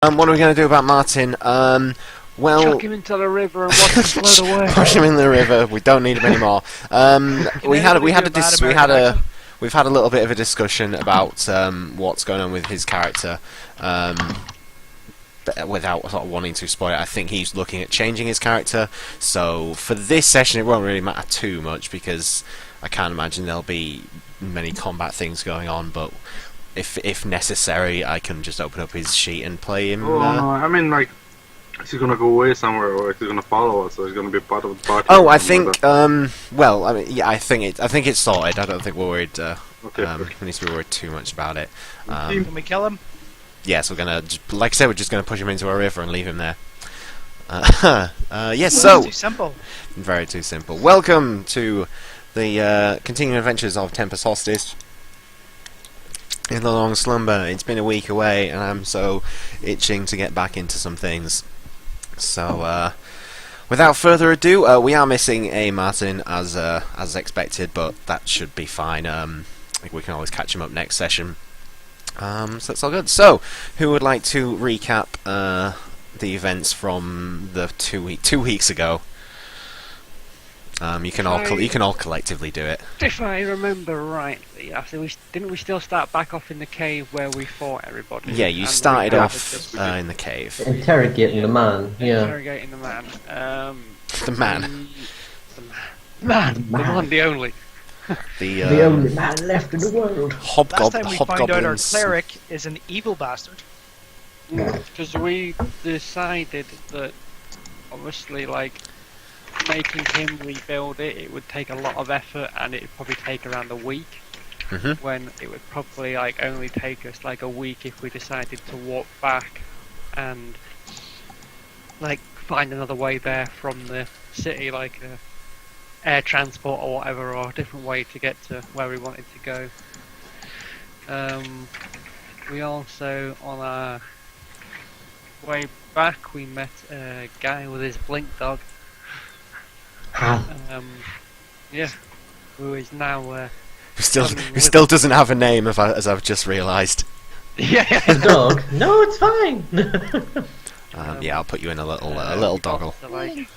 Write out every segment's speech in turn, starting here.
What are we going to do about Martin? Well, chuck him into the river and watch him float away. push him in the river. We don't need him anymore. We've had a little bit of a discussion about what's going on with his character. But without sort of wanting to spoil it, I think he's looking at changing his character. So for this session, it won't really matter too much because I can't imagine there'll be many combat things going on. But if necessary, I can just open up his sheet and play him. Oh no, I mean like, is he gonna go away somewhere, or is he gonna follow us, or is he gonna be part of the party? Oh, I think. Well, I mean, yeah, I think it's sorted. I don't think we're worried. Okay. We need to be worried too much about it. Can we kill him? Yes, we're gonna, like I said, we're just gonna push him into a river and leave him there. Yes, so Too simple. very too simple. Welcome to the continuing adventures of Tempest Hostage in the long slumber. It's been a week away, and I'm so itching to get back into some things. So, without further ado, we are missing a Martin as expected, but that should be fine. I think we can always catch him up next session. So that's all good. So, who would like to recap the events from the 2 weeks ago? You can all collectively do it. If I remember rightly, didn't we still start back off in the cave where we fought everybody? Yeah, you And started we off in the cave. Interrogating the man, yeah. Interrogating the man. The man. The one, the only. The only man left in the world. Last time we find out our hobgoblins. cleric is an evil bastard. Because we decided that, obviously, like, making him rebuild it would take a lot of effort, and it'd probably take around a week. When it would probably like only take us like a week if we decided to walk back and like find another way there from the city, like air transport or whatever, or a different way to get to where we wanted to go. We also, on our way back, we met a guy with his blink dog. Yeah, who is now Who still doesn't have a name, as I've just realised. yeah. The dog? No, it's fine. Yeah, I'll put you in a little doggle. So, like,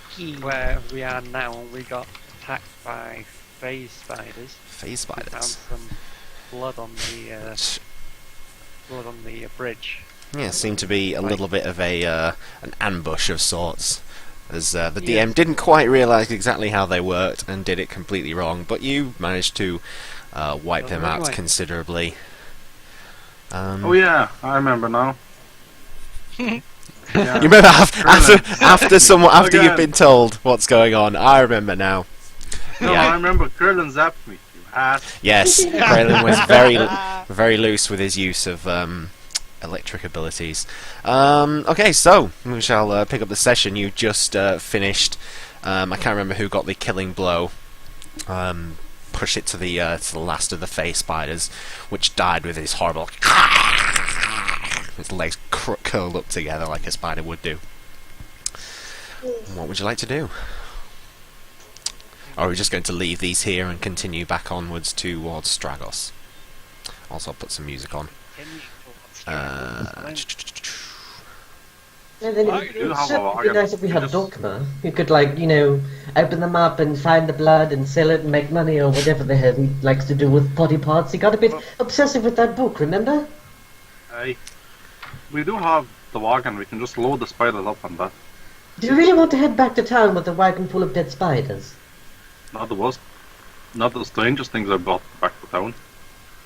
where we are now, we got attacked by phase spiders. Phase We found spiders. some blood on the bridge. Yeah, seemed to be a little bit of an ambush of sorts. As the DM didn't quite realise exactly how they worked and did it completely wrong, but you managed to wipe them out considerably. Oh yeah, I remember now. You remember after you've been told what's going on? I remember now. No, Yeah. I remember Curlin zapped me. You ass. Yes, Kralin was very loose with his use of electric abilities. Okay, so we shall pick up the session. You just finished. I can't remember who got the killing blow. Push it to the last of the face spiders, which died with his horrible. His legs curled up together like a spider would do. What would you like to do? Or are we just going to leave these here and continue back onwards towards Stragos? Also, I'll put some music on. And then it would certainly be nice if we had a dogma who could, like, open them up and find the blood and sell it and make money or whatever the hell he likes to do with body parts. He got a bit obsessive with that book, remember? Hey, we do have the wagon. We can just load the spiders up on that. Do you really want to head back to town with a wagon full of dead spiders? Not the strangest things I brought back to town.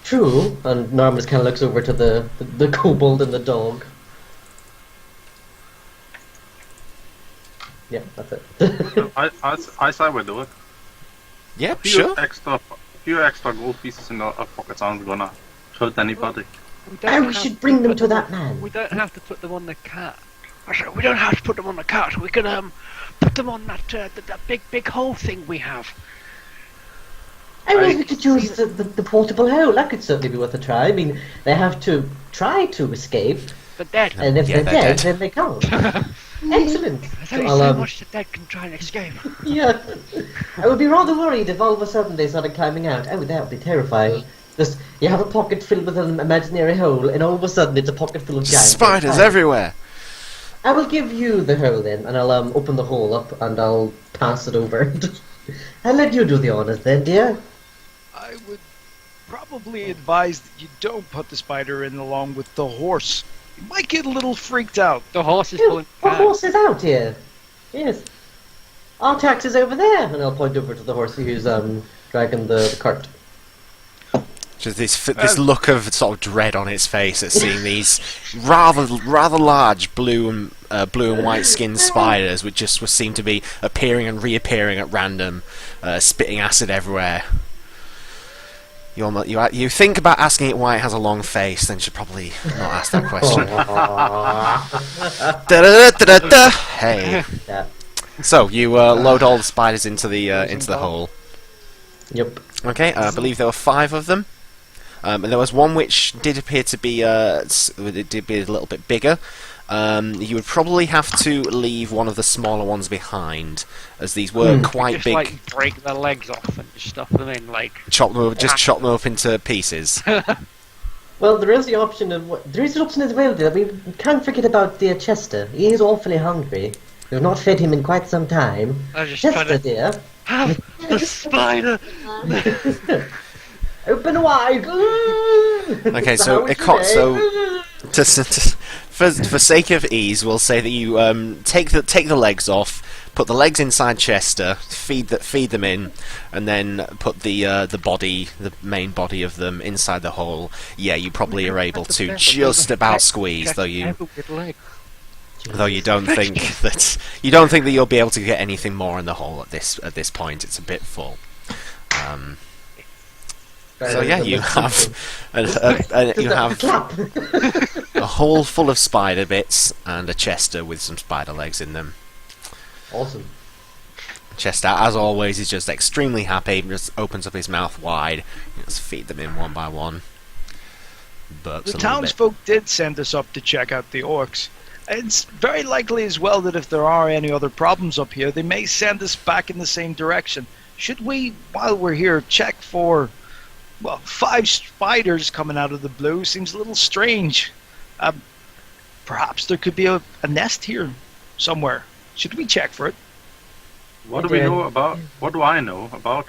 True, and Norman kind of looks over to the kobold and the dog. Yeah, that's it. I say we do it. Yep, Few sure. extra gold pieces in our pockets aren't gonna hurt anybody. We should bring them to that man. We don't have to put them on the cart. We don't have to put them on the cart. We can put them on that big hole thing we have. I mean, we could use the portable hole. That could certainly be worth a try. I mean, they have to try to escape, They're dead. and if Yeah, they're they're dead, dead. then they can't. Excellent. There's only I'll, so much the dead can try and escape. Yeah, I would be rather worried if all of a sudden they started climbing out. Oh, that would be terrifying. Just, you have a pocket filled with an imaginary hole, and all of a sudden it's a pocket full of giant Spiders everywhere. I will give you the hole then, and I'll open the hole up and I'll pass it over. I'll let you do the honors then, dear. I would probably advise that you don't put the spider in along with the horse. You might get a little freaked out. The horse is Yeah, pulling. the horse is out here. Yes. Our tax is over there, and I'll point over to the horse who's dragging the cart. Just this look of sort of dread on its face at seeing these rather large blue and white skinned spiders, which just seem to be appearing and reappearing at random, spitting acid everywhere. You think about asking it why it has a long face, then you should probably not ask that question. Da-da-da-da-da-da. Hey. Yeah. So you load all the spiders into the hole. Yep. Okay, I believe there were 5 of them. And there was one which did appear to be it did be a little bit bigger. You would probably have to leave one of the smaller ones behind, as these were quite just, big. Like, break their legs off and just stuff them in, like... Chop them up into pieces. Well, there is the option of as well. That we can't forget about dear Chester. He is awfully hungry. We've not fed him in quite some time. I just Chester, trying to dear. have the spider. Open wide. Okay, so for sake of ease, we'll say that you take the legs off, put the legs inside Chester, feed them in, and then put the main body of them inside the hole. Yeah, you probably are able to just about squeeze, though you don't think that you'll be able to get anything more in the hole at this point. It's a bit full. So yeah, you have a hole full of spider bits and a Chester with some spider legs in them. Awesome. Chester, as always, is just extremely happy. Just opens up his mouth wide. Just feed them in one by one. Burps The a little bit. townsfolk did send us up to check out the orcs. It's very likely as well that if there are any other problems up here, they may send us back in the same direction. Should we, while we're here, check for... Well, 5 spiders coming out of the blue seems a little strange. Perhaps there could be a nest here somewhere. Should we check for it? What do I know about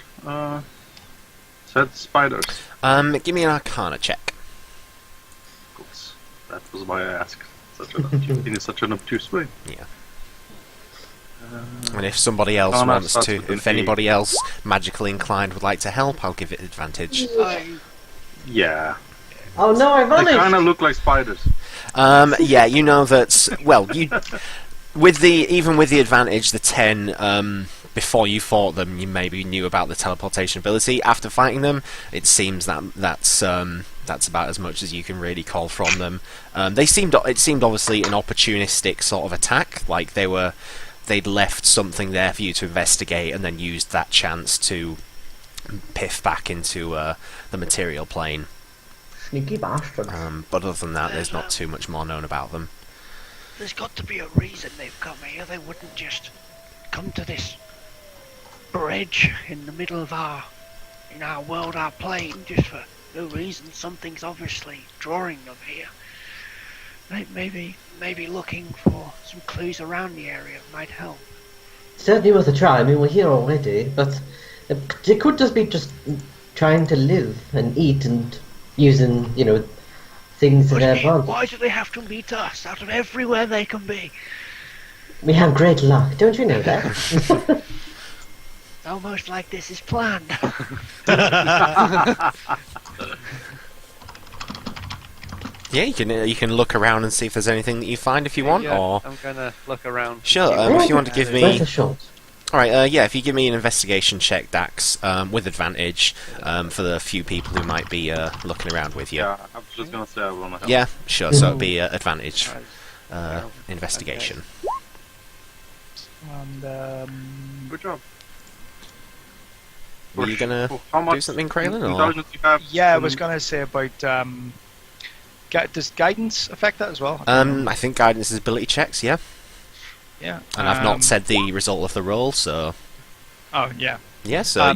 said spiders? Give me an Arcana check. Of course. That was why I asked. In such an obtuse way. Yeah. And if somebody else wants to, if anybody else magically inclined would like to help, I'll give it advantage. Yeah. Oh no, I They vanished! kind of look like spiders. Yeah, you know that. Well, even with the advantage, the 10. Before you fought them, you maybe knew about the teleportation ability. After fighting them, it seems that's about as much as you can really call from them. It seemed obviously an opportunistic sort of attack, like they'd left something there for you to investigate and then used that chance to piff back into the material plane. Sneaky bastard. But other than that, there's not too much more known about them. There's got to be a reason they've come here. They wouldn't just come to this bridge in the middle of our world, our plane, just for no reason. Something's obviously drawing them here. Maybe looking for some clues around the area might help. Certainly worth a try. I mean, we're here already, but they could just be trying to live and eat and using, things to their advantage. Why do they have to meet us out of everywhere they can be? We have great luck, don't you know that? Almost like this is planned. Yeah, you can look around and see if there's anything that you find if you want, Yeah, or... I'm gonna look around. Sure, if you want to give me... Worth a shot. Alright, yeah, if you give me an investigation check, Dax, with advantage, for the few people who might be looking around with you. Yeah, I was just gonna say I want to help. Yeah, sure, so it'd be advantage, investigation. And, Good job. Were you gonna How much do something, Kraylin, or...? intelligence you have? yeah, I was going to say about... does guidance affect that as well? I think guidance is ability checks, yeah. Yeah. And I've not said the result of the roll, so... Oh, yeah. Yeah, so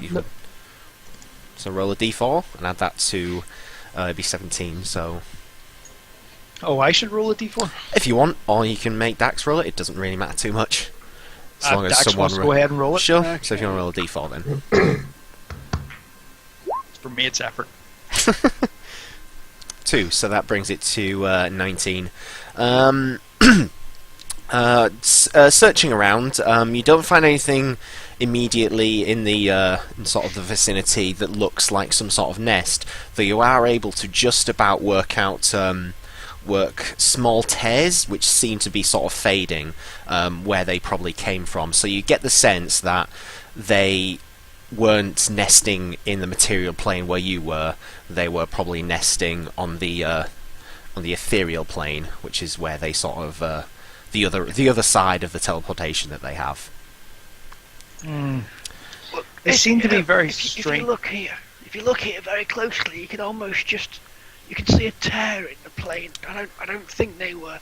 so roll a d4, and add that to... it'd be 17, so... Oh, I should roll a d4? If you want, or you can make Dax roll it. It doesn't really matter too much. As long as Dax someone wants to go ahead and roll it. Sure. Okay. So if you want to roll a d4 then. For me, it's effort. 2, so that brings it to 19. Searching around, you don't find anything immediately in the in sort of the vicinity that looks like some sort of nest, though you are able to just about work out small tears which seem to be sort of fading where they probably came from. So you get the sense that they weren't nesting in the material plane where you were. They were probably nesting on the ethereal plane, which is where they sort of the other side of the teleportation that they have. They seem to be very If strange. you look here very closely, you can almost you can see a tear in the plane. I don't think they were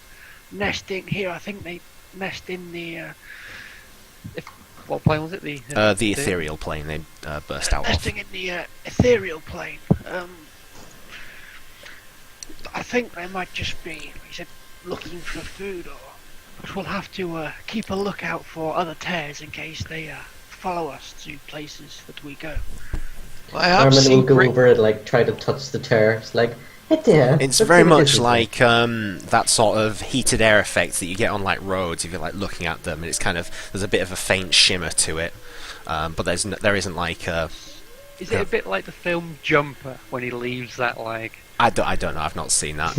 nesting here. I think they nest in the What plane was it? The Ethereal plane they burst out of. nesting in the ethereal plane. I think they might just be, like you said, looking for food, but we'll have to keep a lookout for other tears in case they follow us to places that we go. Well, I have Armin will seen go great... over and like try to touch the tear. It's like, hey there. It's let's very see what much this is like that sort of heated air effect that you get on like roads if you're like looking at them, and it's kind of there's a bit of a faint shimmer to it, but there isn't like Is it a bit like the film Jumper when he leaves that like? I don't know. I've not seen that.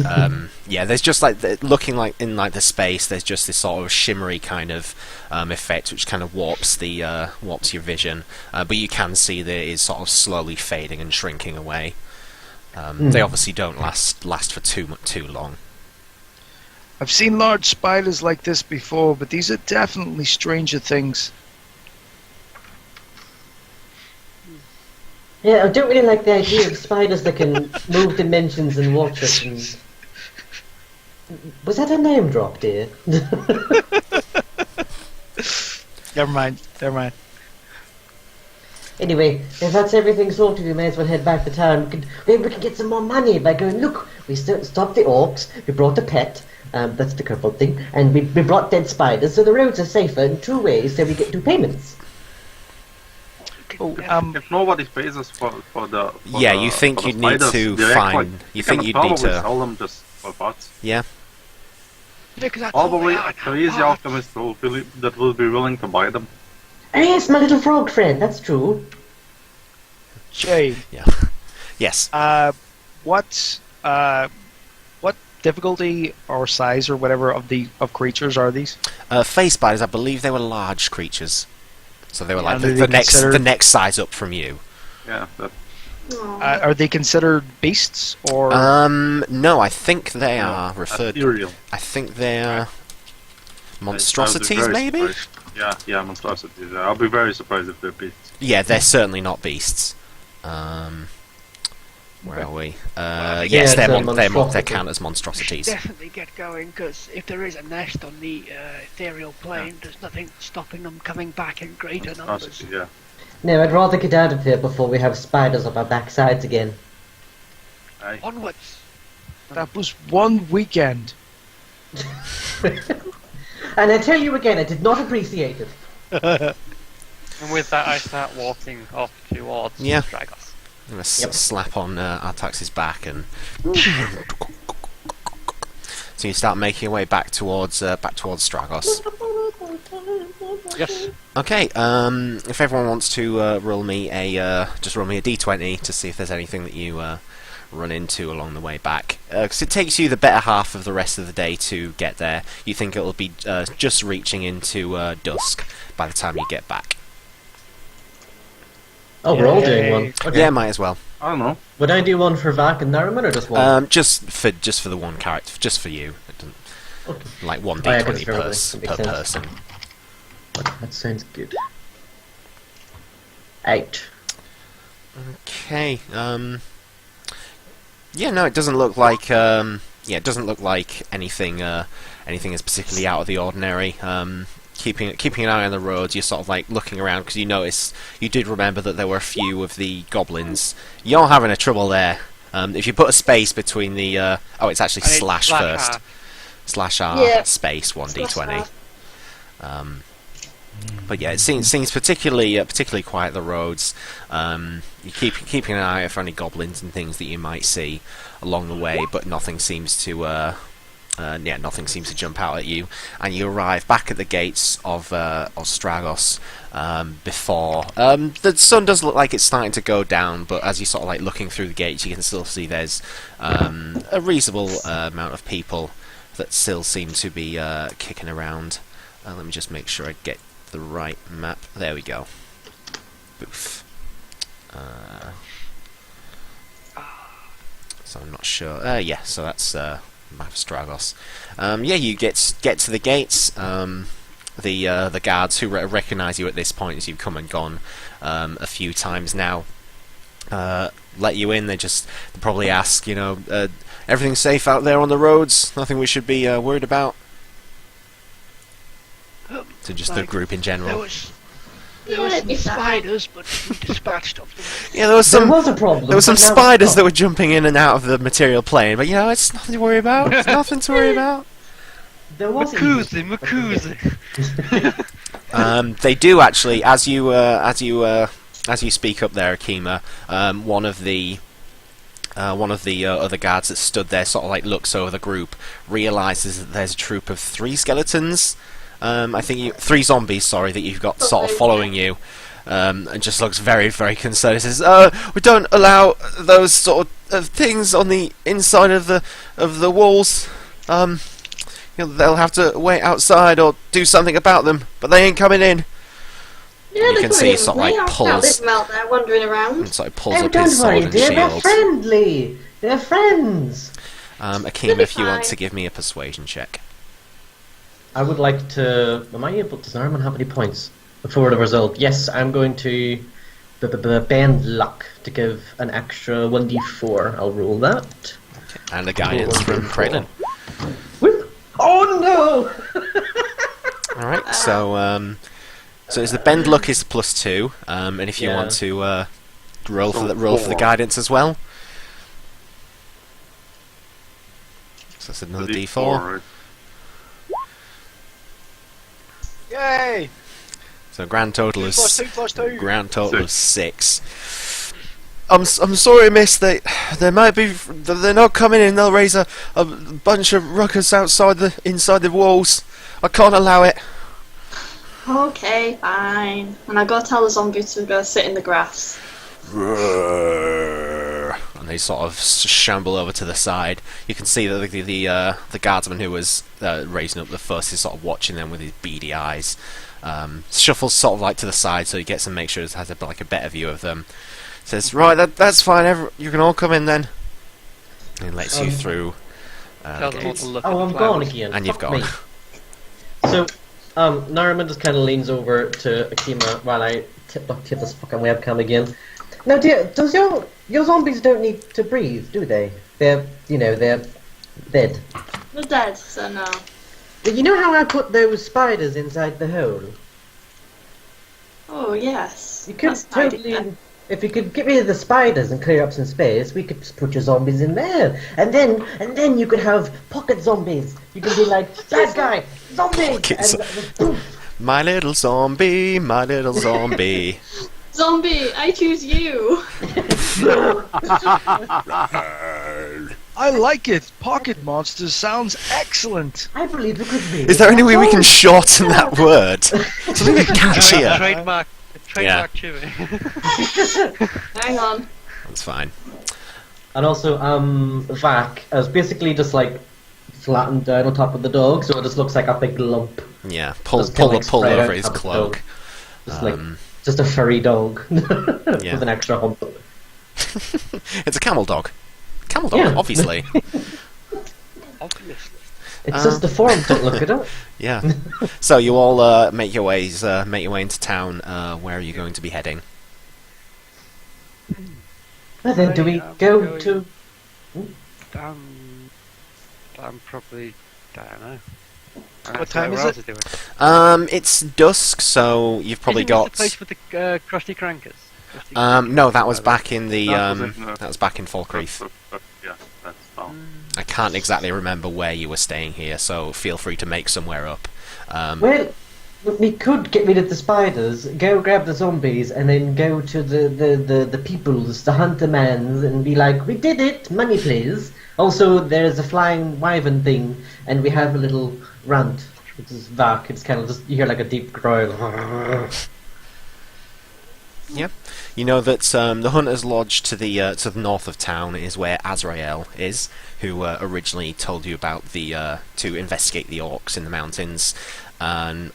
Yeah, there's just like looking like in like the space. There's just this sort of shimmery kind of effect, which kind of warps your vision. But you can see that it is sort of slowly fading and shrinking away. They obviously don't last for too long. I've seen large spiders like this before, but these are definitely stranger things. Yeah, I don't really like the idea of spiders that can move dimensions and watch us. And... Was that a name drop, dear? Never mind. Anyway, if that's everything sorted, we may as well head back to town. Maybe we can get some more money by going, look, we stopped the orcs, we brought a pet, that's the crippled thing, and we brought dead spiders, so the roads are safer in 2 ways, so we get 2 payments. Oh, If nobody pays us for You think you'd need to find. You think you'd need to sell them just for parts. Yeah. Because that's all Probably they are, there is the parts. alchemist that will be willing to buy them. Oh, yes, my little frog friend, that's true. Jay, Yeah. Yes. what difficulty or size or whatever of creatures are these? Face spiders. I believe they were large creatures. So they were like And the are they next considered- size up from you. Yeah, that, Are they considered beasts or? No, I think they are referred. ethereal. I think they're I would be monstrosities, very maybe. surprised. Yeah, monstrosities. I'll be very surprised if they're beasts. Yeah, they're certainly not beasts. Where are we? Well, Yes, yeah, they it's a monstrosity. count as We should monstrosities. definitely get going, because if there is a nest on the ethereal plane, there's nothing stopping them coming back in greater numbers. Monstrosities, yeah. No, I'd rather get out of here before we have spiders up our backsides again. Aye. Onwards! That was one weekend. And I tell you again, I did not appreciate it. And with that, I start walking off towards Yeah. Dragos. I'm gonna Yep. slap on Artax's back and. So you start making your way back towards Stragos. Yes. Okay. If everyone wants to roll me a d20 to see if there's anything that you run into along the way back, because it takes you the better half of the rest of the day to get there. You think it'll be just reaching into dusk by the time you get back. Oh, we're all doing Yay. one. Okay. Yeah, might as well. I don't know. Would I do one for Vak and Nariman or just one? Just for the one character, just for you. It doesn't, Okay. like one Oh, yeah, d20 per, considerably. That per makes sense. person. That sounds good. 8. Okay. Yeah, no, it doesn't look like. It doesn't look like anything. Anything is particularly out of the ordinary. Keeping an eye on the roads, you're sort of like looking around because you did remember that there were a few of the goblins. You're having a trouble there, If you put a space between the it's actually And it's slash slash first. R. /R Yeah. space 1d20. R. But yeah, it seems particularly quiet, the roads. You keeping an eye out for any goblins and things that you might see along the way, but nothing seems to nothing seems to jump out at you. And you arrive back at the gates of Stragos before the sun does look like it's starting to go down, but as you sort of like looking through the gates, you can still see there's a reasonable amount of people that still seem to be kicking around. Let me just make sure I get the right map. There we go. Boof. So I'm not sure. Yeah, so that's map of Stragos. Yeah, you get to the gates. The guards who recognise you at this point as you've come and gone a few times now let you in. They probably ask, everything's safe out there on the roads. Nothing we should be worried about. To just the group in general. There was some spiders, but we dispatched of them. Yeah, there was There was a problem. There were some but now spiders it's that were jumping in and out of the material plane, but it's nothing to worry about. It's nothing to worry about. There was Makuzi. They do actually, as you speak up there, Akima. One of the other guards that stood there sort of like looks over the group, realizes that there's a troop of 3 skeletons. I think 3 zombies. Sorry, that you've got sort of following you. And just looks very, very concerned. He says, "We don't allow those sort of things on the inside of the walls. They'll have to wait outside or do something about them, but they ain't coming in." Yeah, You they're can coming see in. sort of like They pulls. leave them out there wandering around. And sort of pulls Oh, up don't his sword worry, and dear. They're shield. friendly. They're friends. Akima, if you want to give me a persuasion check. I would like to. Am I able? Does Narman have any points for the result? Yes, I'm going to bend luck to give an extra 1d4. I'll roll that. And a guidance from Kraylin. Whoop. Oh no! Alright, so it's the bend luck is +2, and if you Yeah. want to roll for the guidance as well. So that's another D4. Right? Yay! So grand total is 2+2. grand total of 6. I'm sorry, miss. They might be. They're not coming in. They'll raise a bunch of ruckus inside the walls. I can't allow it. Okay, fine. And I go tell the zombie to go sit in the grass. And they sort of shamble over to the side. You can see that the guardsman who was raising up the fuss is sort of watching them with his beady eyes. Shuffles sort of like to the side so he gets and makes sure he has a better view of them. Says, "Right, that's fine. You can all come in then." And lets you through. Tell the them all gates. to look Oh, at I'm the gone flowers. again. And you've Fuck gone. me. So, Nariman just kind of leans over to Akima while I tip this fucking webcam again. Now, does your zombies don't need to breathe, do they? They're dead. They're dead, so no. But you know how I put those spiders inside the hole? Oh, yes. You could That's an idea. totally, if you could get rid of the spiders and clear up some space, we could just put your zombies in there, and then you could have pocket zombies. You could be like, "Bad guy, zombies," Pocket and poof. My little zombie, my little zombie. Zombie, I choose you. I like it. Pocket monsters sounds excellent. I believe we could be. Is there any way we can shorten that word? Something a bit catchier. Trademark chewing. Hang on. That's fine. And also, Vac is basically just like flattened down on top of the dog, so it just looks like a big lump. Yeah, pull Just kinda like over spread out his on the cloak. dog. Just like just a furry dog Yeah. with an extra hump. It's a camel dog. Camel dog, Yeah. obviously. Obviously. It's just deformed. Don't look it up. Yeah. So you all make your way into town. Where are you going to be heading? Well, then, do we I'm go going- to? I'm probably. I don't know. What time is it? It's dusk, so you've probably Isn't this got. the place with the crusty crankers? No, that was back in the That that was back in Falkreath. Yeah, that's down. I can't exactly remember where you were staying here, so feel free to make somewhere up. Well, we could get rid of the spiders, go grab the zombies, and then go to the peoples, the hunter mans, and be like, we did it, money please. Also, there's a flying wyvern thing, and we have a little runt, which is Vark. It's kind of just, you hear like a deep growl. Yep. You know that the Hunter's Lodge to the north of town is where Azrael is, who originally told you about the to investigate the orcs in the mountains, and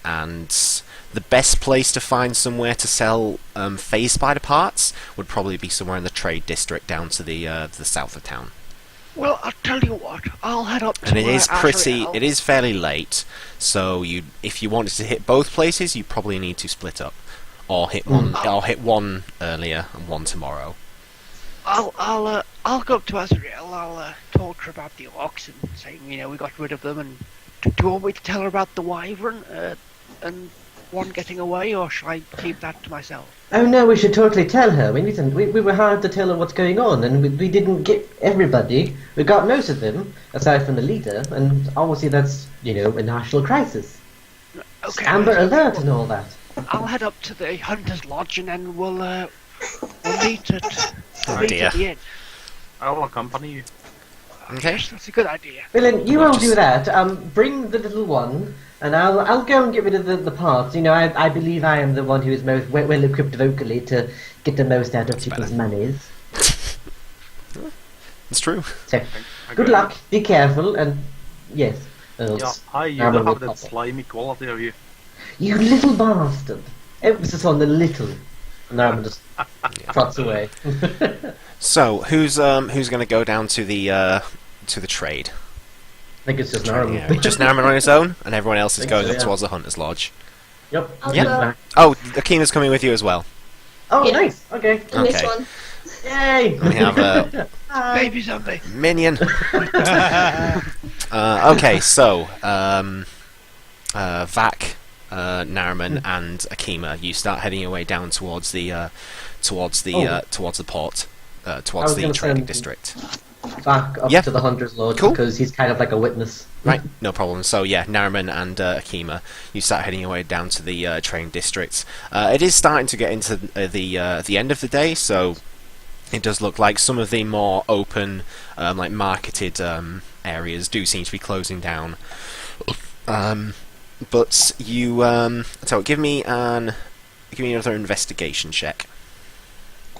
the best place to find somewhere to sell phase spider parts would probably be somewhere in the trade district down to the south of town. Well, I'll tell you what. I'll head up to And it is Azrael. it is fairly late, so if you wanted to hit both places, you probably need to split up. Or hit one earlier and one tomorrow. I'll go up to Azrael. I'll talk to her about the orcs and say, we got rid of them. And do you want me to tell her about the wyvern and one getting away, or should I keep that to myself? Oh no, we should totally tell her. We were hard to tell her what's going on, and we didn't get everybody. We got most of them, aside from the leader, and obviously that's, a national crisis. Okay. Amber Alert and all that. I'll head up to the Hunter's Lodge and then we'll meet at dear. the inn. I will accompany you. Okay. Yes, that's a good idea. Well then, you all do that. Bring the little one, and I'll go and get rid of the parts. I believe I am the one who is most well equipped vocally to get the most out of people's monies. It's true. So, good luck. Be careful, and yes. You don't have that slimy quality of you. You little bastard! Emphasis on the little. And now I'm just trots away. So who's going to go down to the trade? I think it's just Narman. Just Narman on his own, and everyone else is going so, up towards the Hunter's Lodge. Yep. Yeah. Oh, Akima's coming with you as well. Oh, Yeah. nice. Okay. In this Okay. one. Yay! We have Baby zombie. Minion. Okay, so Vac, Naraman, and Akima, you start heading your way down towards the port, towards the trading district. Back up Yep. to the Hunter's Lodge Cool. because he's kind of like a witness. Right, no problem. So yeah, Naraman and Akima, you start heading your way down to the trading district. It is starting to get into the end of the day, so it does look like some of the more open, like marketed areas do seem to be closing down. But you, so give me another investigation check.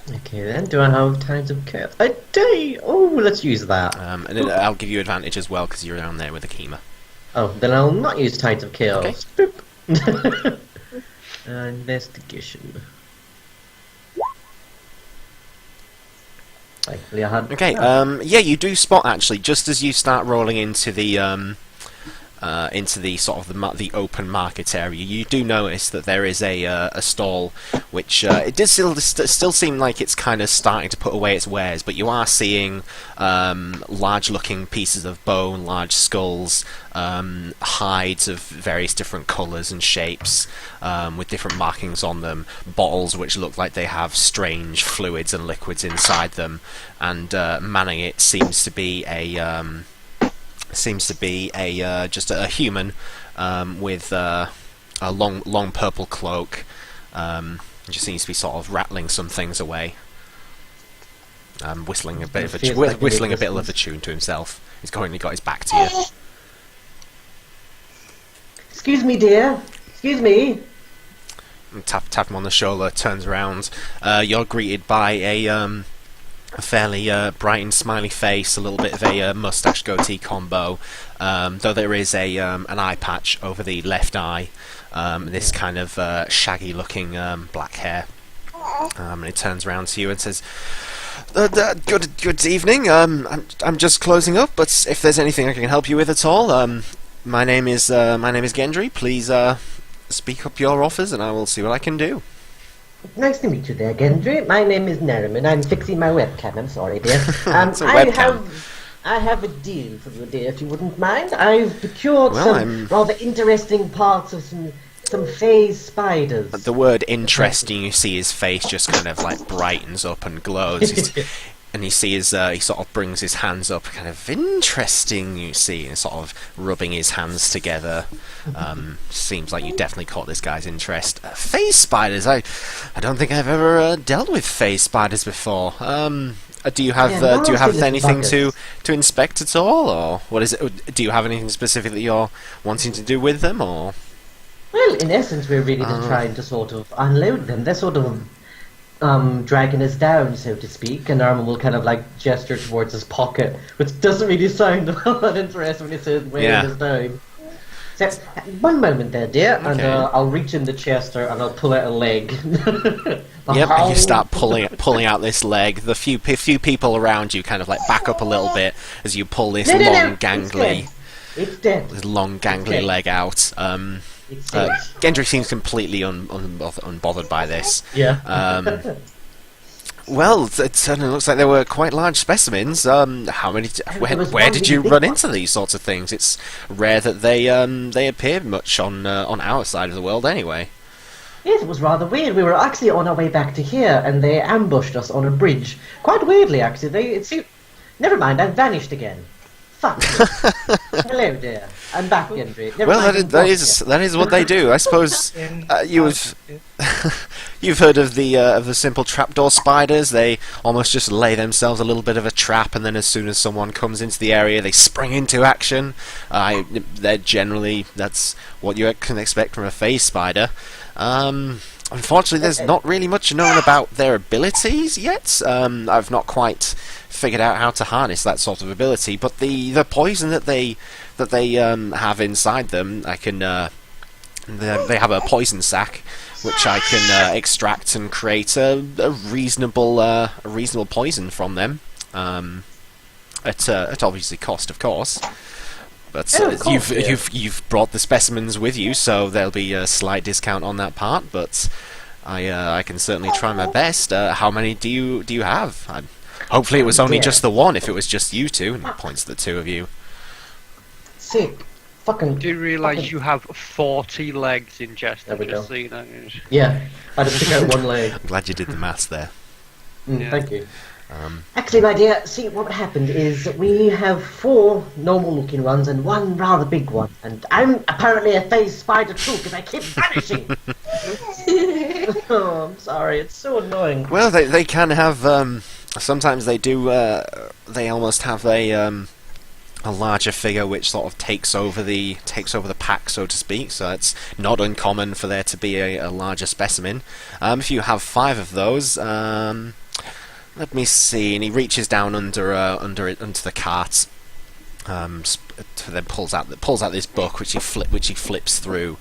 Okay then, do I have Tides of Chaos? I do! Oh, let's use that. And then I'll give you advantage as well because you're down there with Akima. Oh, then I'll not use Tides of Chaos. Okay. Boop. Investigation. Thankfully I had... Okay, yeah, you do spot actually, just as you start rolling into the sort of the open market area, you do notice that there is a stall, which it does still seem like it's kind of starting to put away its wares, but you are seeing large-looking pieces of bone, large skulls, hides of various different colours and shapes, with different markings on them, bottles which look like they have strange fluids and liquids inside them, and manning it seems to be just a human with a long purple cloak. Just seems to be sort of rattling some things away, whistling a bit of a tune to himself. He's currently got his back to you. Excuse me, dear. Excuse me. And tap him on the shoulder. Turns around. You're greeted by a fairly bright and smiley face, a little bit of a mustache goatee combo, though there is an eye patch over the left eye, this kind of shaggy looking black hair, and it turns around to you and says, good evening, I'm just closing up, but if there's anything I can help you with at all, my name is Gendry, please speak up your offers and I will see what I can do. Nice to meet you there, Gendry. My name is Neriman. I'm fixing my webcam. I'm sorry, dear. It's a webcam. I have a deal for you, dear, if you wouldn't mind. I've procured some rather interesting parts of some some phase spiders. The word interesting, you see his face just kind of like brightens up and glows. And you see his, he sort of brings his hands up, kind of interesting, you see, and sort of rubbing his hands together. Seems like you definitely caught this guy's interest. Phase spiders, I don't think I've ever dealt with phase spiders before. Do you have anything to inspect at all, or what is it? Do you have anything specific that you're wanting to do with them, or? Well, in essence, we're really just trying to sort of unload them. They're sort of dragging us down, so to speak, and Armin will kind of like gesture towards his pocket, which doesn't really sound all that interesting when he says weighing us down. So, one moment there, dear, and I'll reach in the chester and I'll pull out a leg. Yep, you start pulling out this leg. The few people around you kind of like back up a little bit as you pull this gangly leg out. Gendry seems completely unbothered by this. Yeah. Well, it certainly looks like they were quite large specimens. How many? Where did you run into these sorts of things? It's rare that they appear much on our side of the world, anyway. Yes, it was rather weird. We were actually on our way back to here, and they ambushed us on a bridge. Quite weirdly, actually. Never mind, I've vanished again. Fuck. Hello, dear. I'm back, Gendry. That is what they do. I suppose you've heard of the simple trapdoor spiders. They almost just lay themselves a little bit of a trap, and then as soon as someone comes into the area, they spring into action. That's what you can expect from a phase spider. Unfortunately, there's not really much known about their abilities yet. I've not quite figured out how to harness that sort of ability, but the poison that they have inside them, I can. They have a poison sac, which I can extract and create a reasonable poison from them. At obviously cost, of course. But you've brought the specimens with you, so there'll be a slight discount on that part. But I can certainly try my best. How many do you have? Hopefully, it was only just the one. If it was just you two, and he points to the two of you. Sick. Fucking. Do you realise you have 40 legs in Chester? There we go. So you know. Yeah, I just took out one leg. I'm glad you did the maths there. Thank you. Actually, my dear, see, what happened is we have 4 normal-looking ones and 1 rather big one. And I'm apparently a phase spider too, because I keep vanishing. Oh, I'm sorry, it's so annoying. Well, they can have... sometimes they do... they almost have a larger figure which sort of takes over the pack, so to speak. So it's not uncommon for there to be a larger specimen. If you have 5 of those... let me see, and he reaches down under the cart, then pulls out this book which he flips through.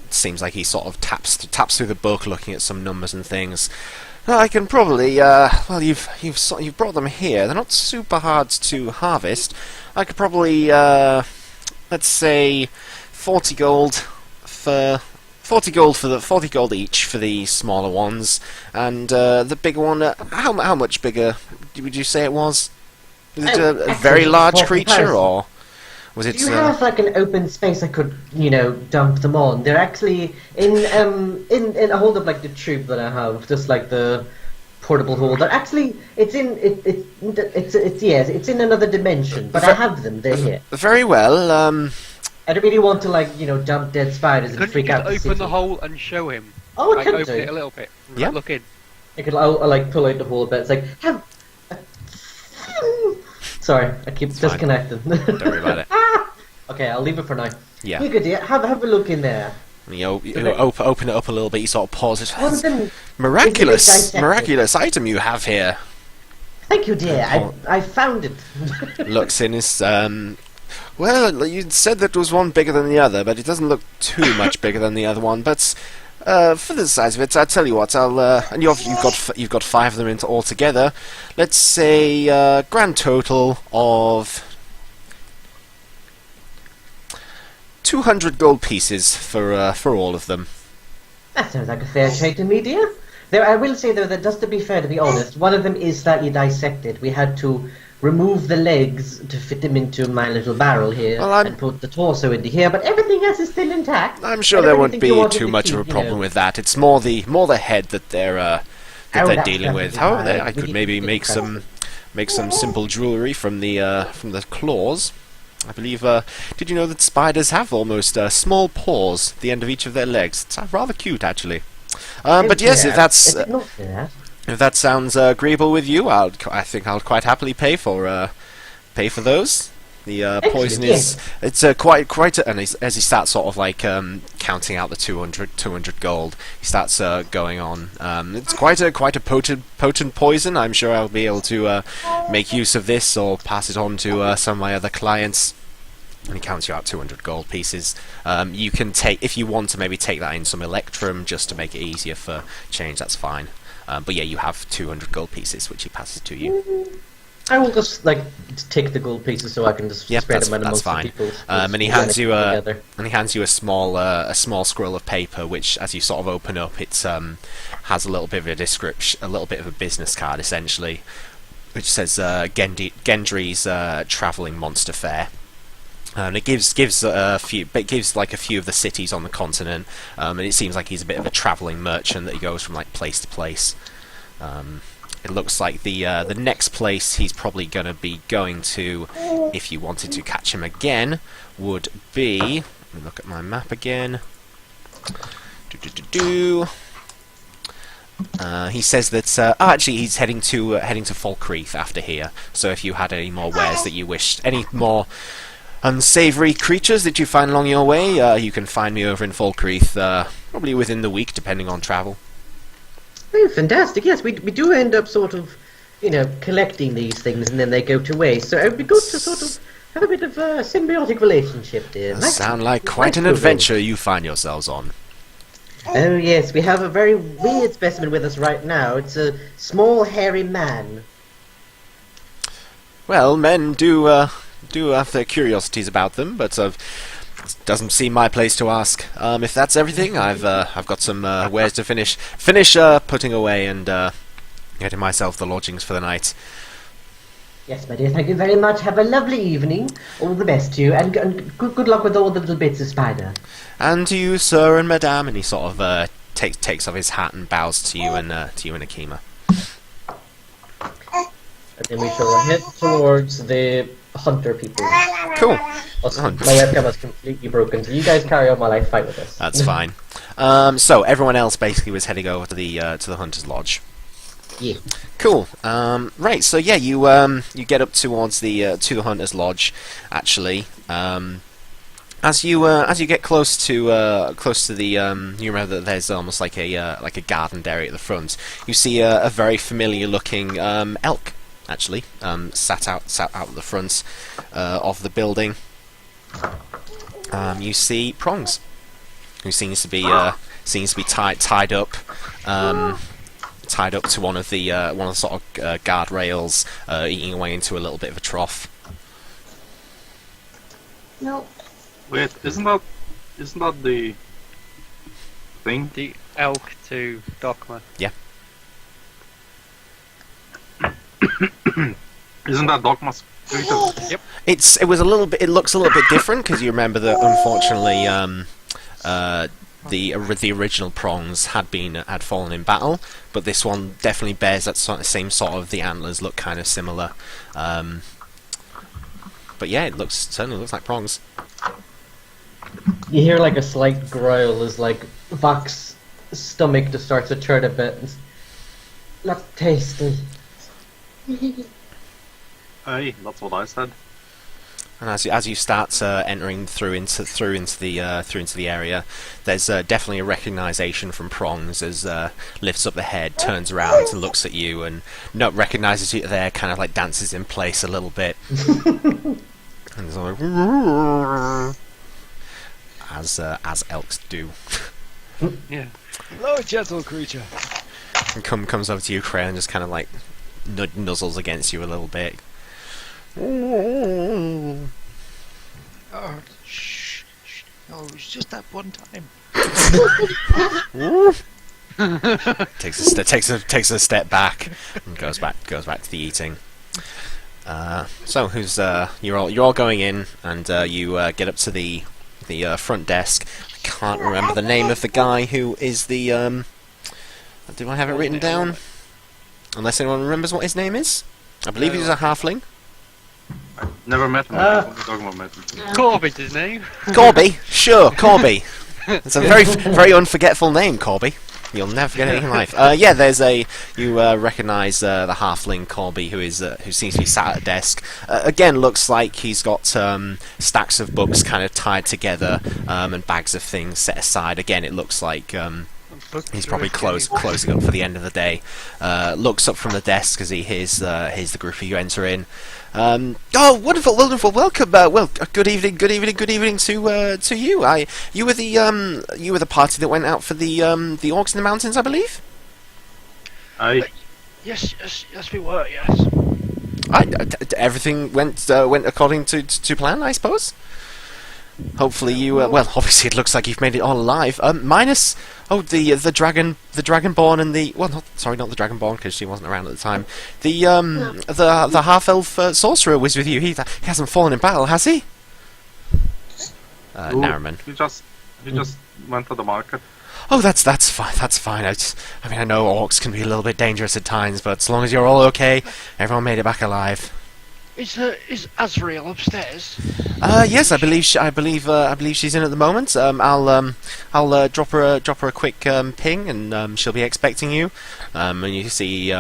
Seems like he sort of taps through the book, looking at some numbers and things. I can probably well, you've brought them here. They're not super hard to harvest. I could probably let's say 40 gold for. 40 gold each for the smaller ones, and the bigger one. How much bigger would you say it was? Was it a very large creature, or was it? Do you have like an open space I could, dump them on? They're actually in I hold up like the tube that I have, just like the portable holder. Actually, it's in another dimension, but I have them. They're here. Very well. I don't really want to, dump dead spiders and freak out. Open the hole and show him. Oh, I could open it a little bit. Yeah. Look in. I could, I'll pull out the hole a bit. It's like, sorry, I keep disconnecting. Don't worry about it. Okay, I'll leave it for now. Yeah. You good, dear. Have a look in there. You open it up a little bit. You sort of pause it. One of them Miraculous item you have here. Thank you, dear. I found it. Looks in his Well, you said that was one bigger than the other, but it doesn't look too much bigger than the other one. But for the size of it, I tell you what, and you've got 5 of them into all together. Let's say grand total of 200 gold pieces for all of them. That sounds like a fair trade to me, dear. I will say though that just to be fair, to be honest, one of them is slightly dissected. We had to remove the legs to fit them into my little barrel here, Well, and put the torso into here, but everything else is still intact. I'm sure there won't be too much of a problem with that. It's more the head that they're dealing with. However, I could maybe make some simple jewelry from the claws. I believe. Did you know that spiders have almost small paws at the end of each of their legs? It's rather cute, actually. But yes, if that sounds agreeable with you, I think I'll quite happily pay for those. The poison is quite and as he starts sort of like counting out the 200 gold, he starts going on. It's quite a potent poison. I'm sure I'll be able to make use of this or pass it on to some of my other clients. And he counts you out 200 gold pieces. You can take, if you want to maybe take that in some electrum just to make it easier for change, that's fine. But yeah, you have 200 gold pieces which he passes to you. I will just take the gold pieces so I can just spread them amongst the people. And he hands you a small scroll of paper, which, as you sort of open up, it has a little bit of a description, a little bit of a business card essentially, which says Gendry's traveling monster fair. And it gives a few of the cities on the continent, and it seems like he's a bit of a traveling merchant that he goes from place to place. It looks like the next place he's probably going to be going to, if you wanted to catch him again, would be... Let me look at my map again. He says that actually he's heading to Falkreath after here. So if you had any more wares that you wished, any more unsavoury creatures that you find along your way, you can find me over in Falkreath, probably within the week, depending on travel. Oh, fantastic! Yes, we do end up sort of, collecting these things, and then they go to waste. So it would be good to sort of have a bit of a symbiotic relationship there. Sound like quite an adventure you find yourselves on. Oh yes, we have a very weird specimen with us right now. It's a small, hairy man. Well, men do have their curiosities about them, but doesn't seem my place to ask. If that's everything, I've got some wares to finish putting away and getting myself the lodgings for the night. Yes, my dear, thank you very much. Have a lovely evening. All the best to you, and good luck with all the little bits of spider. And to you, sir and madame. And he sort of takes off his hat and bows to you and Akima. And then we shall head towards the hunter people. Cool. My webcam is completely broken, so you guys carry on while I fight with this. That's fine. So everyone else basically was heading over to the hunter's lodge. Yeah. Cool. Right. So yeah, you get up towards the hunter's lodge. Actually, as you get close to the you remember that there's almost like a garden area at the front. You see a very familiar looking elk. Actually, sat out at the front of the building. You see Prongs, who seems to be tied up to one of the sort of guardrails, eating away into a little bit of a trough. No. Wait, isn't that the thing? The elk to Dogma. Yeah. Isn't that Dogma's creature? Yep. It looks a little bit different because you remember that unfortunately the original Prongs had fallen in battle, but this one definitely bears that same sort of, the antlers look kind of similar. But yeah, it certainly looks like Prongs. You hear a slight growl as Vak's stomach just starts to turn a bit. Not tasty. Aye, that's what I said. And as you start entering through into the area, there's definitely a recognition from Prongs as lifts up the head, turns around and looks at you, and recognizes you there, kind of dances in place a little bit, and it's like as elks do. Yeah. Hello, gentle creature. And comes over to you, Cray, and just kind of nuzzles against you a little bit. Oh, shh. No, it was just that one time. takes a step back and goes back to the eating. So who's you're all going in, and you get up to the front desk. I can't remember the name of the guy who is the do I have it written down? Unless anyone remembers what his name is. I believe he's a halfling. Never met him. Dogma met him. Corby's his name. Corby, sure, Corby. It's a very unforgetful name, Corby. You'll never forget it in life. Yeah, there's you recognise the halfling Corby, who seems to be sat at a desk. Again, looks like he's got stacks of books kind of tied together and bags of things set aside. Again, it looks like he's probably closing up for the end of the day. Looks up from the desk as he hears the group of you enter in. Oh, wonderful! Welcome. Good evening to you. You were the party that went out for the orcs in the mountains, I believe. Aye. Yes, we were. Yes. Everything went according to plan, I suppose. Hopefully you. Well, obviously it looks like you've made it all alive. Minus the dragonborn and the not the dragonborn because she wasn't around at the time. The half elf sorcerer was with you. He hasn't fallen in battle, has he? Narman. He just went to the market. Oh, that's fine. That's fine. I mean, I know orcs can be a little bit dangerous at times, but as long as you're all okay, everyone made it back alive. Is Azrael upstairs? Yes, I believe she's in at the moment. I'll drop her a quick ping, and she'll be expecting you. And you see,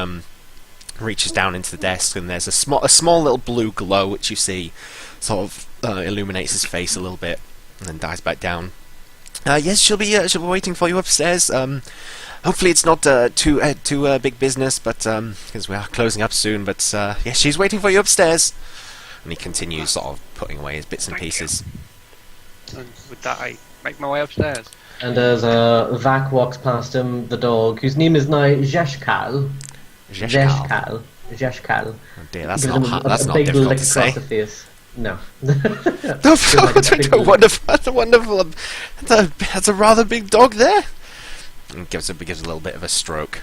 reaches down into the desk, and there's a small little blue glow which you see, sort of illuminates his face a little bit, and then dies back down. Yes, she'll be waiting for you upstairs. Hopefully it's not too big business, but because we are closing up soon. But yes, she's waiting for you upstairs. And he continues, sort of putting away his bits and pieces. And with that, I make my way upstairs. And as Vac walks past him, the dog, whose name is now Zeshkal. Zeshkal. Zeshkal. Oh dear, that's not big difficult lick to say. across the face. No. Wonderful. That's a rather big dog there. And gives a little bit of a stroke,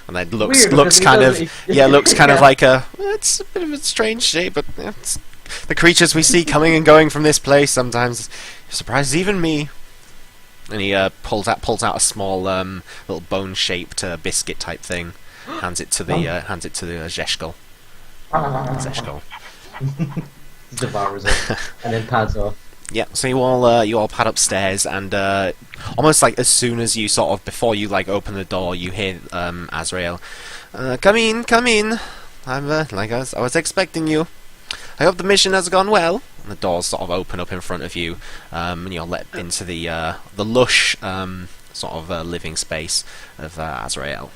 and then looks kind of like it's a bit of a strange shape, but it's the creatures we see coming and going from this place sometimes surprises even me. And he pulls out a small little bone-shaped biscuit type thing, hands it to the Zeshkal. Devours it, and then pads off. Yeah, so you all pad upstairs, and almost like as soon as you before you open the door, you hear Azrael, come in. I'm I was expecting you. I hope the mission has gone well. And the doors sort of open up in front of you, and you're let into the lush living space of Azrael.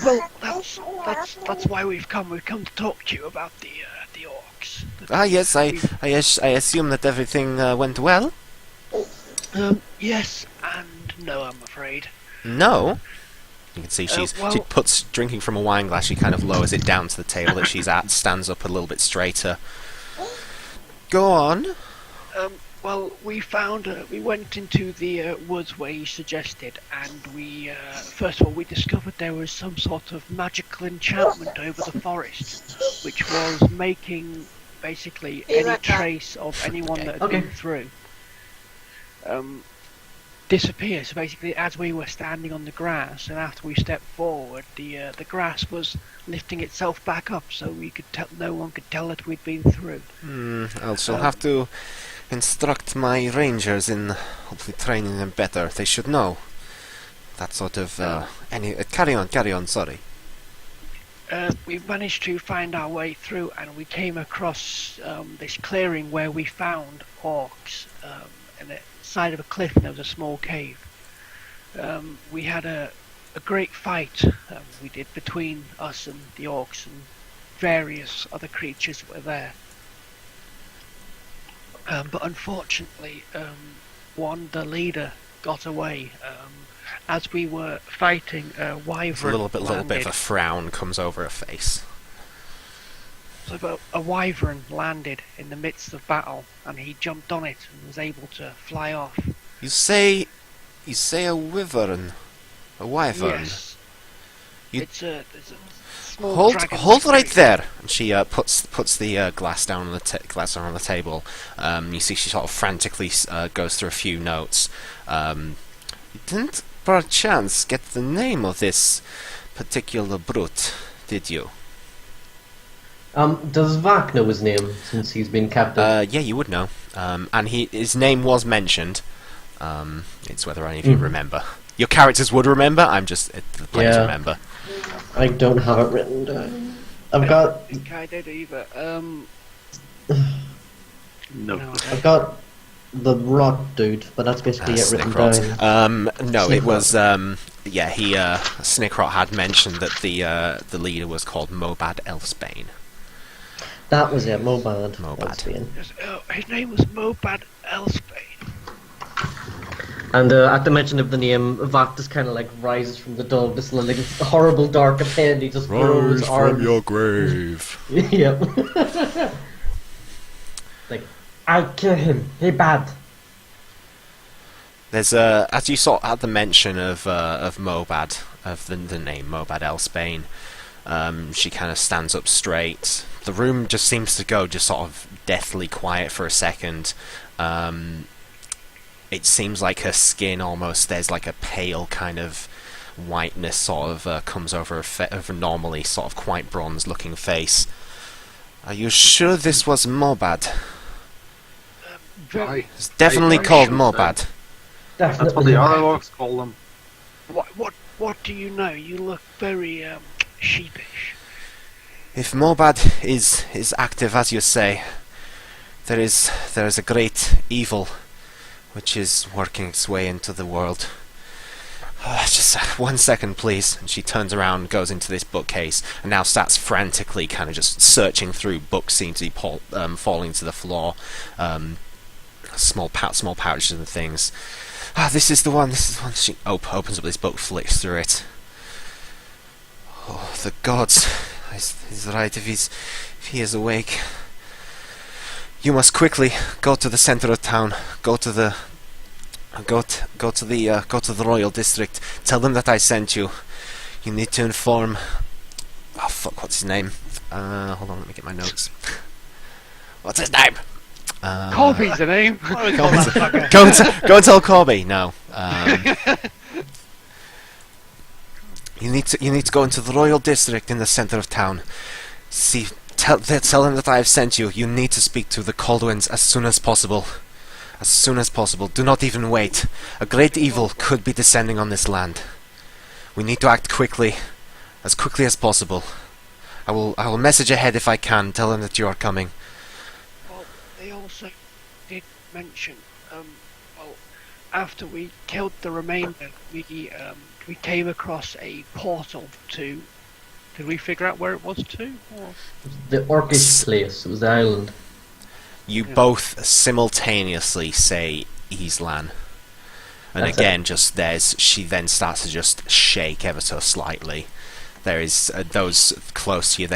Well, that's why we've come. We've come to talk to you about the orcs. Yes, I assume that everything went well. Yes and no, I'm afraid. No? You can see she puts drinking from a wine glass, she kind of lowers it down to the table that she's at, stands up a little bit straighter. Go on. Well, we went into the woods where you suggested, and we, first of all, we discovered there was some sort of magical enchantment over the forest, which was making, basically, any trace of anyone that had been through disappear. So basically, as we were standing on the grass, and after we stepped forward, the grass was lifting itself back up, so no one could tell that we'd been through. I'll have to instruct my rangers in hopefully training them better. They should know that sort of carry on, sorry. We managed to find our way through, and we came across this clearing where we found orcs in the side of a cliff, and there was a small cave. We had a great fight we did between us and the orcs and various other creatures that were there. But unfortunately, the leader got away. As we were fighting, a wyvern a little bit of a frown comes over her face. So a wyvern landed in the midst of battle, and he jumped on it and was able to fly off. You say a wyvern? A wyvern? Yes. You- It's a small Hold, dragon hold right spirit. there. And she puts the glass down on the glass down on the table. You see, she sort of frantically goes through a few notes. You didn't, perchance, get the name of this particular brute, did you? Does Vak know his name since he's been captive? Yeah, you would know. And his name was mentioned. It's whether any of you remember. Your characters would remember. The players Yeah. remember. I don't have it written down. I've got I don't think I did either. No. No, I've got the rot dude, but that's basically it written Snickrot. down. No, it Snickrot. was. Snickrot had mentioned that the leader was called Mobad Elfsbane. That was it, Mobad. Mobad. That's the end. his name was Mobad Elspane. And at the mention of the name, Vak just kind of like rises from the dog, this like horrible dark of head. He just throws his arms. grave. Yep. Like, I'll kill him. He bad. There's as you saw at the mention of Mobad, of the name Mobad Elspane, she kind of stands up straight. The room just seems to go just sort of deathly quiet for a second. It seems like her skin almost, there's like a pale kind of whiteness sort of comes over her normally sort of quite bronze looking face. Are you sure this was Mobad? Aye. It's definitely I called should Mobad. That's what Definitely. the other orcs call them. What do you know? You look very sheepish. If Mobad is active as you say, there is a great evil which is working its way into the world. Just 1 second, please. And she turns around and goes into this bookcase and now starts frantically kind of just searching through books, seem to be falling to the floor. Small pouches and things. This is the one. She opens up this book, flicks through it. Oh, the gods. He's right. If he is awake, you must quickly go to the center of town. Go to the royal district. Tell them that I sent you. You need to inform. Oh fuck! What's his name? Hold on. Let me get my notes. What's his name? Corby's the name. Go and tell Corby. No. You need to go into the royal district in the center of town. Tell them that I have sent you. You need to speak to the Caldwins as soon as possible. As soon as possible. Do not even wait. A great evil could be descending on this land. We need to act quickly as possible. I will message ahead if I can. Tell them that you are coming. Well, they also did mention, after we killed the remainder, we came across a portal to. Did we figure out where it was to? Or? The orcish place. It was the island. You Yeah. both simultaneously say Islan. And That's again, she then starts to just shake ever so slightly. There is, those close to you,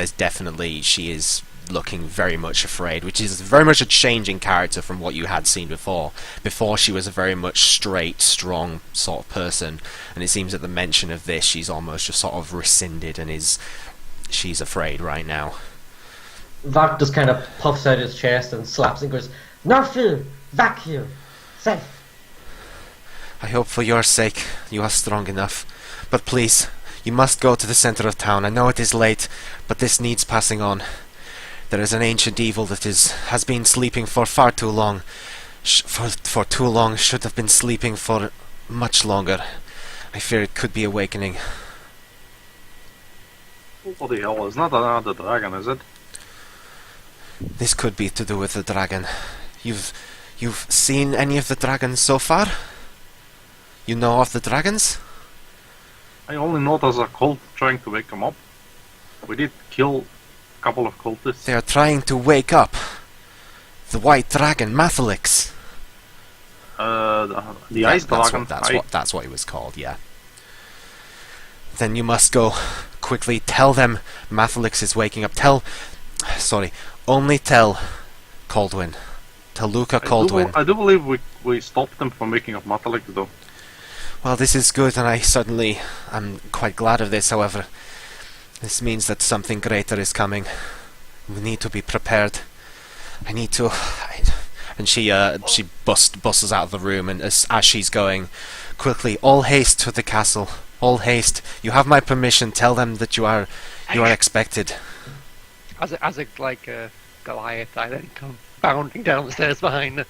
she is looking very much afraid, which is very much a change in character from what you had seen before. Before, she was a very much straight, strong sort of person, and it seems at the mention of this, she's almost just sort of rescinded and she's afraid right now. Vak just kind of puffs out his chest and slaps and goes, Norfield! Vak here! Safe! I hope for your sake you are strong enough. But please, you must go to the center of town. I know it is late, but this needs passing on. There is an ancient evil that has been sleeping for far too long. For too long, should have been sleeping for much longer. I fear it could be awakening. What the hell? It's not another dragon, is it? This could be to do with the dragon. You've seen any of the dragons so far? You know of the dragons? I only know there's a cult trying to wake him up. We did kill a couple of cultists. They are trying to wake up the white dragon, Mathelix. The ice dragon. That's what it was called, yeah. Then you must go quickly. Tell them Mathelix is waking up. Only tell Caldwin. Tell Luca Caldwin. I do believe we stopped them from waking up Matalik though. Well, this is good, and I'm quite glad of this. However, this means that something greater is coming. We need to be prepared. I need to. And she busts out of the room, and as she's going, quickly, all haste to the castle. All haste. You have my permission. Tell them that you are expected. As a Goliath, I then come bounding down the stairs behind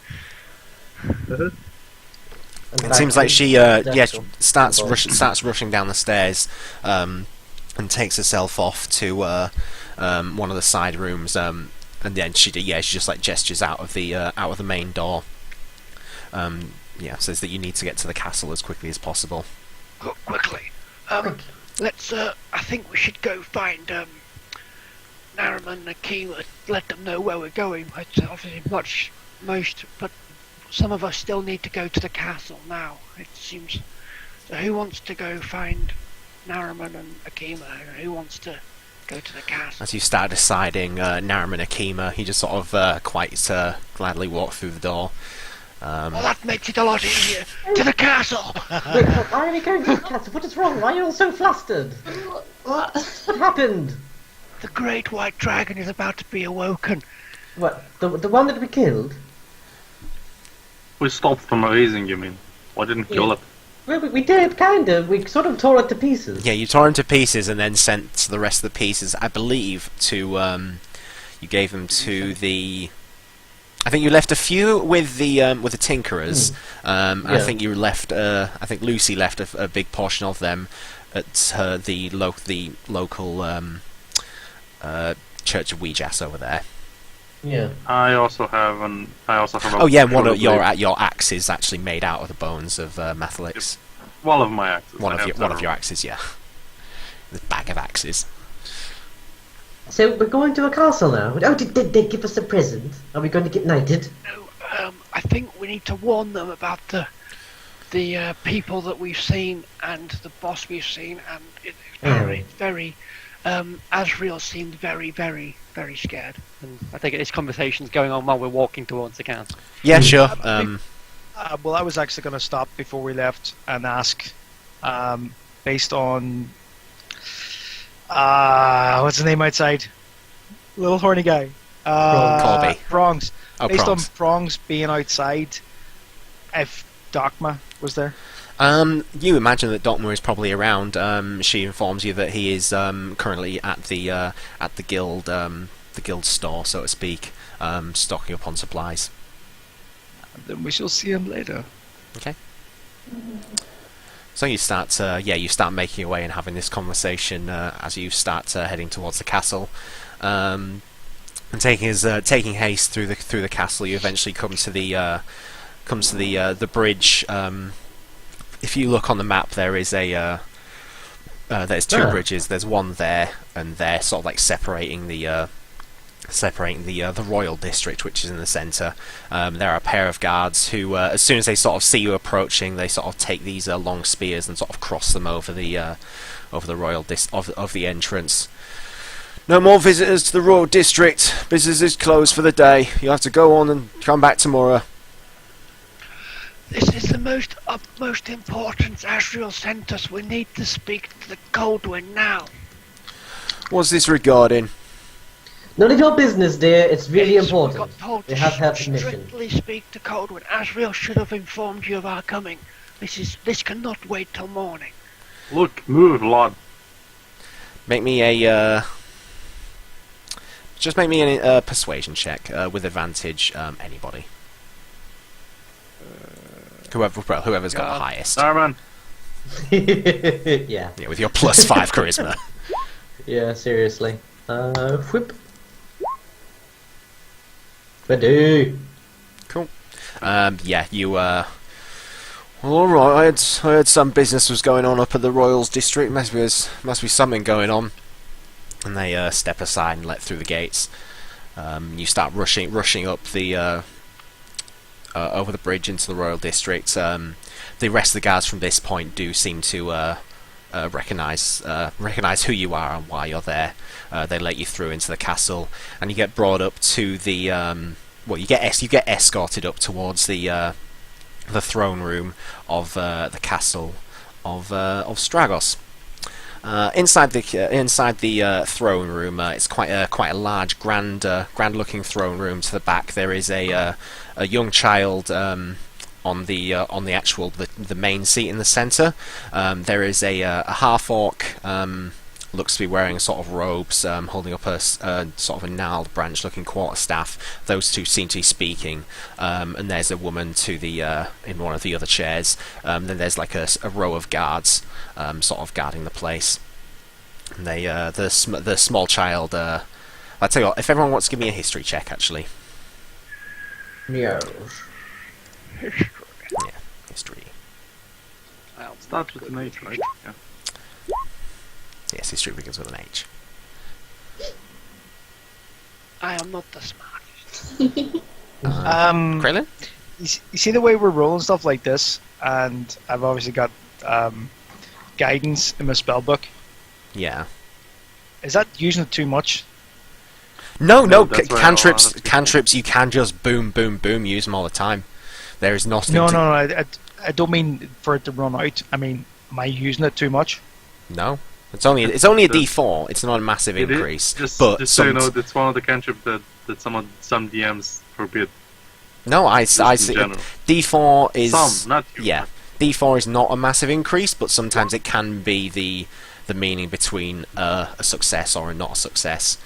her. It seems like she starts rushing down the stairs, and takes herself off to one of the side rooms, and then she just like gestures out of the main door. Says that you need to get to the castle as quickly as possible. Quickly. Let's. I think we should go find Nariman and Akima. Let them know where we're going. It's obviously but some of us still need to go to the castle now. It seems. So who wants to go find Nariman and Akima? Who wants to go to the castle? As you start deciding, Nariman Akima, he just sort of quite gladly walked through the door. Well, that makes it a lot easier. To the castle! Wait, why are we going to the castle? What is wrong? Why are you all so flustered? What? What happened? The great white dragon is about to be awoken. What? The one that we killed? We stopped from raising, you mean? Why didn't kill it? Well, we did, kind of. We sort of tore it to pieces. Yeah, you tore him to pieces and then sent the rest of the pieces, I believe, to you gave them to the. I think you left a few with the tinkerers. I think you left. I think Lucy left a big portion of them at the local Church of Weejas over there. Yeah. I also have Oh yeah, one of your axe is actually made out of the bones of Mathelix. One of my axes. One of your axes, yeah. The bag of axes. So we're going to a castle now. Oh, did they give us a present? Are we going to get knighted? No, I think we need to warn them about the people that we've seen and the boss we've seen, and it's very. Asriel seemed very, very, very scared. And I think this conversation's going on while we're walking towards the castle. Yeah, sure. Well, I was actually going to stop before we left and ask, based on what's the name outside? Little horny guy. Corby. Prongs. Oh, Based Prongs. on Prongs being outside, if Dogma was there. You imagine that Docma is probably around. She informs you that he is currently at the guild store, so to speak, stocking up on supplies. Then we shall see him later. Okay. So you start making your way and having this conversation as you start heading towards the castle, and taking haste through the castle. You eventually come to the bridge. If you look on the map, there is there's two bridges. There's one there and there, sort of like separating the royal district, which is in the centre. There are a pair of guards who, as soon as they sort of see you approaching, they sort of take these long spears and sort of cross them over the royal of the entrance. No more visitors to the royal district. Business is closed for the day. You have to go on and come back tomorrow. This is the utmost importance Asriel sent us. We need to speak to the Coldwind now. What's this regarding? None of your business, dear. It's really We important. got told We to have her permission. strictly speak to Coldwind. Asriel should have informed you of our coming. This cannot wait till morning. Look, move, lad. Make me a persuasion check with advantage. Anybody. Whoever's got the highest. Darman. Yeah. Yeah, with your plus 5 charisma. Yeah, seriously. Whip. Ready. Cool. Yeah, you. Well, all right. I heard some business was going on up at the Royals district. Must be something going on. And they step aside and let through the gates. You start rushing up the over the bridge into the Royal district. The rest of the guards from this point do seem to recognise who you are and why you're there. They let you through into the castle, and you get brought up to the you get escorted up towards the the throne room of the castle of Stragos. Inside the throne room, it's quite a large, grand-looking throne room. To the back, there is a young child on the main seat in the centre. There is a half-orc. Looks to be wearing sort of robes, holding up a sort of a gnarled branch-looking quarterstaff. Those two seem to be speaking, and there's a woman to the in one of the other chairs. Then there's like a row of guards, sort of guarding the place. And the small child. I'll tell you what. If everyone wants to give me a history check, actually. Yes. History. Yeah, history. Well, Starts with an H, right? Yeah. Yes, history begins with an H. I am not the smartest. Krillin? You see the way we're rolling stuff like this, and I've obviously got guidance in my spell book. Yeah. Is that using it too much? No, that's where cantrips. a lot of people- Cantrips. You can just boom, boom, boom. Use them all the time. There is nothing. No, to... I don't mean for it to run out. I mean, am I using it too much? No. It's only a D4. It's not a massive It is- increase. Just, but just so you some- know, that's one of the cantrips that some DMs forbid. no, I Just in see. general. D4 is Some, not you. yeah. D4 is not a massive increase, but sometimes it can be the meaning between a success or a not a success.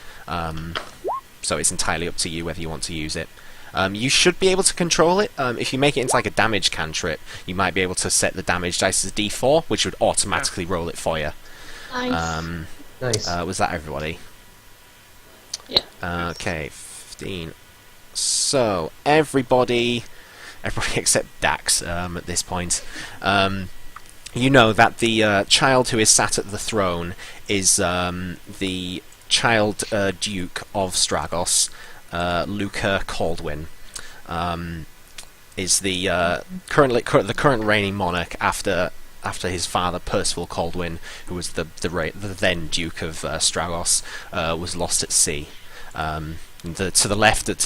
So it's entirely up to you whether you want to use it. You should be able to control it. If you make it into like a damage cantrip, you might be able to set the damage dice as D4, which would automatically roll it for you. Nice. Nice. Was that everybody? Yeah. Okay, 15. So everybody except Dax at this point. You know that the child who is sat at the throne is the child Duke of Stragos, Luca Caldwin. Is the current reigning monarch after his father Percival Caldwin, who was the then Duke of Stragos, was lost at sea. To the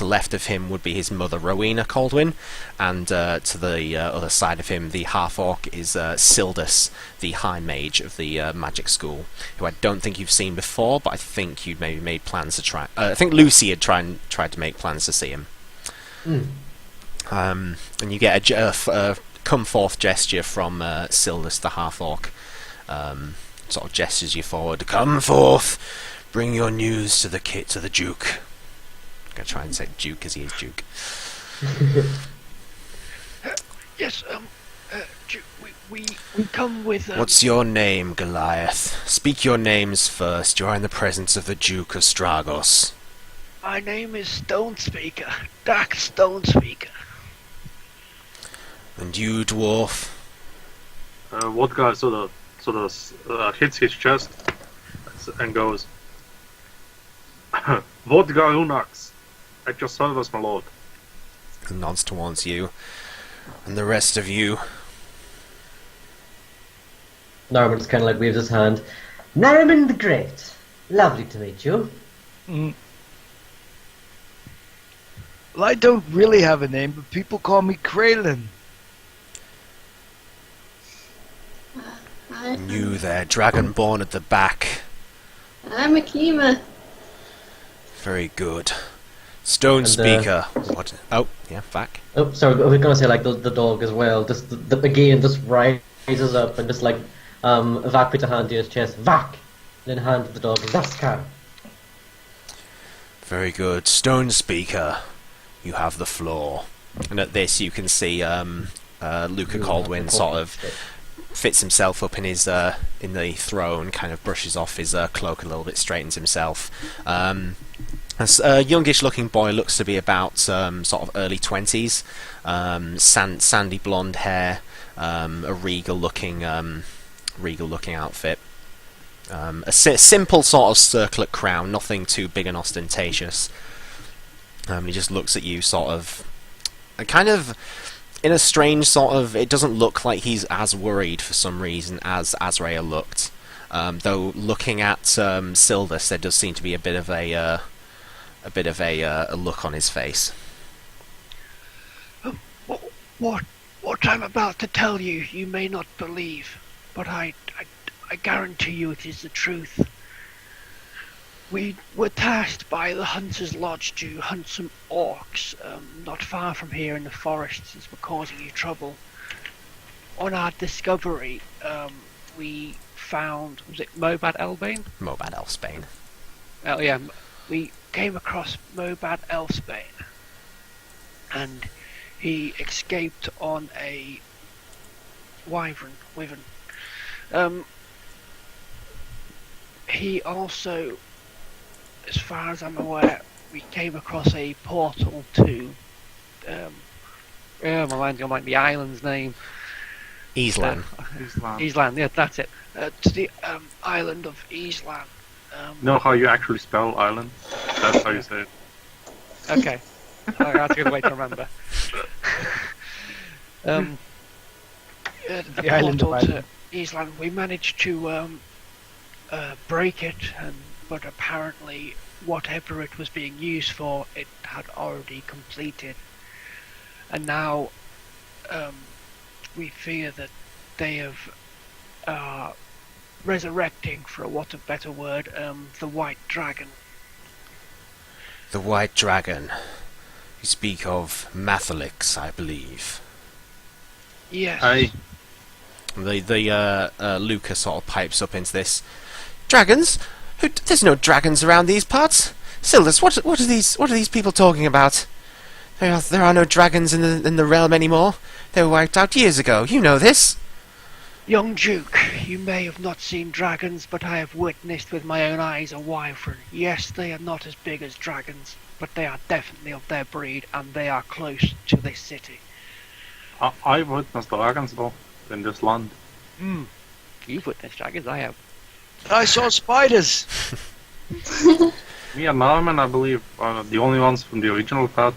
left of him would be his mother Rowena Caldwin, and to the other side of him, the half-orc is Sildus, the High Mage of the Magic School, who I don't think you've seen before, but I think you'd maybe made plans to try. I think Lucy had tried to make plans to see him. And you get a come forth gesture from Sildus, the half-orc. Sort of gestures you forward. Come forth, bring your news to the Duke. I'm gonna try and say Duke because he is Duke. Yes, we come with. What's your name, Goliath? Speak your names first. You are in the presence of the Duke of Stragos. My name is Stonespeaker, Dark Stonespeaker. And you, dwarf? What guy sort of hits his chest and goes, Vodka Unax, at your service, my lord. And nods towards you. And the rest of you? Norman just kind of like waves his hand. Nariman the Great. Lovely to meet you. Well, I don't really have a name, but people call me Kraylin. And you there, dragonborn at the back. I'm Akima. Very good. Stone Speaker. What? Oh, yeah, back. Oh, sorry, we're gonna say like the dog as well. Just again, just rises up and just like Vac puts a hand to his chest. Vac, then hand to the dog. Zaskar. Very good. Stone Speaker, you have the floor. And at this, you can see Luca Caldwin sort of fits himself up in his in the throne, kind of brushes off his cloak a little bit, straightens himself. A youngish-looking boy, looks to be about sort of early 20s, sandy blonde hair, a regal-looking outfit. A simple sort of circlet crown, nothing too big and ostentatious. He just looks at you sort of, kind of, in a strange sort of, it doesn't look like he's as worried for some reason as Azrael looked. Though looking at Sildus, there does seem to be a bit of a look on his face. What What I'm about to tell you, you may not believe, but I guarantee you it is the truth. We were tasked by the Hunter's Lodge to hunt some orcs, not far from here in the forest, since we're causing you trouble. On our discovery, we found, was it Mobad Elbane? Mobad Elfsbane. Oh yeah, we came across Mobad Elfsbane, and he escaped on a wyvern. He also, as far as I'm aware, we came across a portal to, my mind's gone blank, the island's name. Islan. Island, yeah, that's it. To the island of Island. Know how you actually spell island? That's how you say it. Okay. That's a good way to remember. The island of portal to Ireland. Island, we managed to break it, but apparently whatever it was being used for, it had already completed. And now we fear that they have resurrecting, for a what of better word, the White Dragon. The White Dragon. You speak of Mathalix, I believe. Yes. Aye. Luca sort of pipes up into this. Dragons? There's no dragons around these parts. Sildus, what are these people talking about? There are no dragons in the realm anymore. They were wiped out years ago. You know this. Young Duke, you may have not seen dragons, but I have witnessed with my own eyes a wyvern. Yes, they are not as big as dragons, but they are definitely of their breed, and they are close to this city. I've witnessed dragons though in this land. You've witnessed dragons, I have. I saw spiders. Me and Norman, I believe, are the only ones from the original part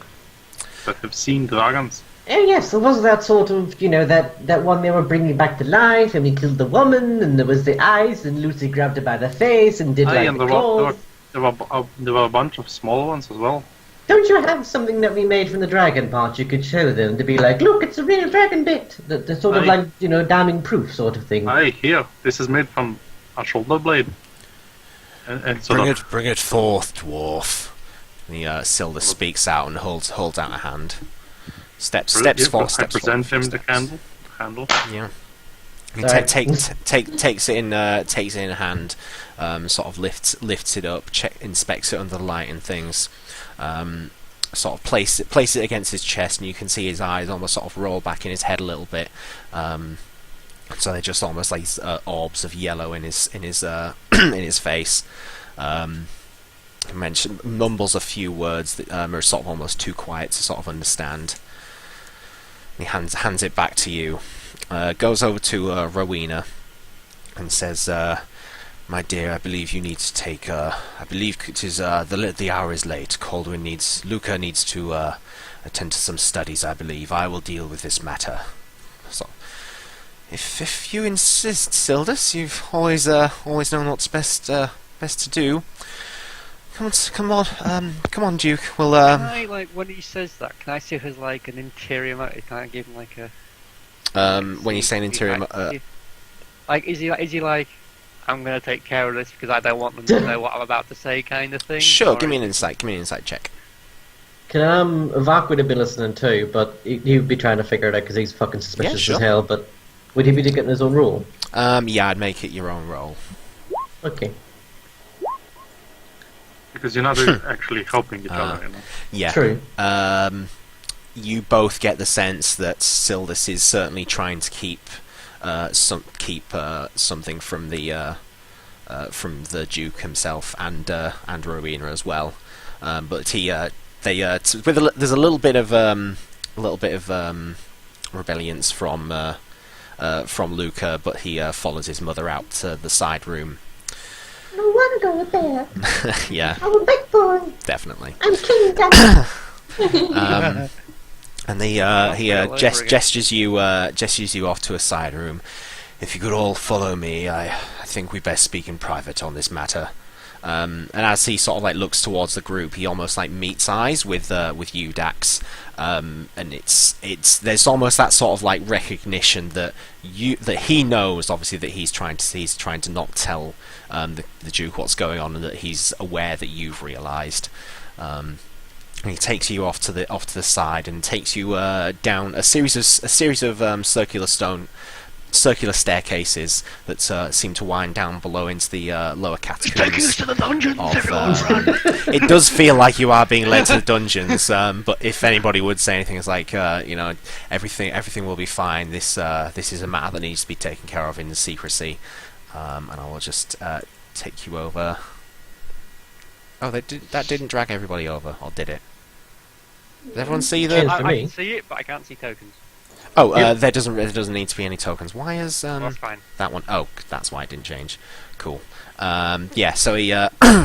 that have seen dragons. Oh yes, there was that sort of, that one they were bringing back to life, and we killed the woman, and there was the eyes, and Lucy grabbed her by the face and did Aye, like and the claws. there were a bunch of small ones as well. Don't you have something that we made from the dragon part you could show them to be like, look, it's a real dragon bit? The sort of Aye. like, damning proof sort of thing. Aye, here, this is made from a shoulder blade. And sort Bring it forth, dwarf. Sildus speaks out and holds out a hand. Steps forward. I present him the candle. Yeah. He Sorry. takes it in a hand, sort of lifts it up, inspects it under the light and things, sort of place it against his chest, and you can see his eyes almost sort of roll back in his head a little bit. So they're just almost like orbs of yellow in his in his face. He mumbles a few words that are sort of almost too quiet to sort of understand. He hands it back to you. Goes over to Rowena and says, "My dear, I believe you need to take. I believe it is the hour is late. Luca needs to attend to some studies. I believe I will deal with this matter. So, if you insist, Sildus, you've always known what's best to do. Come on, Duke. We'll Can I, like, when he says that, can I see if there's like an interior motive? Can I give him like a... when you say an interior, like, is he like, I'm gonna take care of this because I don't want them to know what I'm about to say, kind of thing? sure. Or Give me an insight check. Can Vark would have been listening too, but he would be trying to figure it out because he's fucking suspicious sure. as hell. But would he be getting his own rule? Yeah, I'd make it your own roll. Okay. Because you're not actually helping each other, Yeah. True. You both get the sense that Sildus is certainly trying to keep something from the Duke himself and Rowena as well. But there's a little bit of rebelliance from Luca, but he follows his mother out to the side room. I want to go there. Yeah, I'm a big boy. definitely. I'm King Daddy. And he gestures you off to a side room. If you could all follow me, I think we best speak in private on this matter. And as he sort of like looks towards the group, he almost like meets eyes with you, Dax. And it's there's almost that sort of like recognition that he knows, obviously, that he's trying to not tell the Duke what's going on, and that he's aware that you've realised. And he takes you off to the side and takes you down a series of circular staircases that seem to wind down below into the lower catacombs. Taking us to the dungeons, everyone run! It does feel like you are being led to the dungeons, but if anybody would say anything, it's like everything will be fine. This is a matter that needs to be taken care of in secrecy, and I will just take you over. Oh, that didn't drag everybody over, or did it? Did everyone see the? I can see it, but I can't see tokens. Oh, there doesn't need to be any tokens. Why is That's fine. that one? Oh, that's why it didn't change. Cool. Yeah, so he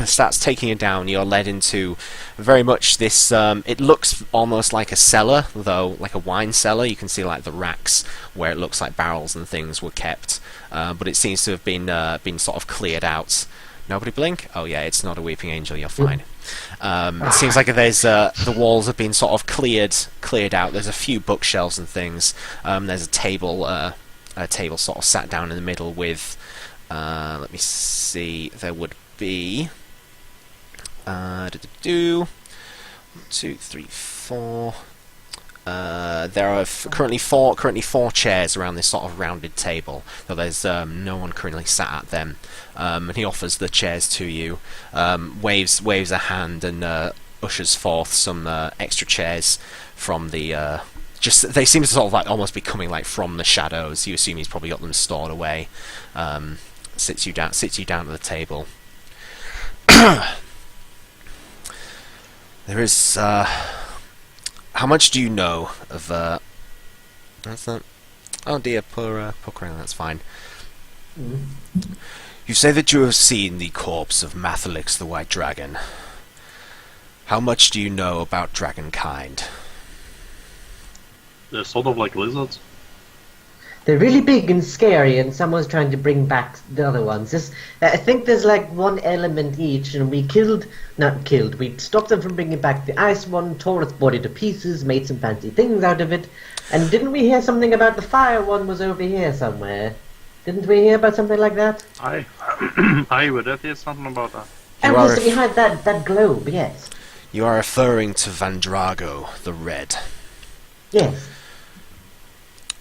starts taking you down. You're led into very much this. It looks almost like a cellar, though, like a wine cellar. You can see like the racks where it looks like barrels and things were kept, but it seems to have been sort of cleared out. Nobody blink? Oh yeah, it's not a weeping angel. You're fine. It seems like there's the walls have been sort of cleared out. There's a few bookshelves and things. There's a table sort of sat down in the middle with. Let me see. There would be 1, 2, 3, 4. There are currently four chairs around this sort of rounded table, though there's no one currently sat at them. And he offers the chairs to you, waves a hand, and ushers forth some extra chairs from the. They seem to sort of like almost be coming like from the shadows. You assume he's probably got them stored away. Sits you down at the table. There is. How much do you know of, That's that. Oh dear, poor Crown, that's fine. You say that you have seen the corpse of Mathelix the White Dragon. How much do you know about dragonkind? They're sort of like lizards. They're really big and scary, and someone's trying to bring back the other ones. I think there's like one element each, and we we stopped them from bringing back the ice one, tore its body to pieces, made some fancy things out of it. And didn't we hear something about the fire one was over here somewhere? Didn't we hear about something like that? I would have heard something about that. And was it behind that globe, yes. You are referring to Vandrago the Red. Yes.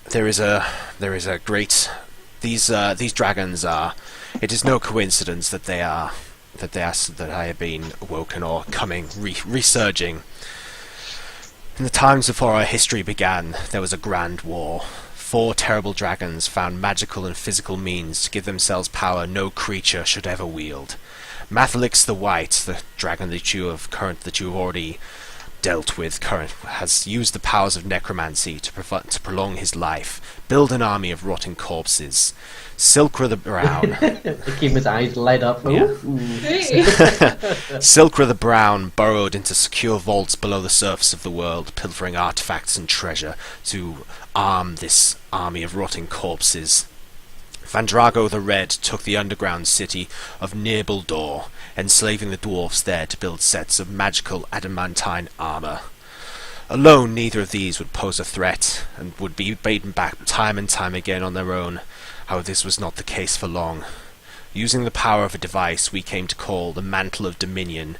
There is a great. These dragons are. It is no coincidence that I have been awoken or coming resurging. In the times before our history began, there was a grand war. 4 terrible dragons found magical and physical means to give themselves power no creature should ever wield. Mathelix the White, the dragon that you have already dealt with, has used the powers of necromancy to prolong his life, build an army of rotting corpses. Silkra the Brown. Keep his eyes light up. Yeah. Silkra the Brown burrowed into secure vaults below the surface of the world, pilfering artifacts and treasure to arm this army of rotting corpses. Vandrago the Red took the underground city of Nirbaldor, enslaving the dwarfs there to build sets of magical adamantine armor. Alone, neither of these would pose a threat, and would be beaten back time and time again on their own. However, this was not the case for long. Using the power of a device we came to call the Mantle of Dominion,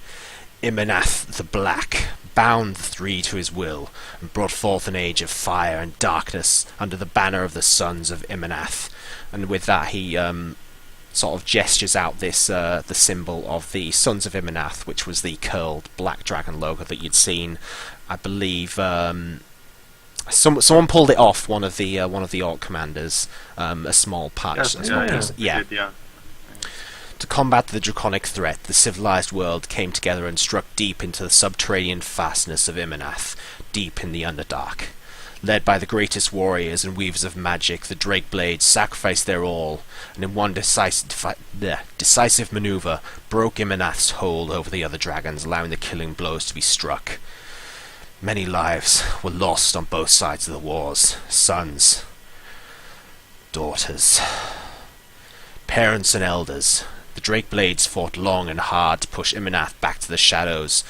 Imenath the Black bound the 3 to his will, and brought forth an age of fire and darkness under the banner of the sons of Imenath. And with that, he sort of gestures out this the symbol of the Sons of Imenath, which was the curled black dragon logo that you'd seen. I believe someone pulled it off one of the orc commanders. A small patch. Yes, Yeah. To combat the draconic threat, the civilized world came together and struck deep into the subterranean fastness of Imenath, deep in the Underdark. Led by the greatest warriors and weavers of magic, the Drake Blades sacrificed their all, and in one decisive maneuver, broke Imenath's hold over the other dragons, allowing the killing blows to be struck. Many lives were lost on both sides of the wars. Sons, daughters, parents and elders. The Drake Blades fought long and hard to push Imanath back to the shadows.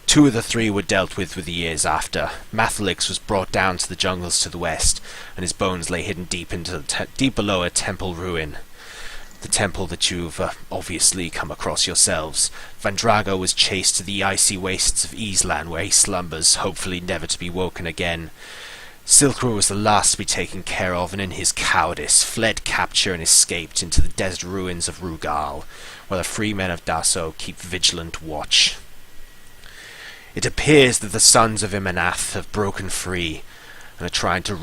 2 of the 3 were dealt with the years after. Mathelix was brought down to the jungles to the west, and his bones lay hidden deep below a temple ruin. The temple that you've obviously come across yourselves. Vandrago was chased to the icy wastes of Islan, where he slumbers, hopefully never to be woken again. Silkru was the last to be taken care of, and in his cowardice fled capture and escaped into the desert ruins of Rugal, where the free men of Daso keep vigilant watch. It appears that the sons of Imanath have broken free and are trying to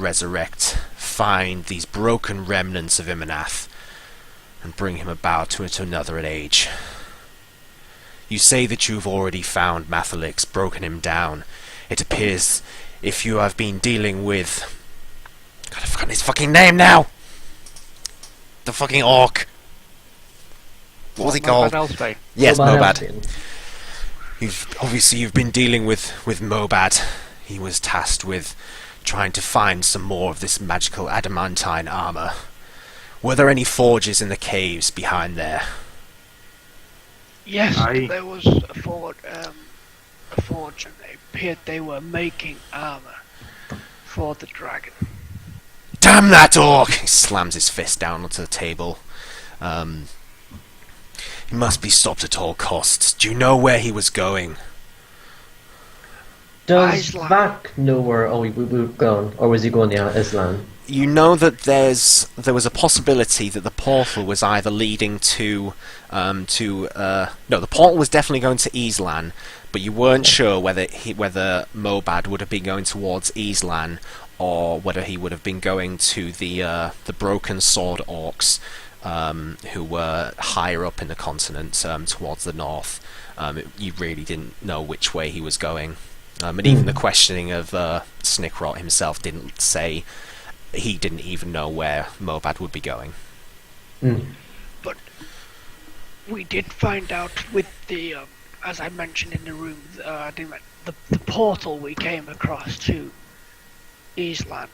find these broken remnants of Imanath, and bring him about into another age. You say that you've already found Mathelix, broken him down. It appears if you have been dealing with... God, I've forgotten his fucking name now! The fucking orc! What was he called? Elspeth. Yes, Mobad. Elspeth. You've been dealing with Mobad. He was tasked with trying to find some more of this magical adamantine armor. Were there any forges in the caves behind there? Yes, Aye. there was a forge, and they appeared they were making armor for the dragon. Damn that orc! He slams his fist down onto the table. He must be stopped at all costs. Do you know where he was going? Does Islam. Vac know where we were going, or was he going to Islam? You know that there was a possibility that the portal was either leading to the portal was definitely going to Islan, but you weren't sure whether Mobad would have been going towards Islan or whether he would have been going to the broken sword orcs who were higher up in the continent towards the north. You really didn't know which way he was going, and even the questioning of Snickrot himself didn't say. He didn't even know where Mobad would be going. But we did find out with the, as I mentioned in the room, the portal we came across to Islan.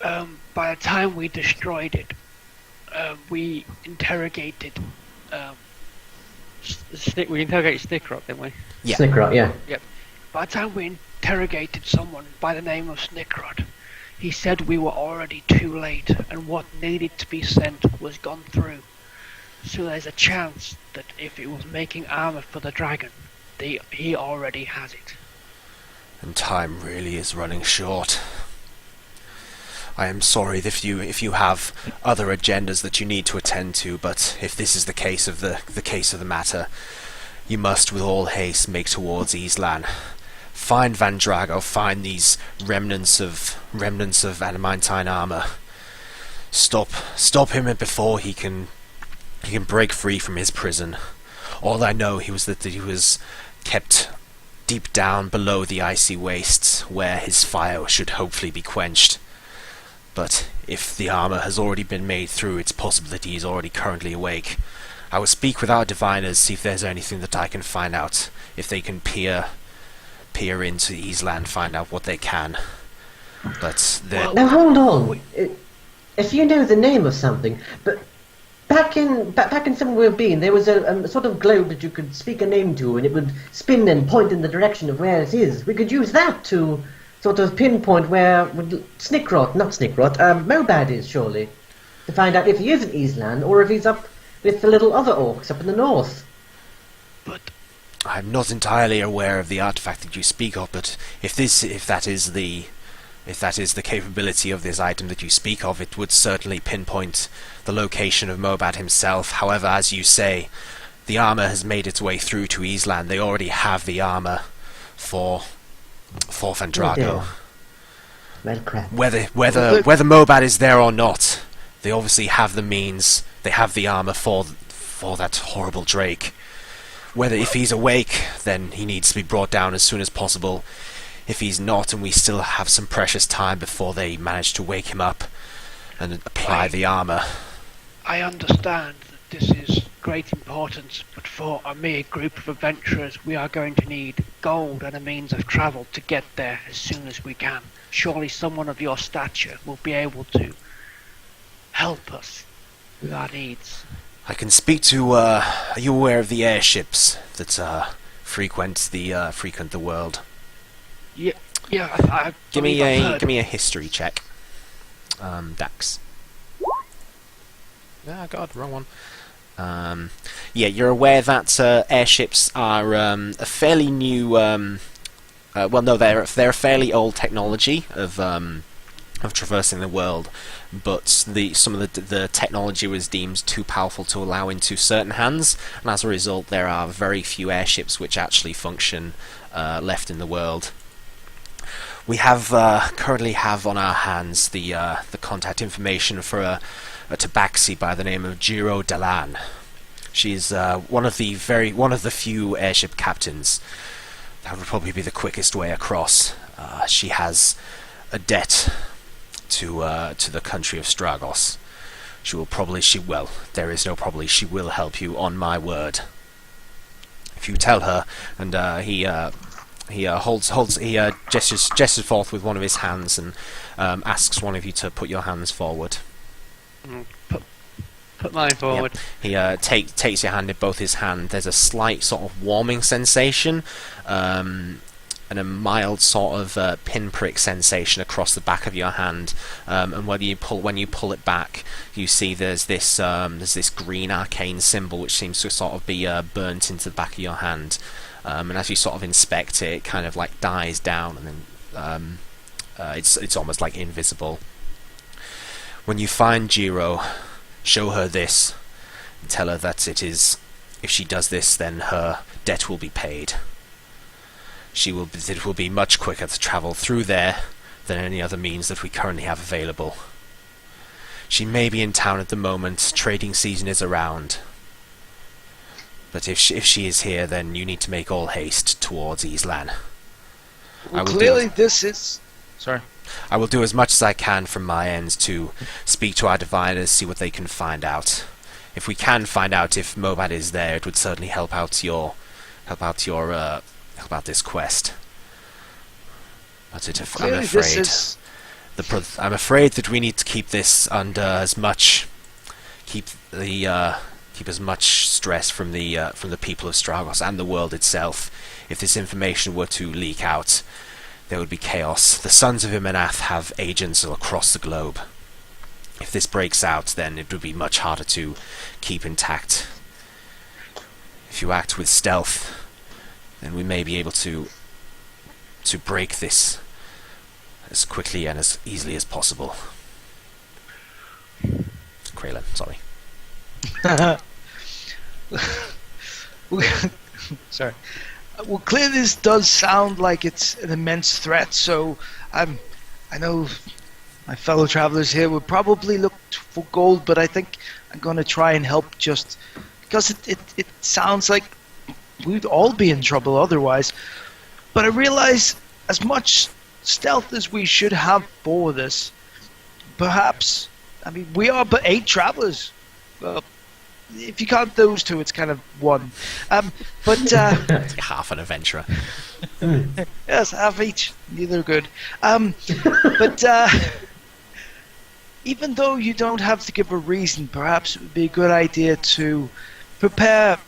By the time we destroyed it, we interrogated. We interrogated Snickrot, didn't we? Yeah. Snickrot, yeah. Yep. By the time we interrogated someone by the name of Snickrot, he said we were already too late, and what needed to be sent was gone through. So there's a chance that if it was making armor for the dragon, he already has it. And time really is running short. I am sorry if you have other agendas that you need to attend to, but if this is the case of the matter, you must with all haste make towards Islan. Find Vandrago, find these remnants of adamantine armor. Stop him before he can break free from his prison. All I know that he was kept deep down below the icy wastes, where his fire should hopefully be quenched. But if the armor has already been made through, it's possible that he is already currently awake. I will speak with our diviners, see if there's anything that I can find out, if they can peer into Island, find out what they can. But Now hold on. If you know the name of something, but back in somewhere being, there was a sort of globe that you could speak a name to, and it would spin and point in the direction of where it is. We could use that to sort of pinpoint where Mobad is, surely, to find out if he is in Island or if he's up with the little other orcs up in the north. But I'm not entirely aware of the artifact that you speak of, but if that is the capability of this item that you speak of, it would certainly pinpoint the location of Mobad himself. However, as you say, the armor has made its way through to Island. They already have the armor for Fandrago. Well, crap. Whether Mobad is there or not, they obviously have the means. They have the armor for that horrible Drake. Whether if he's awake, then he needs to be brought down as soon as possible. If he's not, and we still have some precious time before they manage to wake him up and apply the armor. I understand that this is great importance, but for a mere group of adventurers, we are going to need gold and a means of travel to get there as soon as we can. Surely someone of your stature will be able to help us with our needs. I can speak to. Are you aware of the airships that frequent the world? Yeah, I Give me believe I've heard. give me a history check. Dax. Ah, God, wrong one. Yeah, you're aware that airships are a fairly new. Well, no, they're a fairly old technology of traversing the world, but some of the technology was deemed too powerful to allow into certain hands, and as a result, there are very few airships which actually function left in the world. We have currently have on our hands the contact information for a tabaxi by the name of Jiro Dalan. She's one of the few airship captains. That would probably be the quickest way across. She has a debt to the country of Stragos. She will help you, on my word. If you tell her, and he gestures forth with one of his hands and asks one of you to put your hands forward. Put mine forward. Yep. He takes your hand in both his hand. There's a slight sort of warming sensation, and a mild sort of pinprick sensation across the back of your hand. And when you pull it back, you see there's this green arcane symbol which seems to sort of be burnt into the back of your hand. And as you sort of inspect it, it kind of like dies down, and then it's almost like invisible. When you find Jiro, show her this, and tell her that if she does this, then her debt will be paid. It will be much quicker to travel through there than any other means that we currently have available. She may be in town at the moment, trading season is around. But if she is here, then you need to make all haste towards Islan. Well, clearly this is... Sorry. I will do as much as I can from my end to speak to our diviners, see what they can find out. If we can find out if Mobad is there, it would certainly help out this quest. But I'm afraid that we need to keep this under as much stress from the people of Stragos and the world itself. If this information were to leak out, there would be chaos. The Sons of Imanath have agents across the globe. If this breaks out, then it would be much harder to keep intact. If you act with stealth, then we may be able to break this as quickly and as easily as possible. Kraylin, sorry. Sorry. Well, clearly this does sound like it's an immense threat, so I know my fellow travelers here would probably look for gold, but I think I'm going to try and help just because it sounds like we'd all be in trouble otherwise. But I realize as much stealth as we should have for this, perhaps, I mean, we are but 8 travelers. Well, if you count those 2, it's kind of 1. But half an adventurer. Yes, half each. Neither good. But even though you don't have to give a reason, perhaps it would be a good idea to prepare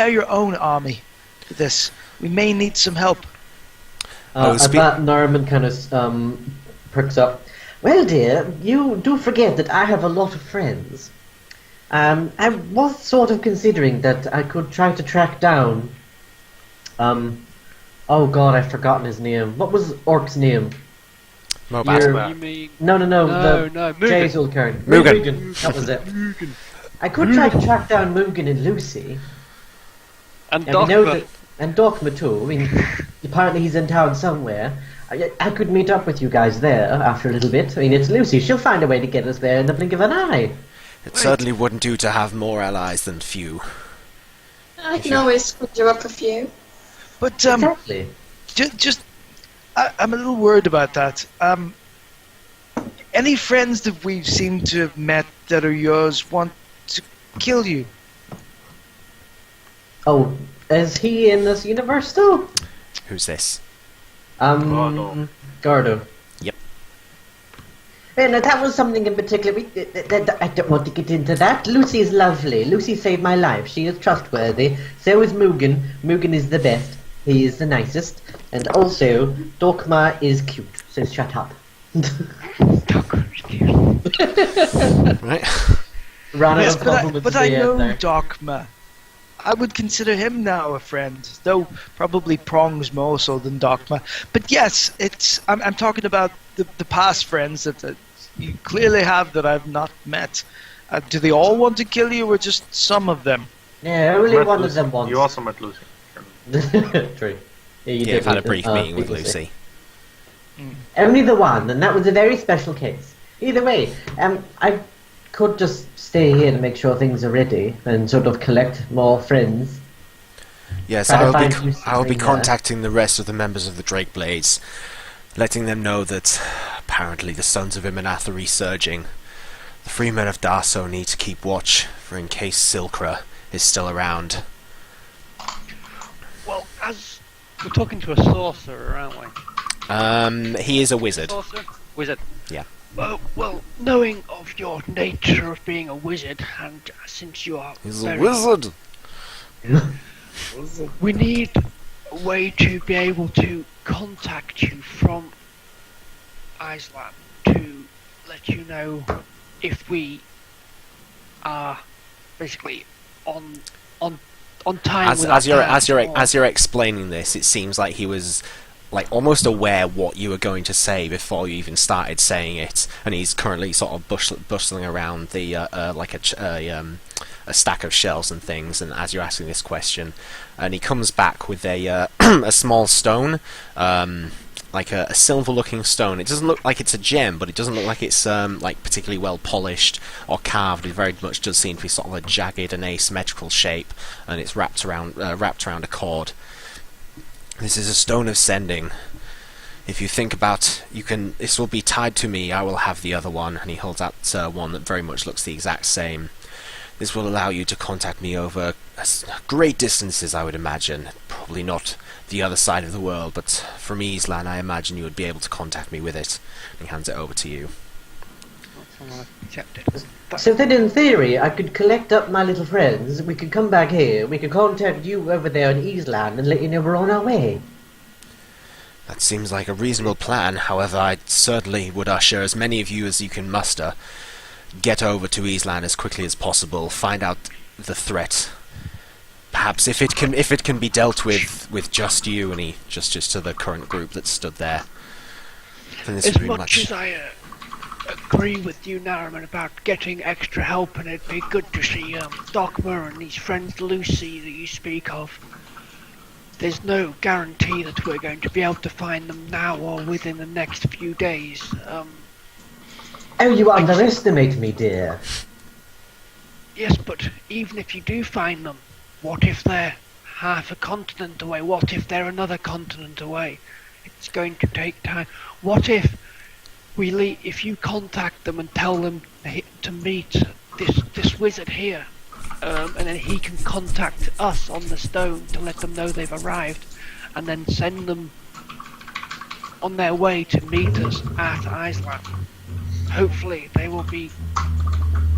your own army for this. We may need some help. At that, Norman kind of perks up. Well, dear, you do forget that I have a lot of friends. I was sort of considering that I could try to track down... oh god, I've forgotten his name. What was Orc's name? Mobad. You mean... No, Mugen. Jayzulkern. Mugen. That was it. I could try to track down Mugen and Lucy. And And we know Dogma. that, and Dogma too. I mean, apparently he's in town somewhere. I could meet up with you guys there after a little bit. I mean, it's Lucy. She'll find a way to get us there in the blink of an eye. It certainly wouldn't do to have more allies than few. I can always conjure up a few. But Exactly. I'm a little worried about that. Any friends that we've seem to have met that are yours want to kill you? Oh, is he in this universe still? Who's this? Gordo. Gordo. Yep. No, that was something in particular. I don't want to get into that. Lucy is lovely. Lucy saved my life. She is trustworthy. So is Mugen. Mugen is the best. He is the nicest. And also, Dorkma is cute. So shut up. Right. Ran out Yes, of compliments but I at the know end there. Dogma. I would consider him now a friend, though probably Prongs more so than Dogma. But yes, I'm talking about the past friends that you clearly have that I've not met. Do they all want to kill you, or just some of them? Yeah, only Met one Lucy. of them wants. You also met Lucy. True. Yeah, you Yeah, did you've had a meet brief them. meeting with previously. Lucy. Only the one, and that was a very special case. Either way, I could just stay here and make sure things are ready and sort of collect more friends. Yes, Try to I will find you I will be something, contacting the rest of the members of the Drake Blades, letting them know that apparently the Sons of Imanath are resurging. The Free Men of Darso need to keep watch for in case Silkra is still around. Well, as we're talking to a sorcerer, aren't we? He is a wizard. Sorcerer? Wizard. Yeah. Well, knowing of your nature of being a wizard, and since you are He's a very, wizard! we need a way to be able to contact you from Iceland to let you know if we are basically on time. As, with our as you're plans, as you're or- as you're explaining this, it seems like he was like almost aware what you were going to say before you even started saying it, and he's currently sort of bustling around the like a stack of shells and things. And as you're asking this question, and he comes back with a a small stone, like a silver-looking stone. It doesn't look like it's a gem, but it doesn't look like it's like particularly well polished or carved. It very much does seem to be sort of a jagged and asymmetrical shape, and it's wrapped around a cord. This is a stone of sending. If you think about, this will be tied to me. I will have the other one, and he holds out one that very much looks the exact same. This will allow you to contact me over great distances, I would imagine. Probably not the other side of the world, but from Islan, I imagine you would be able to contact me with it. He hands it over to you. Accepted. So then, in theory, I could collect up my little friends, we could come back here, we could contact you over there in Eastland and let you know we're on our way. That seems like a reasonable plan. However, I certainly would usher as many of you as you can muster. Get over to Island as quickly as possible. Find out the threat. Perhaps if it can be dealt with just you, and he gestures to the current group that stood there. Then this As would be much as I agree with you, Nariman, about getting extra help, and it'd be good to see Dogma and his friend Lucy that you speak of. There's no guarantee that we're going to be able to find them now or within the next few days. Oh, you underestimate me, dear. Yes, but even if you do find them, what if they're half a continent away? What if they're another continent away? It's going to take time. What if if you contact them and tell them to meet this wizard here, and then he can contact us on the stone to let them know they've arrived, and then send them on their way to meet us at Iceland. Hopefully they will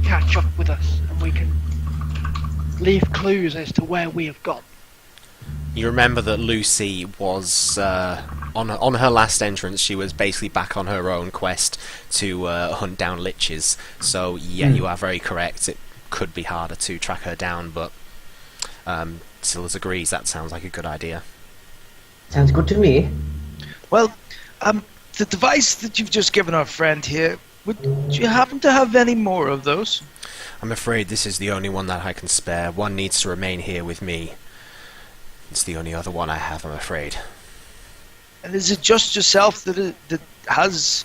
catch up with us, and we can leave clues as to where we have gone. You remember that Lucy was on her last entrance. She was basically back on her own quest to hunt down liches. So yeah, you are very correct. It could be harder to track her down, but Silas agrees. That sounds like a good idea. Sounds good to me. Well, the device that you've just given our friend here, would you happen to have any more of those? I'm afraid this is the only one that I can spare. One needs to remain here with me. It's the only other one I have, I'm afraid. And is it just yourself that has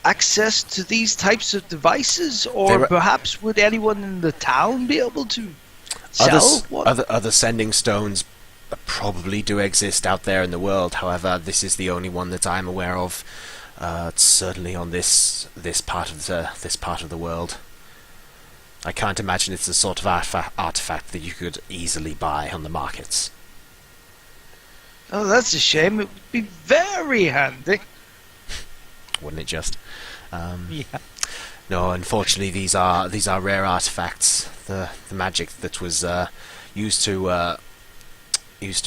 access to these types of devices, or perhaps would anyone in the town be able to sell one? Other sending stones probably do exist out there in the world. However, this is the only one that I'm aware of. Certainly on this part of the world. I can't imagine it's the sort of artifact that you could easily buy on the markets. Oh, that's a shame. It would be very handy. Wouldn't it just? Yeah. No, unfortunately, these are rare artifacts. The magic that was used to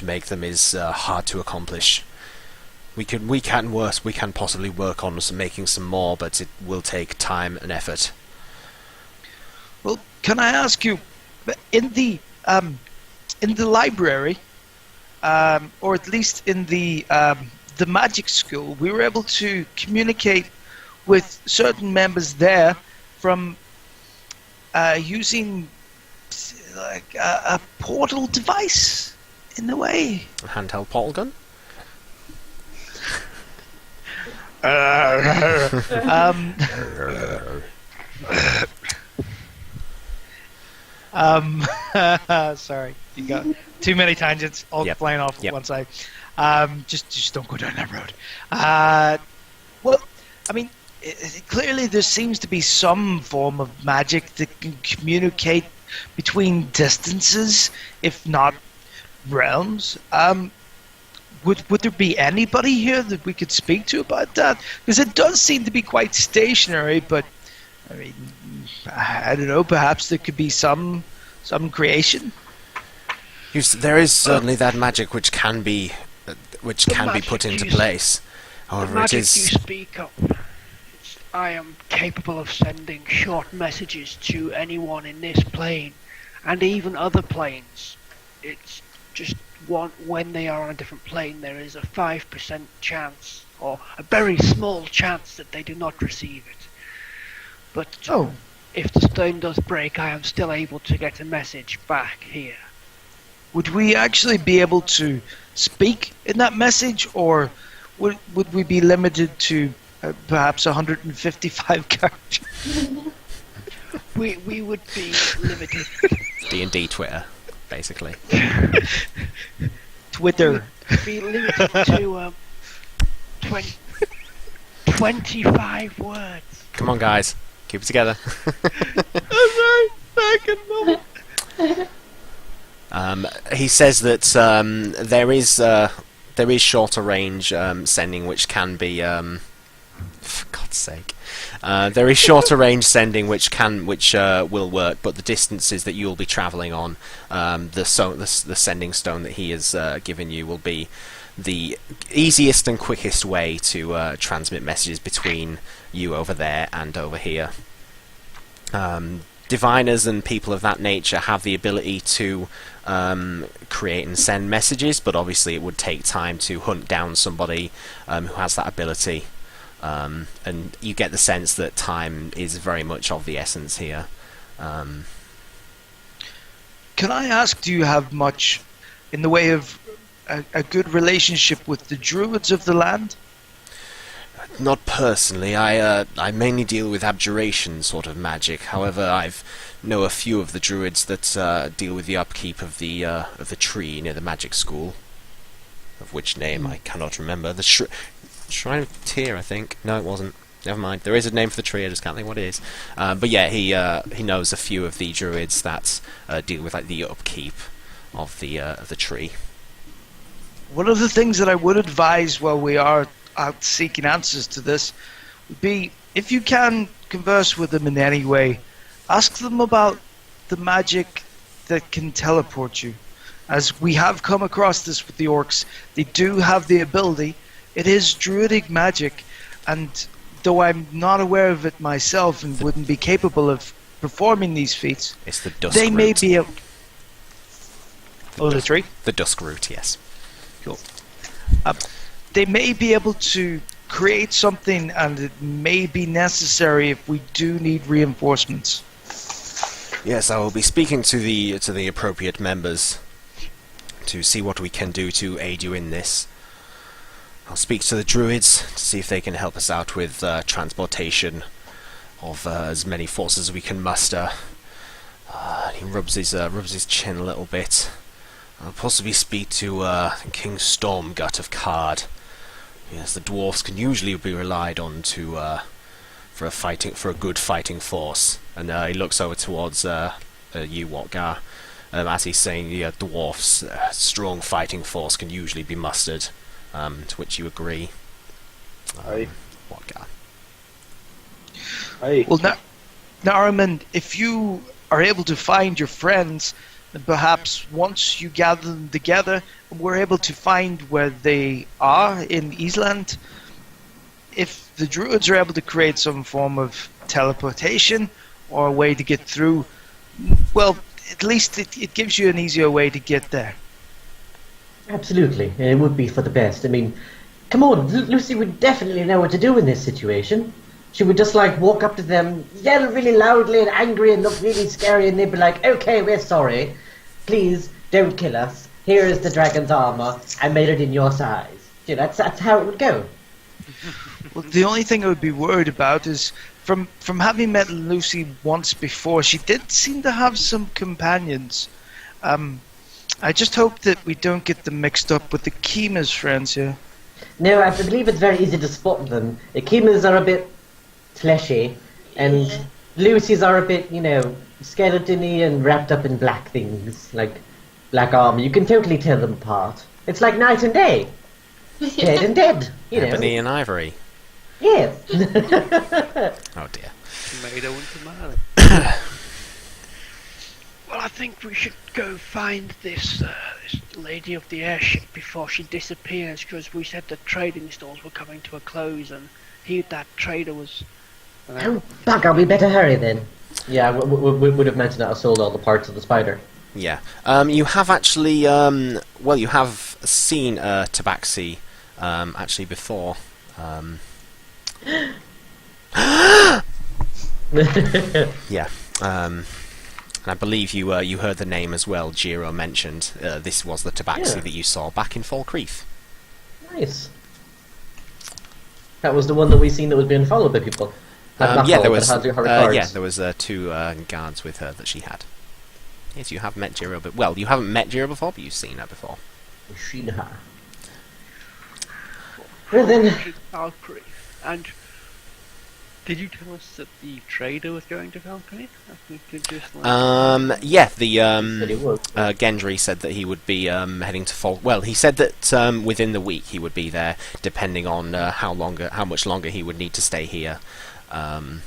make them is hard to accomplish. We can possibly work on making some more, but it will take time and effort. Well, can I ask you, in the library, or at least in the magic school, we were able to communicate with certain members there from using like a portal device in a way. A handheld portal gun? Sorry, you got too many tangents all Yep. flying off Yep. one side. Just don't go down that road. Well, I mean, clearly there seems to be some form of magic that can communicate between distances, if not realms. Would there be anybody here that we could speak to about that? Because it does seem to be quite stationary, but I mean, I don't know. Perhaps there could be some creation. There is certainly that magic which can be put into place. The However, it magic you is speak of, I am capable of sending short messages to anyone in this plane, and even other planes. It's just when they are on a different plane, there is a 5% chance, or a very small chance, that they do not receive it. But if the stone does break, I am still able to get a message back here. Would we actually be able to speak in that message, or would we be limited to perhaps 155 characters? We would be limited. D&D Twitter, basically. Twitter. Be limited to 25 words. Come on, guys, keep it together. He says that there is shorter range sending which can be for God's sake. There is shorter range sending which will work, but the distances that you'll be travelling on, the sending stone that he has given you will be the easiest and quickest way to transmit messages between you over there and over here. Diviners and people of that nature have the ability to create and send messages, but obviously it would take time to hunt down somebody who has that ability. And you get the sense that time is very much of the essence here. Can I ask, do you have much in the way of a good relationship with the druids of the land? Not personally. I mainly deal with abjuration sort of magic. However, I've know a few of the druids that deal with the upkeep of the tree near the magic school, of which name I cannot remember. The Shrine of Tyr, I think. No, it wasn't. Never mind. There is a name for the tree. I just can't think what it is. But yeah, he knows a few of the druids that deal with like the upkeep of the tree. One of the things that I would advise while we are out seeking answers to this would be, if you can converse with them in any way, ask them about the magic that can teleport you. As we have come across this with the orcs, they do have the ability. It is druidic magic, and though I'm not aware of it myself and wouldn't be capable of performing these feats, It's the dusk they may root. be able... Oh, the tree? The dusk root, yes. Cool. They may be able to create something, and it may be necessary if we do need reinforcements. Yes, I will be speaking to the appropriate members to see what we can do to aid you in this. I'll speak to the druids to see if they can help us out with transportation of as many forces as we can muster. He rubs his chin a little bit. I'll possibly speak to King Stormgut of Card. Yes, the dwarves can usually be relied on to for a good fighting force. And he looks over towards you, Watgar, as he's saying the dwarfs' strong fighting force can usually be mustered. To which you agree, Aye. Watgar. Hey, Well, Nariman, if you are able to find your friends, and perhaps once you gather them together, we're able to find where they are in Island. If the druids are able to create some form of teleportation or a way to get through, well, at least it gives you an easier way to get there. Absolutely, it would be for the best. I mean, come on, Lucy would definitely know what to do in this situation. She would just like walk up to them, yell really loudly and angry and look really scary, and they'd be like, "Okay, we're sorry. Please don't kill us. Here is the dragon's armor. I made it in your size." You know, that's how it would go. Well, the only thing I would be worried about is from having met Lucy once before, she did seem to have some companions. I just hope that we don't get them mixed up with the Kima's friends here. No, I believe it's very easy to spot them. The Kimas are a bit fleshy, and Lucy's are a bit, you know, skeleton-y and wrapped up in black things, like black armor. You can totally tell them apart. It's like night and day. Dead and dead, you know. Ebony and ivory. Yes. Oh dear. Tomato and tomato. Well, I think we should go find this lady of the airship before she disappears, because we said the trading stores were coming to a close, and that trader was... Oh, bugger, we better hurry then. Yeah, we would have mentioned that I sold all the parts of the spider. Yeah. You have actually, well, you have seen Tabaxi, actually before. Yeah. And I believe you heard the name as well. Jiro mentioned this was the Tabaxi that you saw back in Falkreath. Nice. That was the one that we seen that was being followed by people. Yeah, there was. Had her cards. Yeah, there was 2 guards with her that she had. Yes, you have met Jiro, but well, you haven't met Jiro before, but you've seen her before. We've seen her. Well then. Valkyrie. And did you tell us that the trader was going to Valkyrie? Yeah, the It Gendry said that he would be heading to Falk. Well, he said that within the week he would be there, depending on how much longer he would need to stay here, and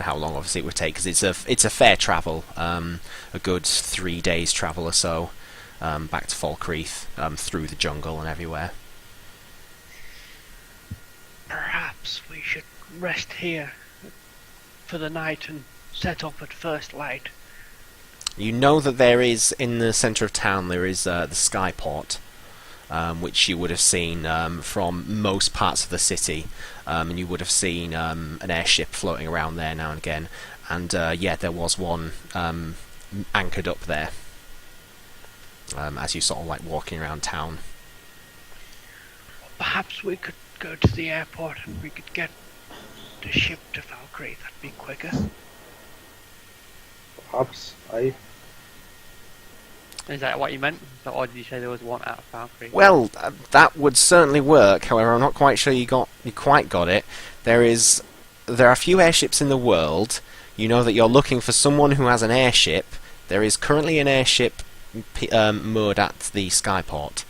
how long obviously it would take, because it's a fair travel, a good 3 days travel or so, back to Falkreath, through the jungle and everywhere. Perhaps we should rest here for the night and set off at first light. You know that there is, in the centre of town, there is the Skyport, which you would have seen from most parts of the city, and you would have seen an airship floating around there now and again, and yeah, there was one anchored up there, as you sort of like walking around town. Perhaps we could go to the airport and we could get the ship to Valkyrie. That'd be quicker. perhaps Is that what you meant? Or did you say there was one out of Valkyrie? Well, that would certainly work. However, I'm not quite sure you quite got it. There are a few airships in the world. You know that you're looking for someone who has an airship. There is currently an airship moored at the Skyport.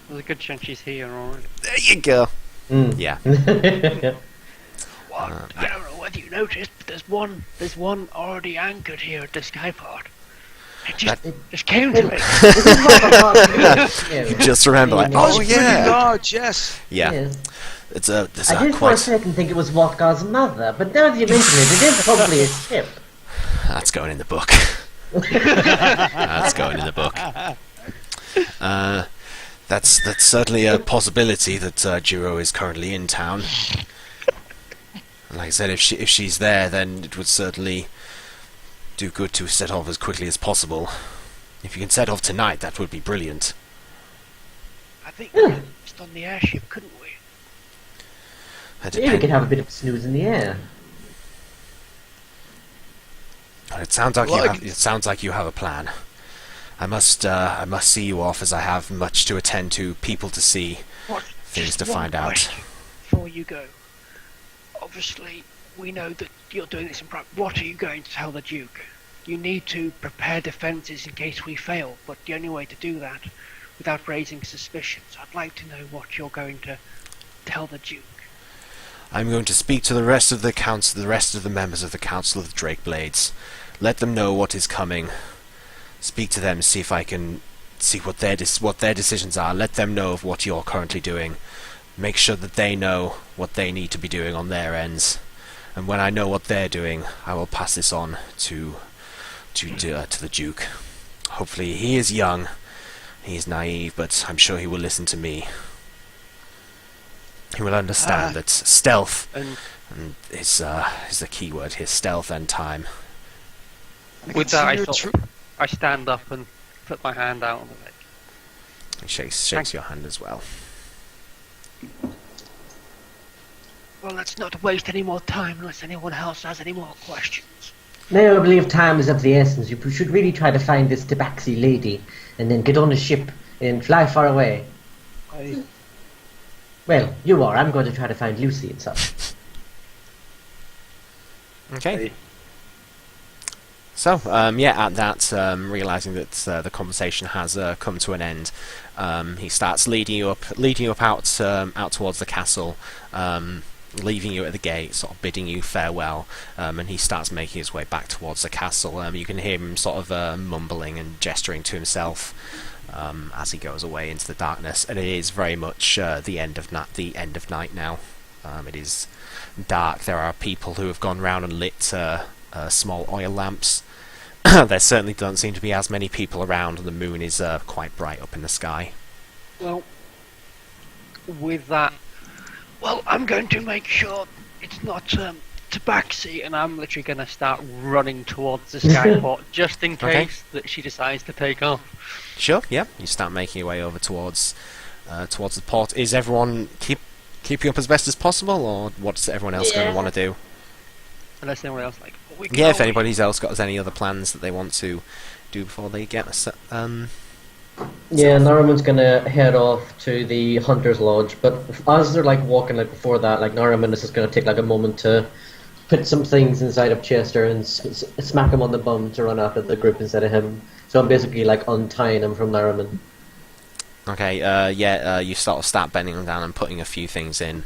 There's a good chance she's here already. There you go. Yeah. What? I don't know whether you noticed, but there's one already anchored here at the Skyport. It just came to me. This is what the You just remember, like, Oh, oh It's pretty yeah, large, yes. yeah. Yes. It's I did for a quite. second think it was Watgar's mother, but now that you mention it, it is probably a ship. That's going in the book. That's going in the book. That's certainly a possibility that Jiro is currently in town. Like I said, if she's there, then it would certainly do good to set off as quickly as possible. If you can set off tonight, that would be brilliant. I think we could just on the airship, couldn't we? Yeah, we could have a bit of a snooze in the air. It sounds like you have a plan. I must see you off, as I have much to attend to, people to see, things Just to one find out. question before you go. Obviously, we know that you're doing this in private. What are you going to tell the Duke? You need to prepare defences in case we fail, but the only way to do that without raising suspicions. I'd like to know what you're going to tell the Duke. I'm going to speak to the rest of the council, the rest of the members of the Council of the Drakeblades. Let them know what is coming. Speak to them, see if I can see what their decisions are. Let them know of what you're currently doing. Make sure that they know what they need to be doing on their ends. And when I know what they're doing, I will pass this on to the Duke. Hopefully, he is young, he is naive, but I'm sure he will listen to me. He will understand that stealth is the key word here. Stealth and time. With that, I stand up and put my hand out on the leg. He shakes your hand as well. Well, let's not waste any more time unless anyone else has any more questions. No, I believe time is of the essence. You should really try to find this Tabaxi lady, and then get on a ship and fly far away. Well, you are. I'm going to try to find Lucy and such. Okay. So, at that, realizing that the conversation has come to an end, he starts leading you up out towards the castle, leaving you at the gate, sort of bidding you farewell, and he starts making his way back towards the castle. You can hear him sort of mumbling and gesturing to himself as he goes away into the darkness, and it is very much the end of night now. It is dark. There are people who have gone round and lit small oil lamps. There certainly don't seem to be as many people around, and the moon is quite bright up in the sky. Well, with that, I'm going to make sure it's not Tabaxi, and I'm literally going to start running towards the skyport just in case that she decides to take off. Sure, yeah. You start making your way over towards the port. Is everyone keeping up as best as possible, or what's everyone else going to want to do? Unless anyone else if anybody else got any other plans that they want to do before they get Yeah, Naraman's gonna head off to the Hunter's Lodge, but as they're walking before that, Naraman is just gonna take a moment to put some things inside of Chester and smack him on the bum to run after the group instead of him. So I'm basically untying him from Naraman. Okay, you sort of start bending them down and putting a few things in.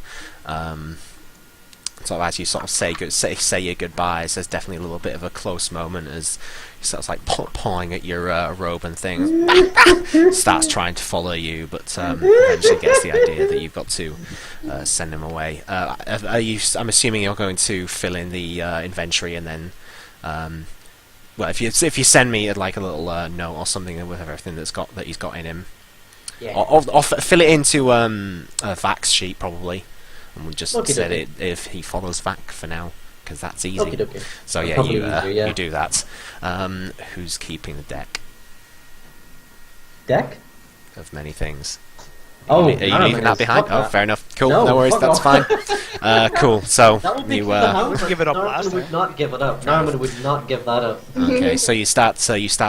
Sort of as you sort of say your goodbyes, there's definitely a little bit of a close moment as he starts pawing at your robe and things. Starts trying to follow you, but eventually gets the idea that you've got to send him away. I'm assuming you're going to fill in the inventory and then, if you send me a little note or something with everything that he's got in him, or fill it into a Vax sheet probably. And we'll just set it if he follows Vac for now, because that's easy. Okay. So you do that. Who's keeping the deck? Deck? Of many things. Are you leaving that behind? Oh, fair enough. Cool, no worries, that's fine. Cool, so you would give it up last time. would not give it up. Norman would not give that up. Okay, so you start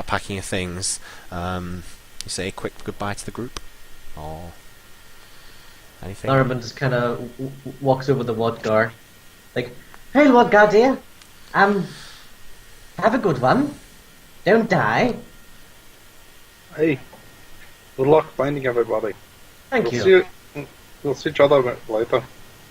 packing your things. You say a quick goodbye to the group? Or anything? Naraman just kind of walks over the Wadgar. Hey, Wadgar dear. Have a good one. Don't die. Hey, good luck finding everybody. Thank you. We'll see each other later.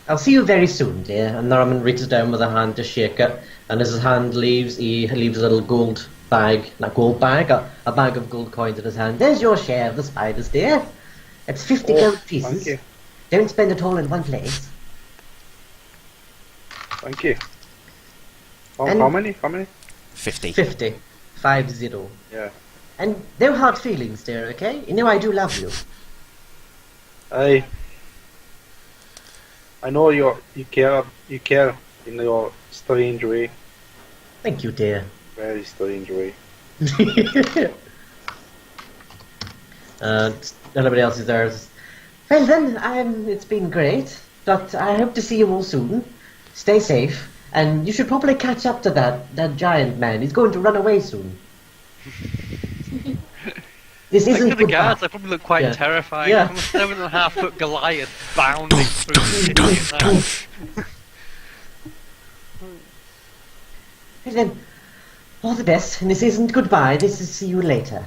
I'll see you very soon, dear. And Naraman reaches down with a hand to shake it, and as his hand leaves, he leaves a little gold bag, a bag of gold coins in his hand. There's your share of the spiders, dear. It's 50 gold pieces. Thank you. Don't spend it all in one place. Thank you. How many? 50. 50. 50. Yeah. And no hard feelings, dear, okay? You know I do love you. I know you care in your strange way. Thank you, dear. Very strange way. Nobody else is there. Well then, it's been great, but I hope to see you all soon. Stay safe, and you should probably catch up to that giant man. He's going to run away soon. This isn't the guards, they probably look quite terrifying. Yeah. I'm a 7.5-foot Goliath bounding through the Well then, all the best, and this isn't goodbye, this is see you later.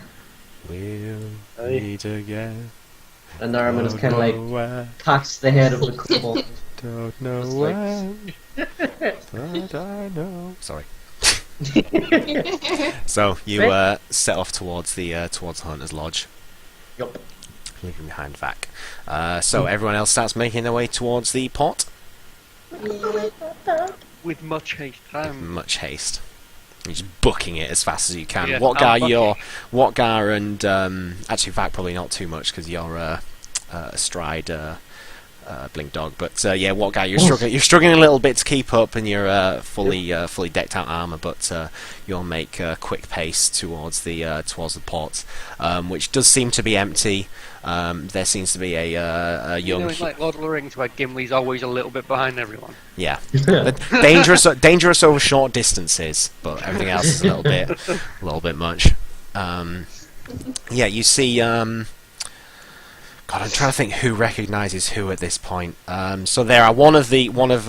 We'll meet again. And Naraman is kind of pats the head of the kobold. Don't know Just like- when, but I know. Sorry. So you set off towards the hunter's lodge, Yup. leaving behind Vac. So everyone else starts making their way towards the pot. With much haste. Much haste. You're just booking it as fast as you can. Yeah, Watgar and actually Vac probably not too much because you're astride Blink Dog, but Watgar, you're struggling a little bit to keep up, and you're fully decked out armor, but you'll make quick pace towards the port, which does seem to be empty. There seems to be a young. It's like Lord of the Rings, where Gimli's always a little bit behind everyone. Yeah, dangerous over short distances, but everything else is a little bit much. You see. God, I'm trying to think who recognises who at this point. So there are one of Jiro's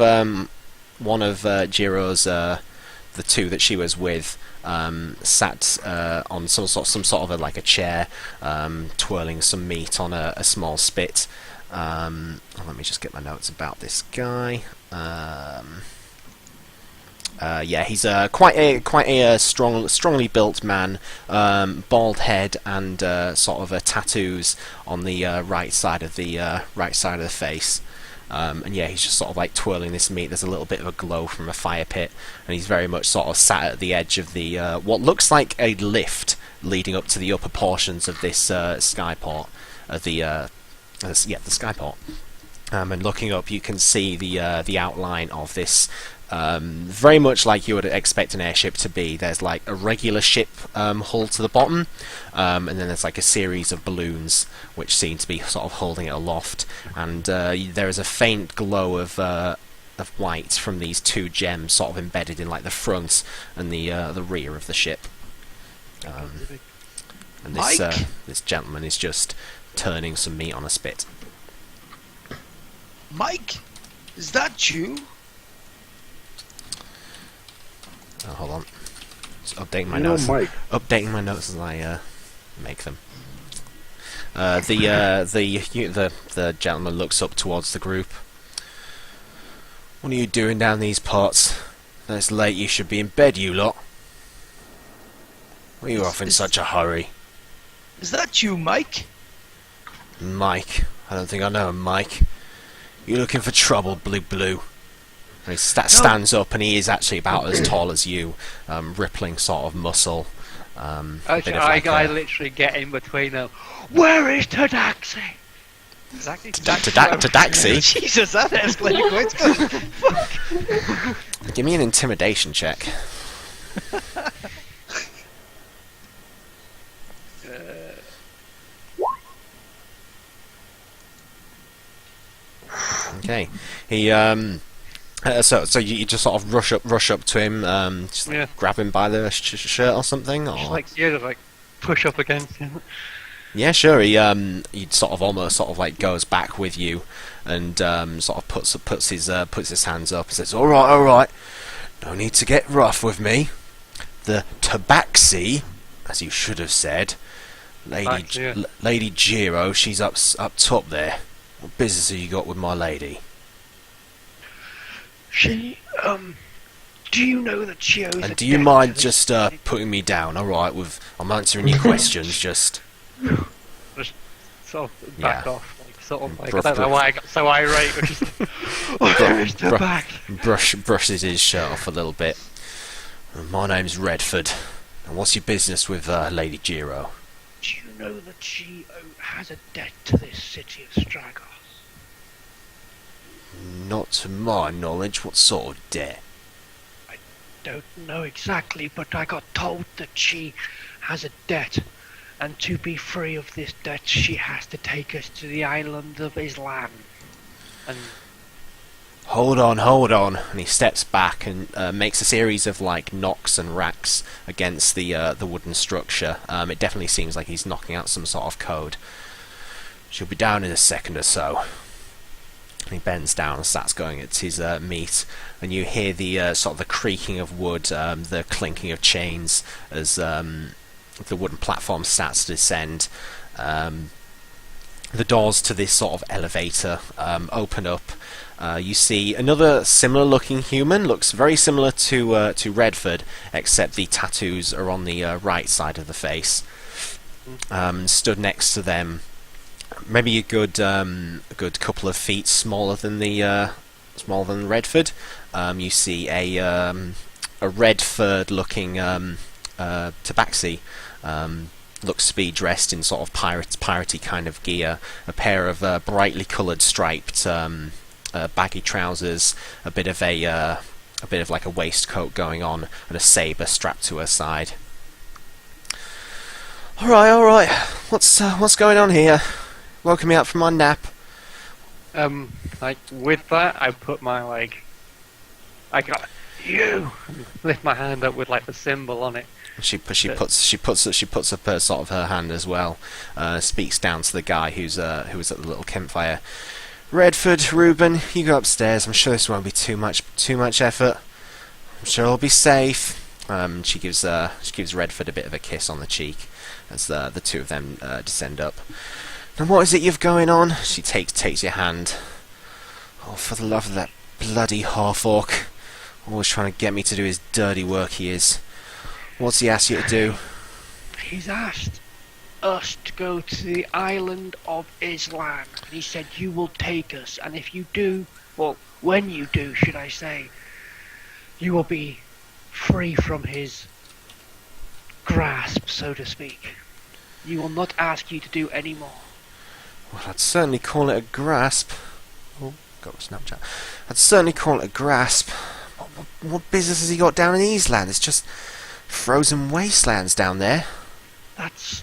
the two that she was with sat on some sort of like a chair, twirling some meat on a small spit. Let me just get my notes about this guy. He's quite a strongly built man, bald head and sort of tattoos on the right side of the face. He's just sort of like twirling this meat. There's a little bit of a glow from a fire pit, and he's very much sort of sat at the edge of the what looks like a lift leading up to the upper portions of this skyport, the skyport. And looking up, you can see the outline of this. Very much like you would expect an airship to be. There's like a regular ship hull to the bottom, and then there's like a series of balloons which seem to be sort of holding it aloft, and there is a faint glow of white from these two gems sort of embedded in like the front and the rear of the ship. And this gentleman is just turning some meat on a spit. Mike, is that you? Oh, hold on. Just updating my No, notes. Mike. Updating my notes as I make them. The gentleman looks up towards the group. What are you doing down these parts? It's late. You should be in bed, you lot. What are you off in such a hurry? Is that you, Mike? Mike. I don't think I know him, Mike. You looking for trouble, Blue? And he stands up, and he is actually about as tall as you, rippling sort of muscle. Actually, I literally get in between them. Where is Tadaxi? Tadaxi? Jesus, that escalated quite good. Give me an intimidation check. Okay. He so you just sort of rush up to him, grab him by the shirt or something, or Just push up against him. yeah, sure. He sort of almost sort of like goes back with you, and sort of puts his hands up and says, "All right, no need to get rough with me. The Tabaxi, as you should have said, Lady Jiro, she's up top there. What business have you got with my lady?" She, do you know that she owes And a do you debt mind to just the- putting me down? All right, I'm answering your questions. Just Sort of back Yeah. off. Sort of like, Bruff, I don't know bruff. why I got so irate. Which is where is the back? brushes his shirt off a little bit. My name's Redford. And what's your business with Lady Jiro? Do you know that she has a debt to this city of Stragos? Not to my knowledge. What sort of debt? Don't know exactly, but I got told that she has a debt, and to be free of this debt, she has to take us to the island of Islam. And Hold on. And he steps back and makes a series of like knocks and racks against the wooden structure. It definitely seems like he's knocking out some sort of code. She'll be down in a second or so. And he bends down and starts going at his meat, and you hear the sort of the creaking of wood, the clinking of chains as the wooden platform starts to descend. The doors to this sort of elevator open up, You see another similar-looking human. Looks very similar to Redford, except the tattoos are on the right side of the face. Stood next to them, maybe a good couple of feet smaller than Redford. You see a Redford-looking tabaxi. Looks to be dressed in sort of piratey kind of gear. A pair of brightly coloured striped baggy trousers, a bit of like a waistcoat going on, and a saber strapped to her side. All right. What's going on here? Woken me up from my nap. Like with that, I put my I got you. Lift my hand up with like the symbol on it. She puts up her sort of her hand as well. Speaks down to the guy who was at the little campfire. Redford, Reuben, you go upstairs. I'm sure this won't be too much effort. I'm sure it'll be safe. She gives Redford a bit of a kiss on the cheek as the two of them descend up. Now what is it you've going on? She takes your hand. Oh, for the love of that bloody half-orc. Always trying to get me to do his dirty work, he is. What's he asked you to do? He's asked us to go to the island of Islam. And he said you will take us, and if you do, well, when you do, should I say, you will be free from his grasp, so to speak. He will not ask you to do any more. Well, I'd certainly call it a grasp. Oh, got a Snapchat. I'd certainly call it a grasp. What business has he got down in Island? It's just frozen wastelands down there. That's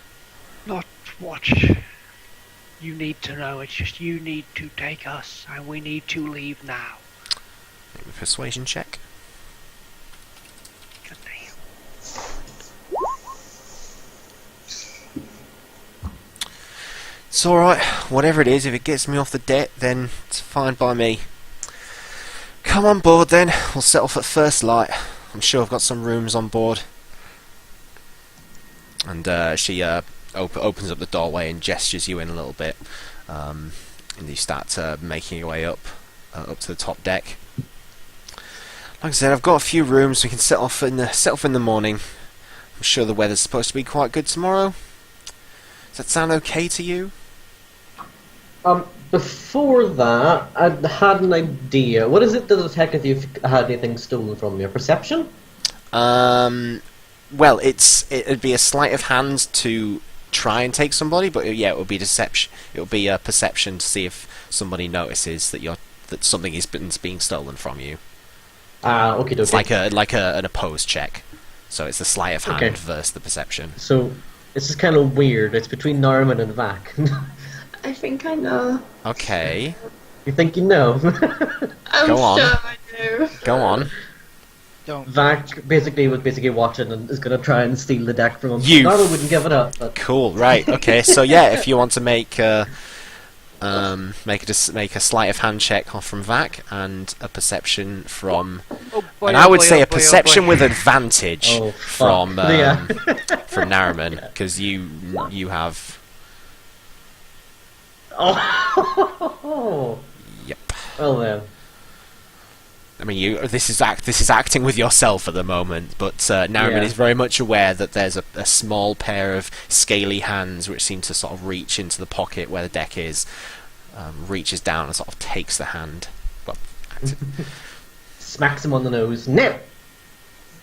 not what you need to know. It's just you need to take us, and we need to leave now. Maybe a persuasion check. Good damn. It's alright. Whatever it is, if it gets me off the deck, then it's fine by me. Come on board then. We'll set off at first light. I'm sure I've got some rooms on board. And she opens up the doorway and gestures you in a little bit. And you start making your way up to the top deck. Like I said, I've got a few rooms. We can set off in the morning. I'm sure the weather's supposed to be quite good tomorrow. Does that sound okay to you? Before that, I had an idea. What is it to detect if you've had anything stolen from you? Perception? Well, it'd be a sleight of hand to try and take somebody, but yeah, it would be deception. It would be a perception to see if somebody notices that something is being stolen from you. Okay. It's like an opposed check. So it's the sleight of hand versus the perception. So this is kind of weird. It's between Norman and Vac. I think I know. Okay. You think you know? I'm Go on. sure I do. Go on. Vac basically was watching and is going to try and steal the deck from him. You Norman wouldn't give it up. But... Cool. Right. Okay. So yeah, if you want to make a sleight of hand check from Vac and a perception from, and I would say a perception with advantage from from Nariman, because you have. Oh. Yep. Well then. I mean, this is acting with yourself at the moment, but Nariman is very much aware that there's a small pair of scaly hands which seem to sort of reach into the pocket where the deck is, reaches down and sort of takes the hand. Well, smacks him on the nose. No!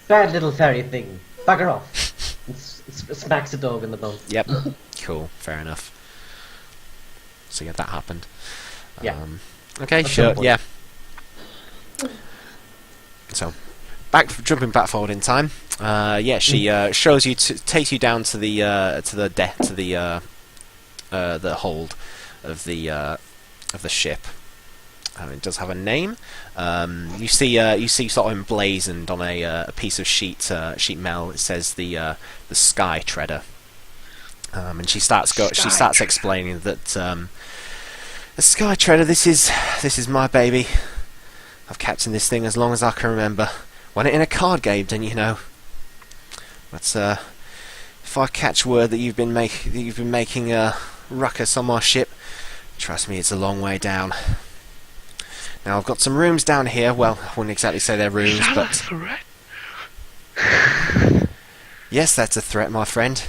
Bad little fairy thing. Bugger off. Smacks the dog in the bum. Yep. Cool. Fair enough. So yeah, that happened. Yeah. Okay, sure. Yeah. So, jumping back forward in time. She shows you takes you down to the hold of the ship. It does have a name. You see sort of emblazoned on a piece of sheet metal. It says the Sky Treader. And she starts explaining that the Sky Treader. This is my baby. I've captained this thing as long as I can remember. Won it in a card game, didn't you know? But if I catch word that you've been making a ruckus on my ship, trust me, it's a long way down. Now I've got some rooms down here. Well, I wouldn't exactly say they're rooms, Is that a but threat? yes, that's a threat, my friend.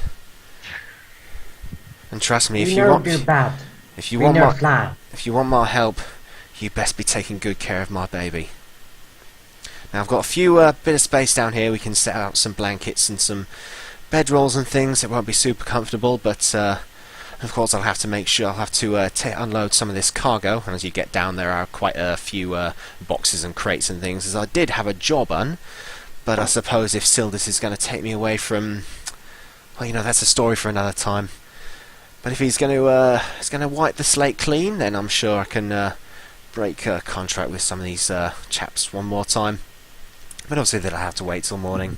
And trust me, We know do bad. if you We want know my fly. if you want my help, you best be taking good care of my baby. Now I've got a few bit of space down here. We can set out some blankets and some bedrolls and things. It won't be super comfortable, but of course I'll have to make sure I'll have to unload some of this cargo. And as you get down, there are quite a few boxes and crates and things, as I did have a job on. But I suppose if Sildis is going to take me away from, well, you know, that's a story for another time. But if he's going to wipe the slate clean, then I'm sure I can break a contract with some of these chaps one more time. But obviously they'll have to wait till morning.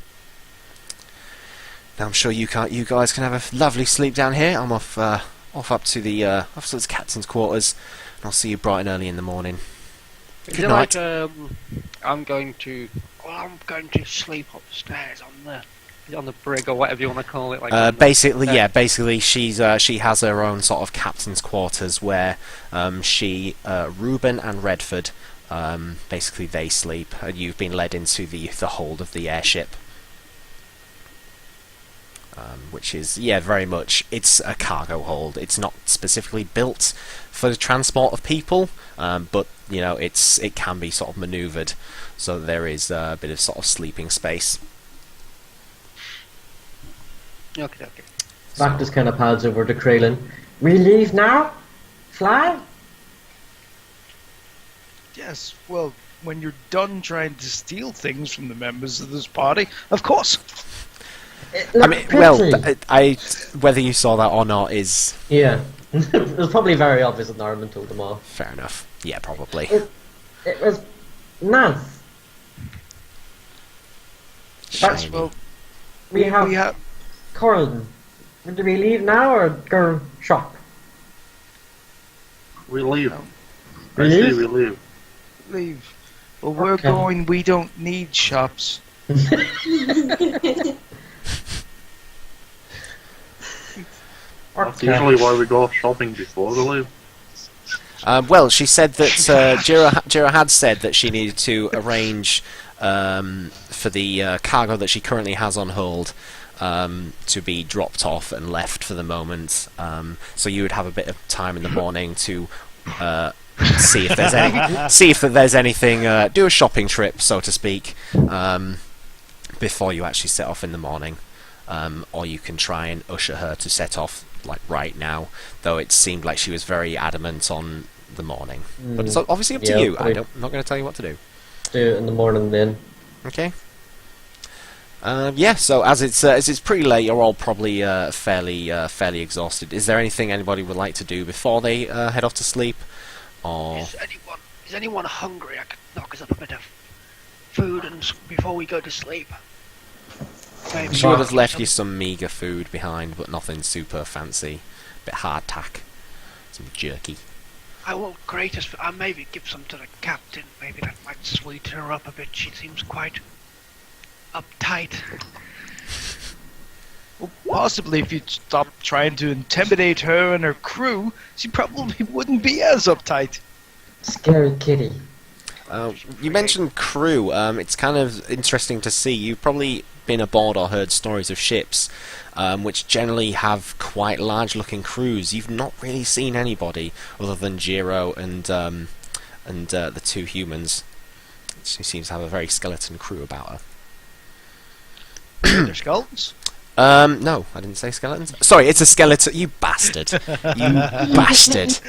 Now I'm sure you guys can have a lovely sleep down here. I'm off up to the captain's quarters, and I'll see you bright and early in the morning. Is Good it night. like I'm going to Sleep upstairs on the brig or whatever you want to call it? Like on the- Basically, she has her own sort of captain's quarters where Reuben and Redford, basically they sleep, and you've been led into the hold of the airship, which is very much, it's a cargo hold. It's not specifically built for the transport of people, but you know it can be sort of manoeuvred, so there is a bit of sort of sleeping space. Okay. Zach just kind of pads over to Kraylin. We leave now? Fly? Yes, well, when you're done trying to steal things from the members of this party, of course. I mean, well, whether you saw that or not is Yeah. It was probably very obvious that Norman told them off. fair enough. Yeah, probably. It was nice. Shiny. Well, We have Corlin. Do we leave now or go shop? We leave. We I say leave? we leave. leave. Well, we're Okay. going. We don't need shops. That's usually why we go shopping before we leave. Well, she said that Jira had said that she needed to arrange for the cargo that she currently has on hold to be dropped off and left for the moment. So you would have a bit of time in the morning to see if there's anything. Do a shopping trip, so to speak, before you actually set off in the morning. Or you can try and usher her to set off like right now, though it seemed like she was very adamant on the morning. But it's obviously up to you. I'm not going to tell you what to do. Do it in the morning then. Okay. So as it's pretty late, you're all probably fairly exhausted. Is there anything anybody would like to do before they head off to sleep? Or Is anyone hungry? I could knock us up a bit of food before we go to sleep. Maybe she would have left you some meager food behind, but nothing super fancy. Bit hardtack, some jerky. I won't grate us. I'll maybe give some to the captain. Maybe that might sweeten her up a bit. She seems quite uptight. Well, possibly if you'd stop trying to intimidate her and her crew, she probably wouldn't be as uptight. Scary kitty. You mentioned crew. It's kind of interesting to see. You've probably been aboard or heard stories of ships which generally have quite large-looking crews. You've not really seen anybody other than Jiro and the two humans. She seems to have a very skeleton crew about her. They're skeletons. No, I didn't say skeletons. Sorry, it's a skeleton. You bastard! You bastard!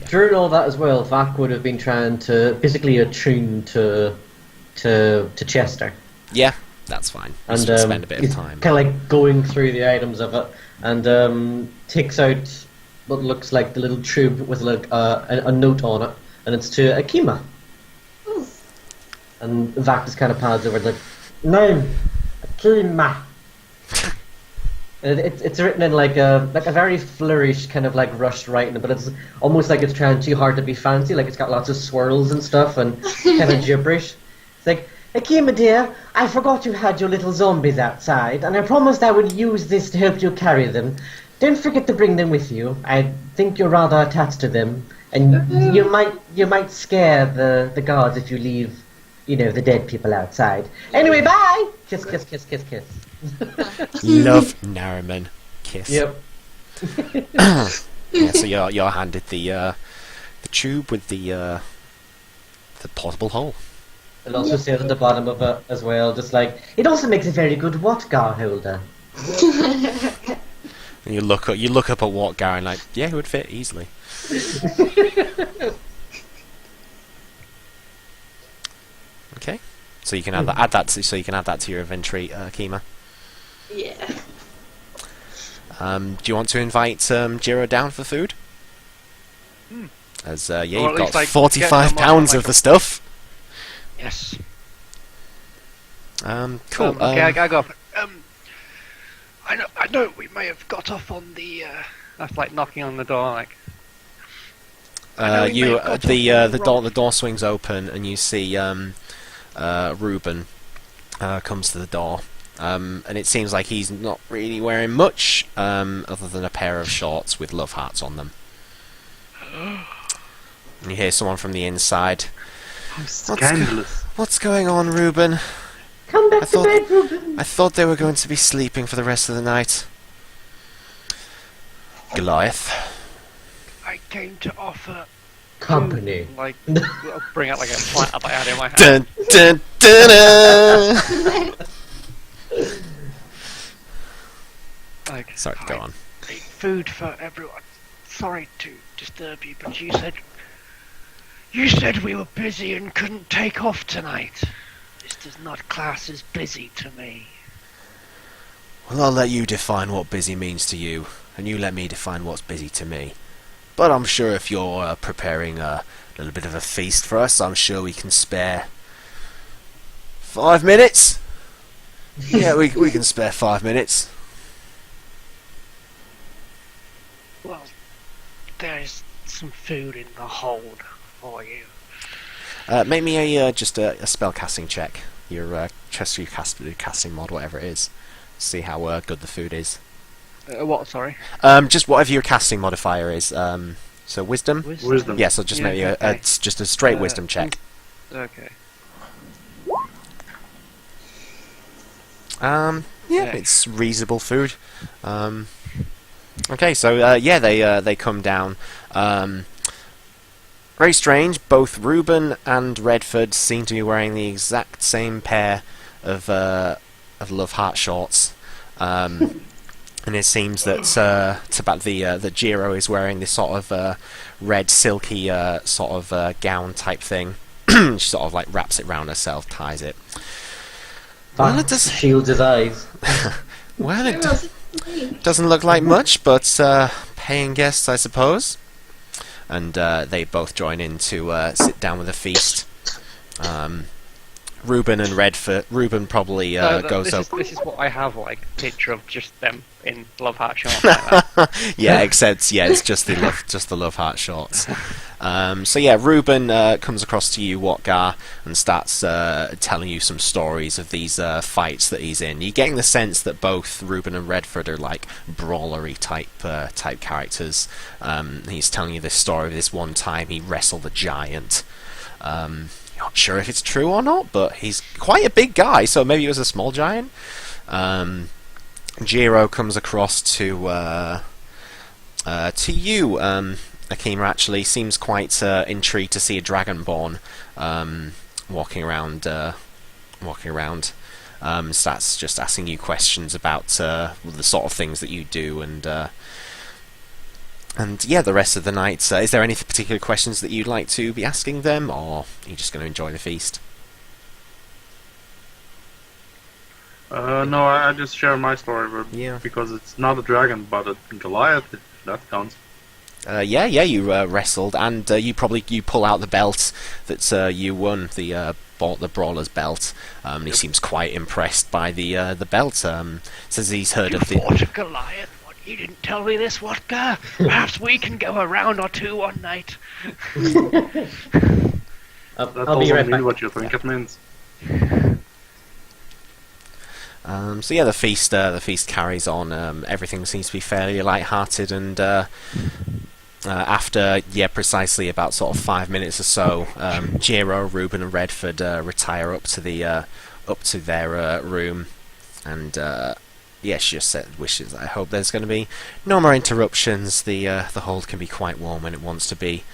During all that as well, Vac would have been trying to basically attune to Chester. Yeah, that's fine. And Just spend a bit of time. Kind of like going through the items of it, and takes out what looks like the little tube with like a note on it, and it's to Akima. And Vac just kind of pads over like, name, Akima. It's written in like a very flourished kind of like rushed writing, but it's almost like it's trying too hard to be fancy. Like it's got lots of swirls and stuff and kind of gibberish. It's like, Akima dear, I forgot you had your little zombies outside, and I promised I would use this to help you carry them. Don't forget to bring them with you. I think you're rather attached to them. And you might scare the guards if you leave, the dead people outside. Anyway, bye. Kiss, kiss, kiss, kiss, kiss. Love Nariman. Kiss. Yep. Yeah, so you're handed the tube with the portable hole. It also says at the bottom of it as well, just like, it also makes a very good Watgar holder. And you look up at Watgar and like, yeah, it would fit easily. Okay, so you can add that to your inventory, Kima. Yeah. Do you want to invite Jiro down for food? As Or you've at got least, like, 45 get them pounds on, of the stuff. Yes. Cool. Okay, I go. I know we may have got off on the. That's like knocking on the door, like. The door swings open and you see Reuben comes to the door, and it seems like he's not really wearing much other than a pair of shorts with love hearts on them. And you hear someone from the inside. Scandalous. What's going on, Reuben? Come back to bed, Reuben. I thought they were going to be sleeping for the rest of the night. Goliath. I came to offer. Company. Like, I'll bring out like a platter that I had in my hand. Dun dun dun dun. Like, Sorry, go on. Food for everyone. Sorry to disturb you, but you said we were busy and couldn't take off tonight. This does not class as busy to me. Well, I'll let you define what busy means to you, and you let me define what's busy to me. But I'm sure if you're preparing a little bit of a feast for us, I'm sure we can spare 5 minutes. Yeah, we can spare 5 minutes. Well, there's some food in the hold for you. Make me just a spell casting check. Your casting mod, whatever it is. See how good the food is. What? Sorry. Just whatever your casting modifier is. So wisdom. Wisdom. Yeah. So just maybe okay. it's just a straight wisdom check. Okay. Yeah, Yeah. it's reasonable food. Okay, so they come down. Very strange. Both Reuben and Redford seem to be wearing the exact same pair of love heart shorts. And it seems that that Jiro is wearing this sort of red silky sort of gown type thing. She sort of like wraps it round herself, ties it. Well, it does Shields his eyes. Well, it doesn't look like much, but paying guests, I suppose. And they both join in to sit down with a feast. Reuben and Redford. Reuben probably goes up. This is what I have, like picture of just them in love heart shorts. Like that. Yeah, except it's just the love heart shorts. So yeah, Reuben comes across to you, Watgar, and starts telling you some stories of these fights that he's in. You're getting the sense that both Reuben and Redford are like brawlery type characters. He's telling you this story of this one time he wrestled a giant. Not sure if it's true or not, but he's quite a big guy, so maybe he was a small giant. Jiro comes across to you, Akima. Actually, seems quite intrigued to see a dragonborn walking around. Starts just asking you questions about the sort of things that you do, and yeah, the rest of the night. Is there any particular questions that you'd like to be asking them, or are you just going to enjoy the feast? No, I just share my story, Yeah. because it's not a dragon, but a Goliath, if that counts. Yeah, you wrestled, and you pull out the belt that you won, the brawler's belt. He seems quite impressed by the belt. Says he's heard You of the. fought a Goliath? What, you didn't tell me this, Watgar? Perhaps we can go a round or two one night. That I'll be doesn't right mean back. what you think it means. So yeah, the feast carries on. Everything seems to be fairly light-hearted, and after, precisely about sort of 5 minutes or so, Jiro, Ruben, and Redford retire up to their room, and she just said wishes. I hope there's going to be no more interruptions. The hold can be quite warm when it wants to be.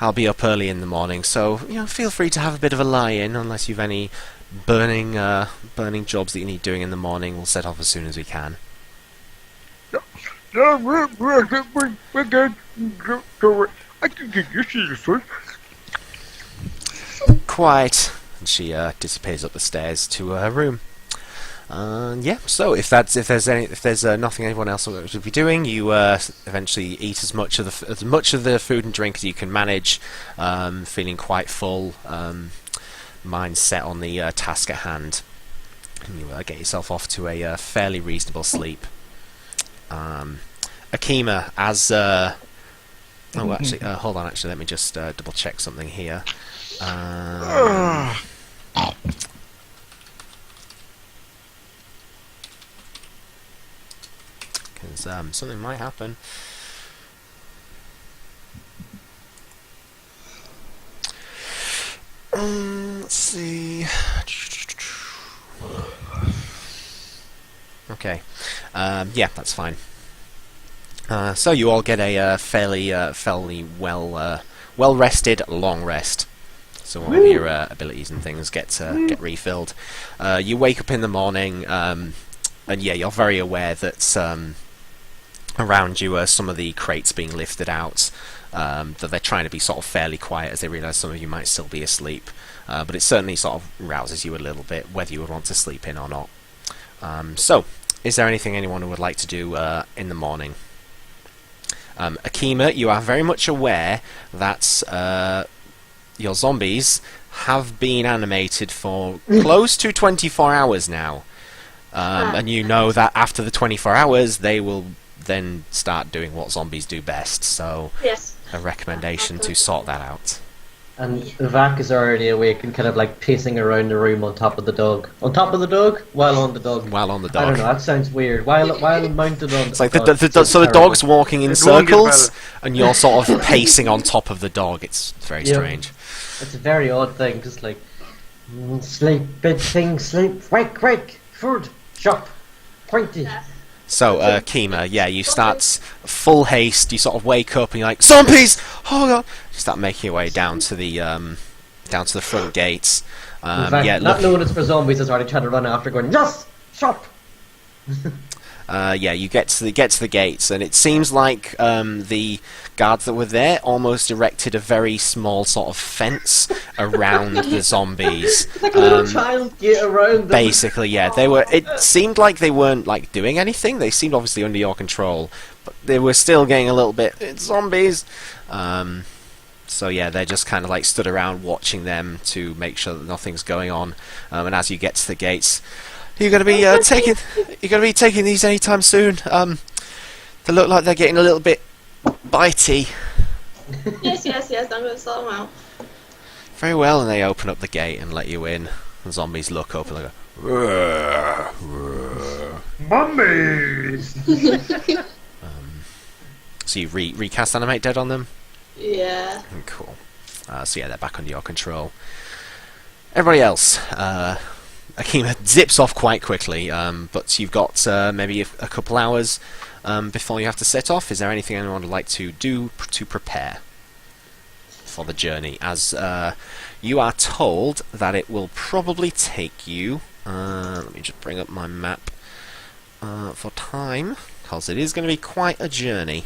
I'll be up early in the morning, so feel free to have a bit of a lie-in, unless you've any burning jobs that you need doing in the morning. We'll set off as soon as we can. We're good. I can get used to this first. Quite. And she disappears up the stairs to her room. So if there's nothing anyone else should be doing, you eventually eat as much of the food and drink as you can manage, feeling quite full, mind set on the task at hand, and you get yourself off to a fairly reasonable sleep. Akima, as hold on, actually, let me just double check something here. Because something might happen. Let's see. Okay. That's fine. So you all get a fairly well rested long rest. So all of your abilities and things get refilled. You wake up in the morning, and you're very aware that around you are some of the crates being lifted out. That they're trying to be sort of fairly quiet as they realise some of you might still be asleep. But it certainly sort of rouses you a little bit, whether you would want to sleep in or not. So, is there anything anyone would like to do in the morning? Akima, you are very much aware that your zombies have been animated for close to 24 hours now. And you know that after the 24 hours, they will then start doing what zombies do best. So, Yes. a recommendation to sort that out. And Vac is already awake and kind of like pacing around the room on top of the dog. On top of the dog? While on the dog. While on the I dog. don't know, that sounds weird. While mounted on It's like the dog. so the dog's walking in It won't get circles, better. and you're sort of pacing on top of the dog. It's very Yeah. strange. It's a very odd thing, just like sleep, big thing, sleep, wake, food, shop, pointy. Yeah. So, Kima, you start full haste. You sort of wake up and you're like, zombies! Oh god! You start making your way down to the front gates. In fact, not knowing it's for zombies, is already trying to run after, going, yes, shop. You get to the gates, and it seems like the guards that were there almost erected a very small sort of fence around the zombies. Like a little child gate around them. Basically, they were. It seemed like they weren't like doing anything. They seemed obviously under your control, but they were still getting a little bit. It's zombies. They're just kind of like stood around watching them to make sure that nothing's going on. And as you get to the gates, you're going to be taking these anytime soon. They look like they're getting a little bit bitey. Yes, I'm going to sort them out. Very well, and they open up the gate and let you in. The zombies look up and they go, "Rrr, rrr." Mummies! So you recast Animate Dead on them? Yeah. Cool. They're back under your control. Everybody else, Akima zips off quite quickly, but you've got maybe a couple hours before you have to set off. Is there anything anyone would like to do to prepare for the journey? As you are told that it will probably take you... let me just bring up my map for time, because it is going to be quite a journey.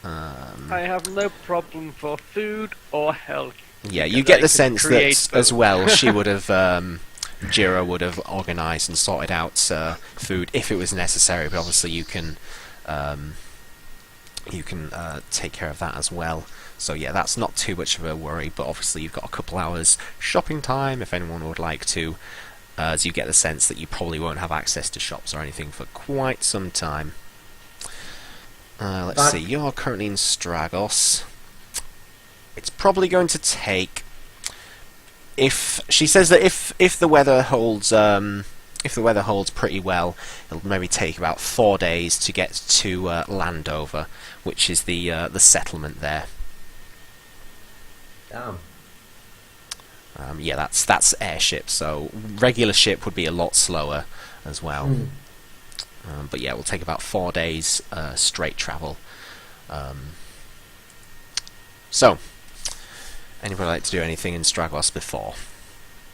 I have no problem for food or health. Yeah, you because get I the could sense create that as both. well she would have, Jiro would have organised and sorted out food if it was necessary, but obviously you can take care of that as well. So that's not too much of a worry, but obviously you've got a couple hours shopping time if anyone would like to, as you get the sense that you probably won't have access to shops or anything for quite some time. Let's see, you're currently in Stragos. It's probably going to take... She says that if the weather holds if the weather holds pretty well, it'll maybe take about 4 days to get to Landover, which is the settlement there. Damn. Yeah, that's airship, so regular ship would be a lot slower as well. But yeah, it will take about 4 days straight travel. So, anybody like to do anything in Stragos before?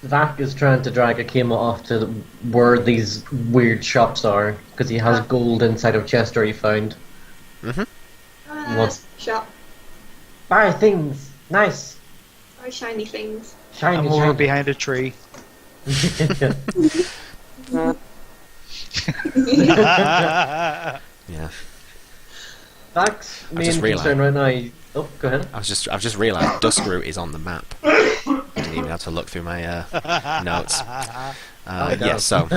Vac is trying to drag Akima off to where these weird shops are, because he has gold inside of Chester he found. Shop. Buy things! Nice! Very shiny things. Shiny, I'm over behind a tree. Yeah. Vac's I main just concern right now... Oh, go ahead. I've just realised Duskroot is on the map. I didn't even have to look through my notes. Yeah, so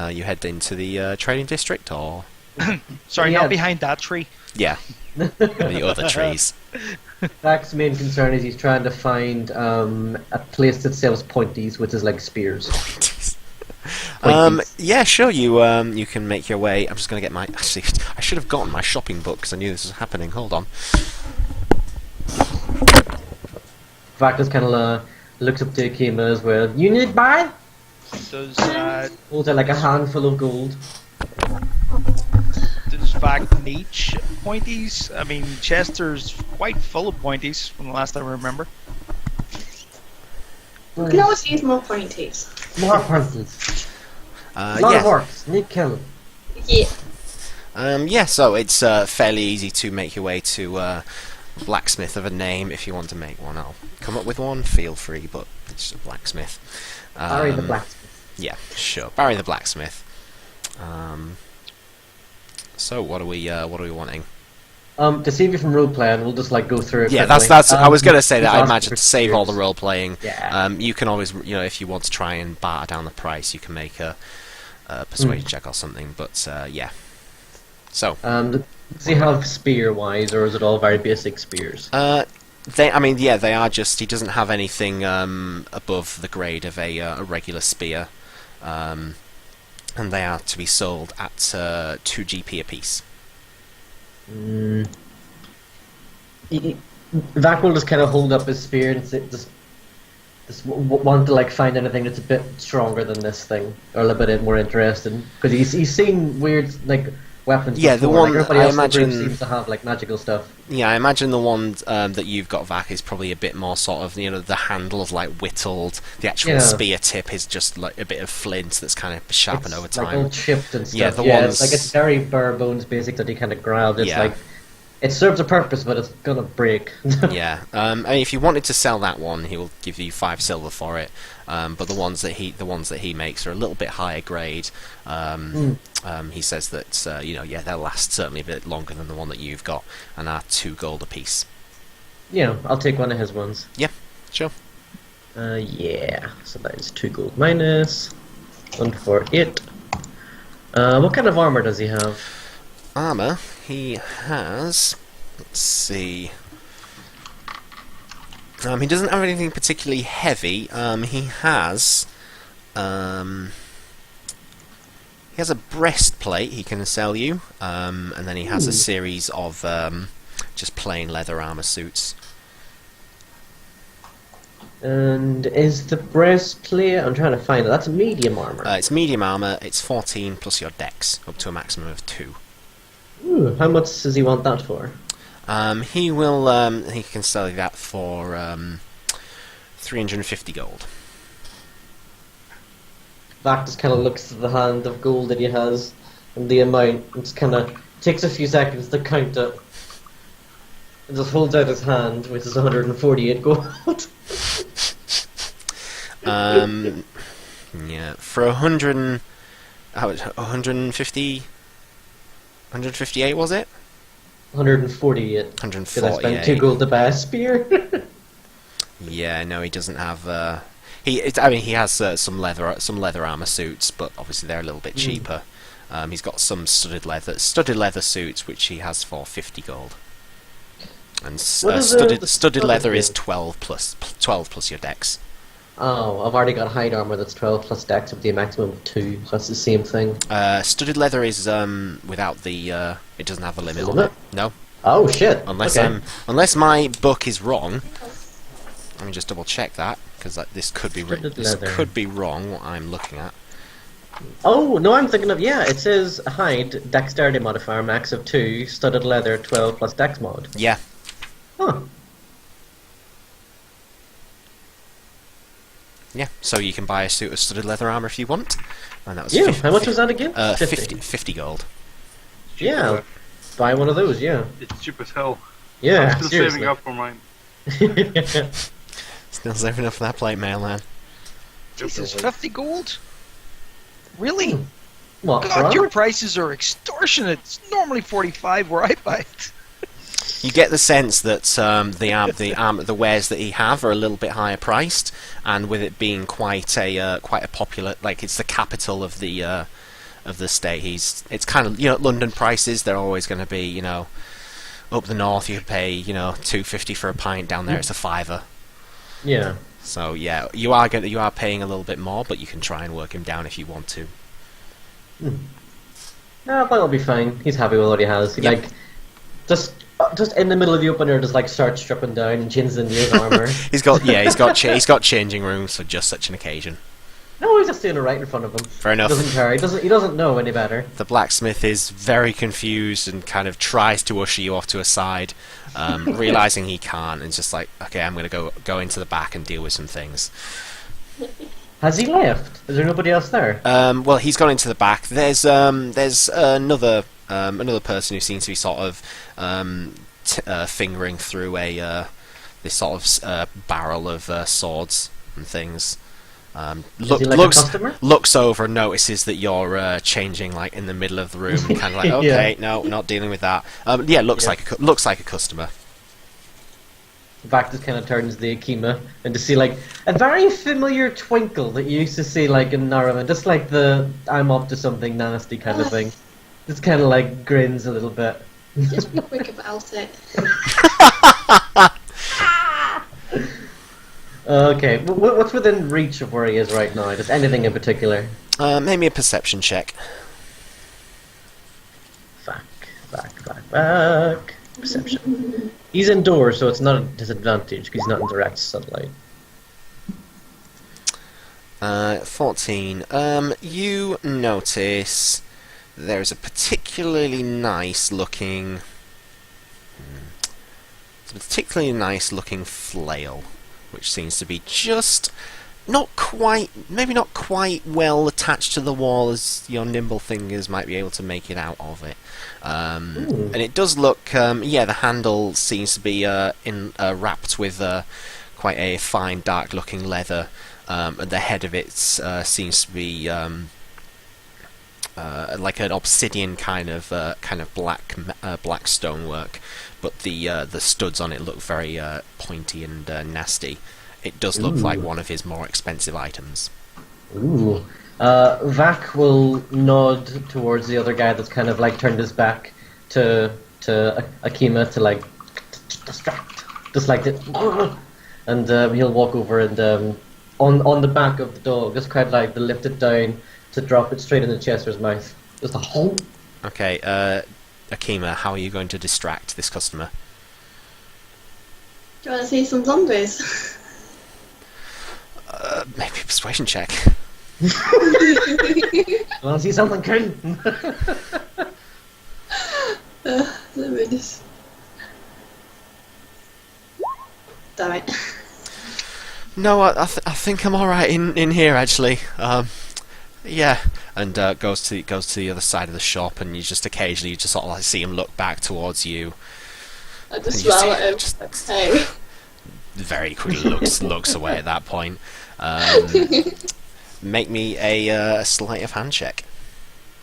you head into the trading district, or Sorry, Yeah. not behind that tree. yeah, the other trees. Vac's main concern is he's trying to find a place that sells pointies, which is like spears. Yeah, sure. You can make your way. I'm just gonna get my. Actually, I should have gotten my shopping book because I knew this was happening. Hold on. Vac just kind of looks up to Akima as well. You need buy? Does Holds out like a handful of gold. does Vac need pointies? I mean, Chester's quite full of pointies from the last time I remember. You can always use more pointies. More pointies. Lot of Yeah. works. Need kill. Yeah. Yeah. So it's fairly easy to make your way to blacksmith of a name if you want to make one. I'll come up with one. Feel free, but it's a blacksmith. Barry the blacksmith. Yeah, sure. Barry the blacksmith. So what are we wanting? To save you from role playing, we'll just like go through it. Yeah, quickly. that's. I was gonna say that. just I ask imagine for to save all the spears. role playing. Yeah. You can always, if you want to try and barter down the price, you can make a persuasion check or something. But yeah. So. Does he have spear wise, or is it all very basic spears? They are just. He doesn't have anything above the grade of a regular spear, and they are to be sold at 2 GP apiece. Vac will just kind of hold up his spear and just want to like find anything that's a bit stronger than this thing, or a little bit more interesting, because he's seen weird like weapons. Yeah, before. the one like, everybody I else in the group imagine- seems to have like magical stuff. Yeah, I imagine the one that you've got, Vac, is probably a bit more sort of, the handle is like whittled. The actual Yeah. spear tip is just like a bit of flint that's kind of sharpened over It's like time. all chipped and stuff. Yeah, the it's ones- like it's very bare bones basic that he kind of grabbed. It's Yeah. like it serves a purpose, but it's gonna break. Yeah, I mean, if you wanted to sell that one, he will give you 5 silver for it. But the ones that he makes are a little bit higher grade. He says that they'll last certainly a bit longer than the one that you've got, and are 2 gold apiece. Yeah, I'll take one of his ones. Yeah, sure. Yeah, so that is 2 gold minus 1 for it. What kind of armor does he have? Armor, he has. Let's see. He doesn't have anything particularly heavy. He has. He has a breastplate he can sell you, and then he has a series of just plain leather armor suits. And is the breastplate? I'm trying to find it. That's medium armor. It's medium armor. It's 14 plus your dex, up to a maximum of 2. Ooh, how much does he want that for? He will. He can sell you that for 350 gold. Vac just kind of looks at the hand of gold that he has and the amount, and just kind of takes a few seconds to count it, and just holds out his hand, which is 148 gold. Yeah, for 150, 158 was it? 148. Because I 148. spent 2 gold to buy a spear. Yeah, no, he doesn't have. He has some leather armor suits, but obviously they're a little bit cheaper. He's got some studded leather suits, which he has for 50 gold. And What is the studded leather is do? 12 plus your dex. Oh, I've already got hide armor that's 12 plus dex with the maximum of 2, so that's the same thing. Studded leather is without the. It doesn't have a limit on Limit? it. No, Oh shit! unless okay. unless my book is wrong. Let me just double check that because this could be Studded this leather. could be wrong. What I'm looking at. Oh, no, I'm thinking of, yeah, it says hide, dexterity modifier, max of 2, studded leather, 12 plus dex mod. Yeah. Huh. Yeah, so you can buy a suit of studded leather armor if you want, and that was Yeah, how much was that again? 50 gold. Yeah, I'll buy one of those, yeah. It's cheap as hell. Yeah, I'm still seriously. saving up for mine. Still saving up for that plate mail, man. Jesus, 50 gold? Really? What, for God, your armor? prices are extortionate. It's normally 45 where I buy it. You get the sense that the wares that he have are a little bit higher priced, and with it being quite a popular, like it's the capital of the state. It's kind of, London prices. They're always going to be, up the north you pay £2.50 for a pint. Down there it's a £5. Yeah. So yeah, you are paying a little bit more, but you can try and work him down if you want to. No, I think it'll be fine. He's happy with what he has. He, Yep. just in the middle of the opener, just like starts stripping down and changes into his armor. he's got changing rooms for just such an occasion. No, he's just doing it right in front of him. Fair enough. He doesn't care. He doesn't know any better. The blacksmith is very confused and kind of tries to usher you off to a side, realizing he can't, and just like, okay, I'm going to go into the back and deal with some things. Has he left? Is there nobody else there? Well, he's gone into the back. There's another person who seems to be sort of fingering through this sort of barrel of swords and things. Is he like a customer? Looks over and notices that you're changing like in the middle of the room, and kind of like, okay, Yeah. no, not dealing with that. Yeah, looks like a customer. Vac just kind of turns the Akima and to see like a very familiar twinkle that you used to see like in Naruto, just like the I'm up to something nasty kind of thing. Just kind of like grins a little bit. Just be quick about it. Okay, what's within reach of where he is right now? Just anything in particular? Maybe a perception check. Back. Perception. He's indoors, so it's not a disadvantage because he's not in direct sunlight. 14. You notice there's a particularly nice looking flail, which seems to be just maybe not quite well attached to the wall as your nimble fingers might be able to make it out of it. And it does look, the handle seems to be wrapped with quite a fine, dark-looking leather, and the head of it seems to be like an obsidian kind of black stonework, but the studs on it look very pointy and nasty. It does look like one of his more expensive items. Ooh. Vac will nod towards the other guy that's kind of like turned his back to Akima to like distract, just like that, and he'll walk over and on the back of the dog, just kind of like to lift it down to drop it straight into Chester's mouth. Just a hole. Okay, Akima, how are you going to distract this customer? Do you want to see some zombies? Maybe a persuasion check. Want to see something cool? Let me just... Damn it. No, I think I'm all right in here actually. Yeah, and goes to the other side of the shop, and you just occasionally sort of like see him look back towards you. I just And you smile at him. just- Hey. Very quickly looks away at that point. Make me a sleight of hand check.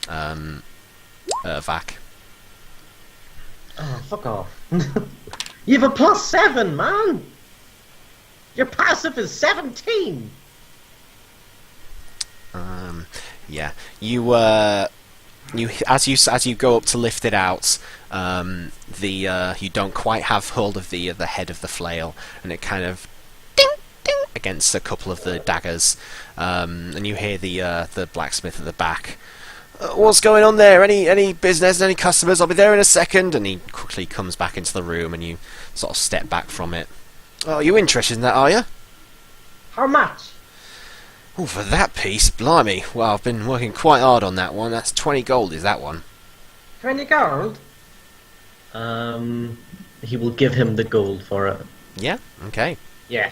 Vac. Oh, fuck off. You have a +7, man! Your passive is 17! Yeah. You as you go up to lift it out, you don't quite have hold of the head of the flail, and it kind of ding ding against a couple of the daggers, and you hear the blacksmith at the back. What's going on there? Any business? Any customers? I'll be there in a second. And he quickly comes back into the room, and you sort of step back from it. Oh, are you interested in that, are you? How much? Oh, for that piece, blimey. Well, I've been working quite hard on that one. That's 20 gold, is that one? 20 gold? He will give him the gold for it. Yeah. Okay. Yeah.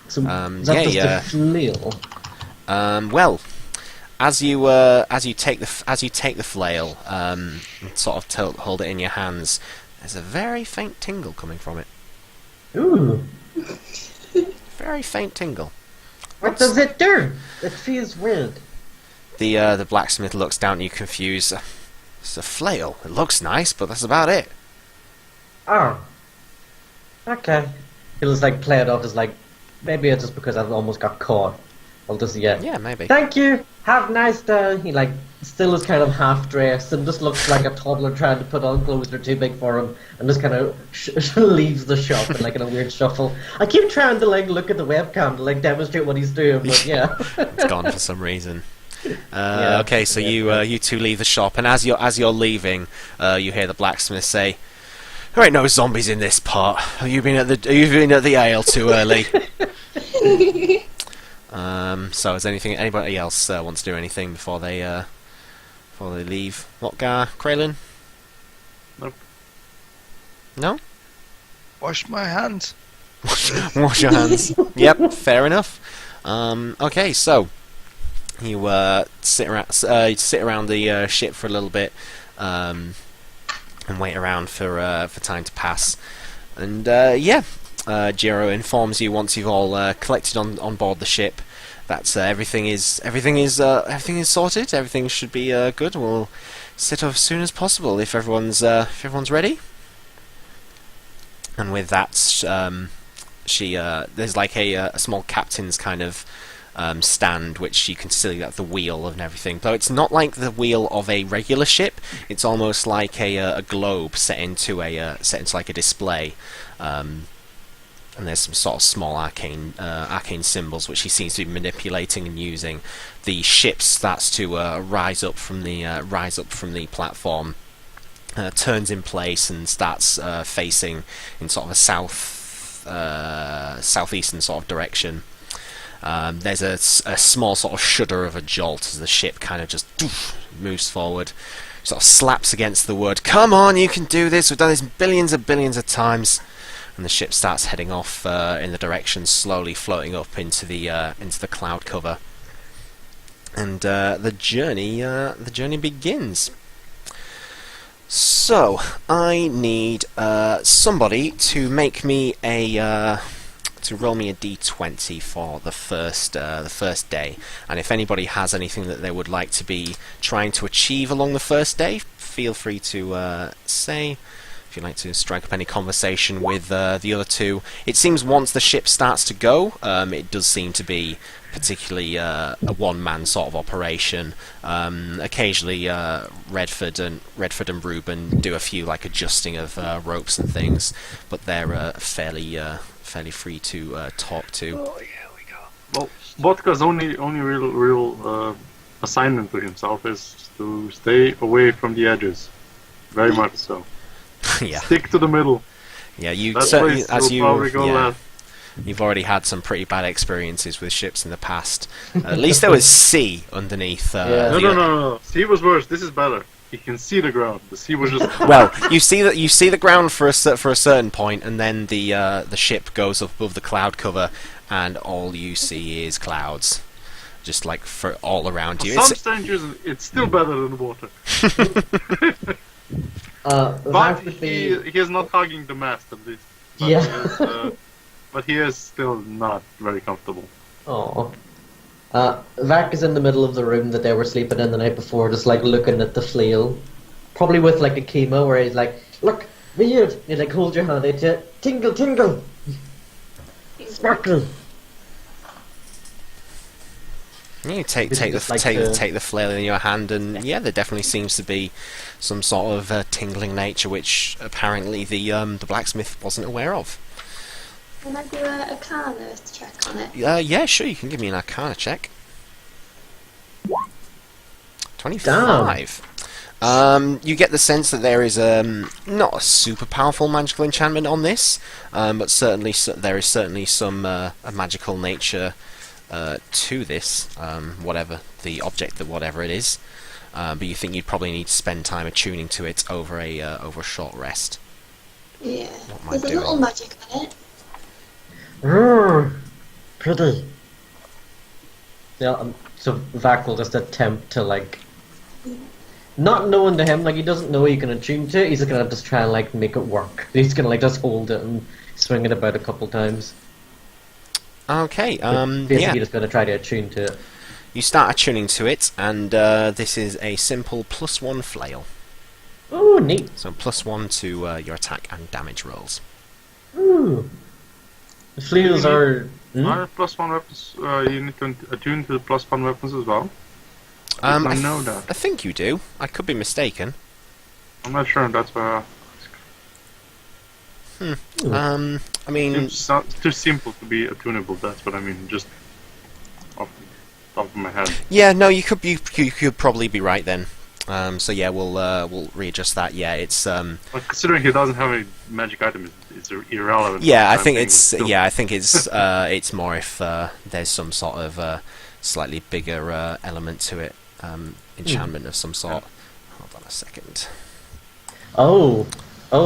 So yeah. just a flail. Well, as you take the flail, and sort of hold it in your hands, there's a very faint tingle coming from it. Ooh. Very faint tingle. What does it do? It feels weird. The blacksmith looks down at you confused. It's a flail. It looks nice, but that's about it. Oh. Okay. He'll just like play it off as like, maybe it's just because I've almost got caught. I'll just, Yeah, maybe. Thank you. Have a nice day. He like still is kind of half dressed and just looks like a toddler trying to put on clothes that are too big for him, and just kind of leaves the shop in like in a weird shuffle. I keep trying to like look at the webcam to like demonstrate what he's doing, but yeah. It's gone for some reason. Okay, so you two leave the shop, and as you're leaving, you hear the blacksmith say, "There ain't no zombies in this part. Have you been at the ale too early?" So is anybody else wants to do anything before they leave? What, Kraylin? Nope. No? Wash my hands. Wash your hands. Yep, fair enough. Okay, so you sit around the ship for a little bit, and wait around for time to pass. And Jiro informs you once you've all collected on board the ship that everything is sorted. Everything should be good. We'll set off as soon as possible if everyone's ready. And with that, there's like a small captain's kind of stand, which you can see at the wheel and everything. Though it's not like the wheel of a regular ship. It's almost like a globe set into like a display. And there's some sort of small arcane symbols which he seems to be manipulating and using. The ship starts to rise up from the platform, turns in place and starts facing in sort of a southeastern sort of direction. There's a small sort of shudder of a jolt as the ship kind of just moves forward, sort of slaps against the wood. Come on, you can do this. We've done this billions of times. And the ship starts heading off in the direction, slowly floating up into the cloud cover. And the journey begins. So I need somebody to make me to roll me a d20 for the first day. And if anybody has anything that they would like to be trying to achieve along the first day, feel free to say. If you'd like to strike up any conversation with the other two. It seems once the ship starts to go, it does seem to be particularly a one-man sort of operation. Occasionally, Redford and Reuben do a few like adjusting of ropes and things, but they're fairly free to talk to. Oh, yeah, we go. Well, Vodka's only real assignment to himself is to stay away from the edges. Very much so. Yeah. Stick to the middle. Yeah, you That certainly, place will probably go last. You've already had some pretty bad experiences with ships in the past. At least there was sea underneath. No. Sea was worse. This is better. You can see the ground. The sea was just. Well, you see the ground for a certain point, and then the ship goes up above the cloud cover, and all you see is clouds, just like for all around you. For some strangers, it's still better than water. But he is not hugging the mast at least. But Yeah. But he is still not very comfortable. Oh. Vac is in the middle of the room that they were sleeping in the night before, just like looking at the flail. Probably with like a chemo where he's like, look, weird. You like hold your hand out to tingle, tingle. Sparkle. You take the flail in your hand, and yeah, there definitely seems to be some sort of tingling nature, which apparently the blacksmith wasn't aware of. Can I do a Arcana check on it? Yeah, sure, you can give me an Arcana check. 25. You get the sense that there is not a super powerful magical enchantment on this, but certainly there is certainly some a magical nature to this, whatever the object, that whatever it is. But you think you'd probably need to spend time attuning to it over a short rest. Yeah. What am I There's a doing? little magic on it. Pretty. Yeah, so Vac will just attempt to, like, not knowing to him, like, he doesn't know he can attune to it, he's gonna just try and, like, make it work. He's gonna, like, just hold it and swing it about a couple times. Okay, Basically yeah. just gonna try to attune to it. You start attuning to it, and this is a simple +1 flail. Ooh, neat. So +1 to your attack and damage rolls. Ooh. The flails are... Are +1 weapons? You need to attune to the +1 weapons as well. I know that. I think you do. I could be mistaken. I'm not sure. That's why. I mean, It's too simple to be attunable. That's what I mean. Just off the top of my head. yeah, no, you could probably be right then. So yeah, we'll readjust that. Yeah, it's But considering he doesn't have a magic item, it's irrelevant. yeah, I I'm think thinking it's still. yeah, I think it's it's more if there's some sort of slightly bigger element to it, enchantment of some sort. Hold on a second. Oh,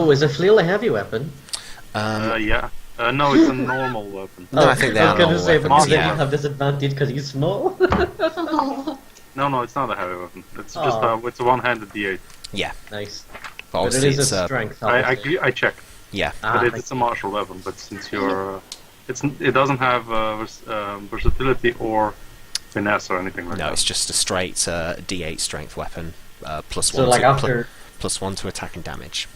is a flail a heavy weapon? Yeah. No, it's a normal weapon. No, I think they I are was gonna normal say, weapons, because then yeah. you have disadvantage because he's small. No, it's not a heavy weapon. It's just it's a one-handed D8. Nice. But But it obviously is it's a strength, I obviously. checked, yeah. but it's a martial weapon. But since you're, it doesn't have versatility or finesse or anything like No, that. it's just a straight D8 strength weapon, +1 So, like, to +1 to attack and damage.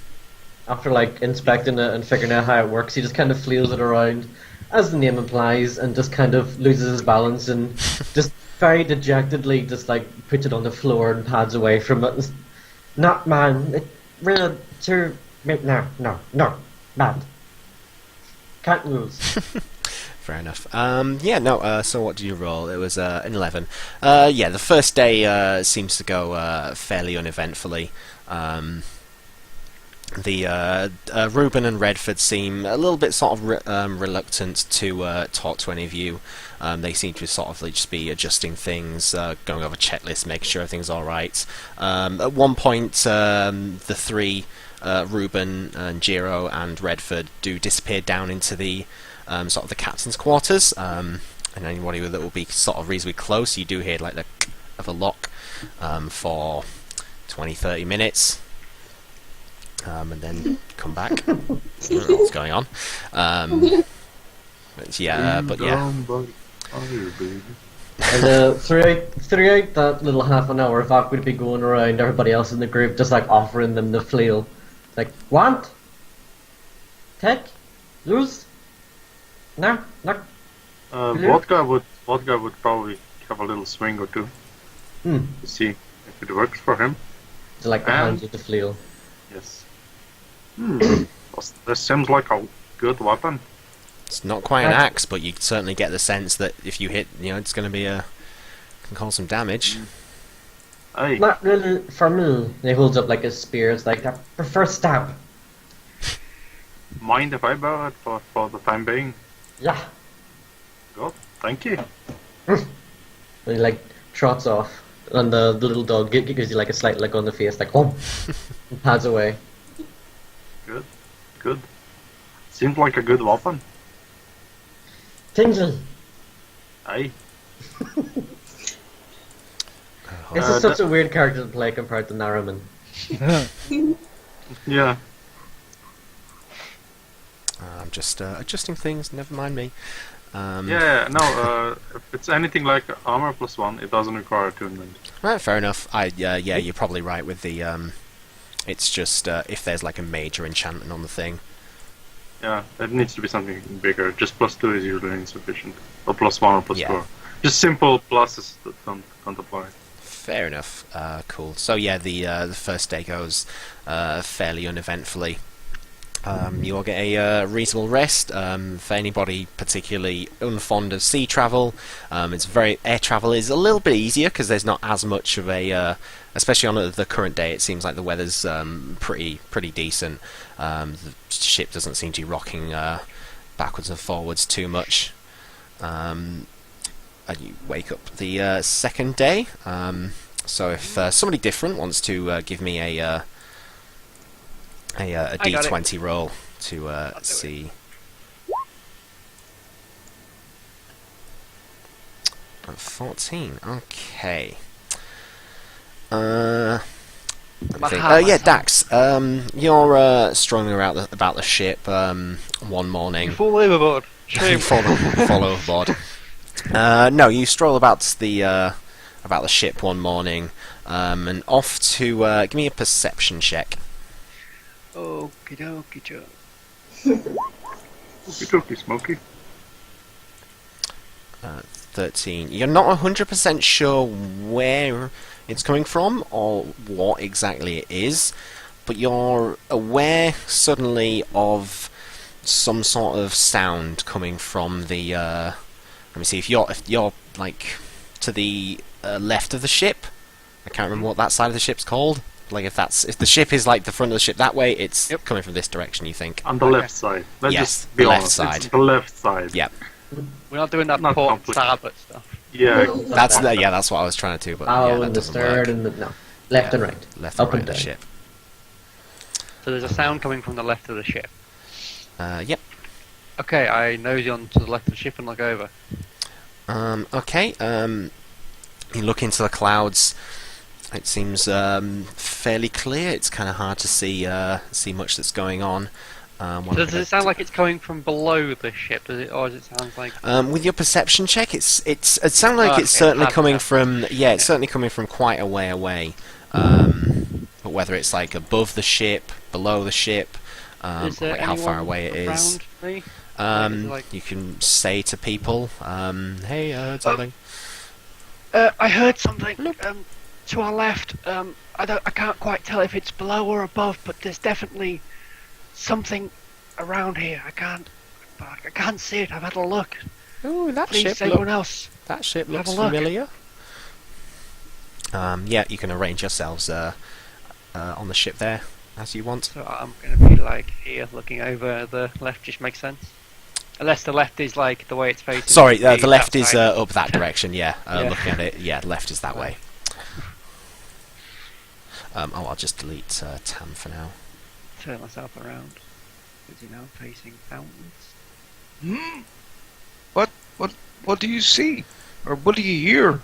After, like, inspecting it and figuring out how it works, he just kind of flails it around, as the name implies, and just kind of loses his balance and just very dejectedly just, like, puts it on the floor and pads away from it. Not man, it really too... No, bad. Can't lose. Fair enough. Yeah, no, so what did you roll? It was an 11. Yeah, the first day seems to go fairly uneventfully. The Reuben and Redford seem a little bit sort of reluctant to talk to any of you. They seem to sort of just be adjusting things, going over checklists, making sure everything's alright. At one point, the three, Reuben and Jiro and Redford, do disappear down into the sort of the captain's quarters, and anybody that will be sort of reasonably close, you do hear like the of a lock for 20-30 minutes. And then come back. I don't know what's going on. But yeah. And throughout that little half an hour, Vac would be going around everybody else in the group, just like offering them the flail. Like, want? Take? Lose? No? Vodka would probably have a little swing or two to see if it works for him. To like hand you the flail. Yes. This seems like a good weapon. It's not quite an axe, but you certainly get the sense that if you hit, it's going to be can cause some damage. Hey, Not really for me. He holds up like his spear. It's like, I prefer stab. mind if I borrow it for the time being? Yeah. Good, thank you. And he like trots off, and the little dog gives you like a slight lick on the face, like, oh, and pads away. Good. Seems like a good weapon. Tinsley. Aye. This is such a weird character to play compared to Naraman. Yeah. I'm just adjusting things. Never mind me. If it's anything like armor +1, it doesn't require attunement. Right, fair enough. Yeah, you're probably right with the. It's just if there's like a major enchantment on the thing. Yeah, it needs to be something bigger. Just +2 is usually insufficient. Or +1 or +4. Yeah. Just simple pluses that don't apply. Fair enough. Cool. So yeah, the first day goes fairly uneventfully. You'll get a reasonable rest. For anybody particularly unfond of sea travel, air travel is a little bit easier because there's not as much of a, especially on the current day. It seems like the weather's pretty decent. The ship doesn't seem to be rocking backwards and forwards too much. And you wake up the second day. So if somebody different wants to give me a D20 roll to see. 14. Okay. Yeah, Dax. You're strolling around about the ship one morning. You fall overboard. You fall overboard. No, you stroll about the ship one morning, and off to give me a perception check. Okie dokie, Joe. Okie dokie, Smokey. 13. You're not 100% sure where it's coming from or what exactly it is, but you're aware suddenly of some sort of sound coming from the. Let me see if you're like to the left of the ship. I can't remember what that side of the ship's called. Like if the ship is like the front of the ship that way, it's coming from this direction. You think on the left side? Let's yes, just be the left honest. side. It's the left side. Yep. We're not doing that Not port complete. starboard stuff. Yeah. That's what I was trying to do, but yeah, that and the doesn't third work. and the left and right. Left Up and right and of the down. ship. So there's a sound coming from the left of the ship. Yep. Okay, I nosy on to the left of the ship and look over. Okay. You look into the clouds. It seems fairly clear. It's kind of hard to see much that's going on. So does it sound like it's coming from below the ship? Does it, or does it sound like? With your perception check, it sounds like it's certainly coming from it's certainly coming from quite a way away. But whether it's like above the ship, below the ship, Is there like how far anyone away it is. around me? Is it like- You can say to people, "Hey, I heard something." I heard something to our left. I can't quite tell if it's below or above, but there's definitely something around here. I can't see it. I've had a look. Oh, that Please, anyone else? That ship Have looks a look. familiar. Yeah, you can arrange yourselves on the ship there as you want. So I'm going to be like here, looking over the left. Just makes sense. Unless the left is like the way it's facing. Sorry, the left is outside. up that direction. Yeah, Yeah. looking at it, yeah, left is that way. I'll just delete Tam for now. Turn myself around. Is he now facing outwards? What do you see? Or what do you hear?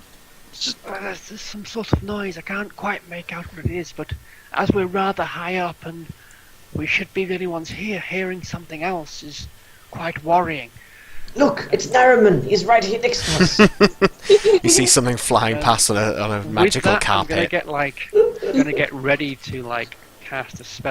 There's some sort of noise. I can't quite make out what it is, but as we're rather high up and we should be the only ones here, hearing something else is quite worrying. Look, it's Narrowman. He's right here next to us. You see something flying past on a magical With that, carpet. I'm gonna get ready to like cast a spell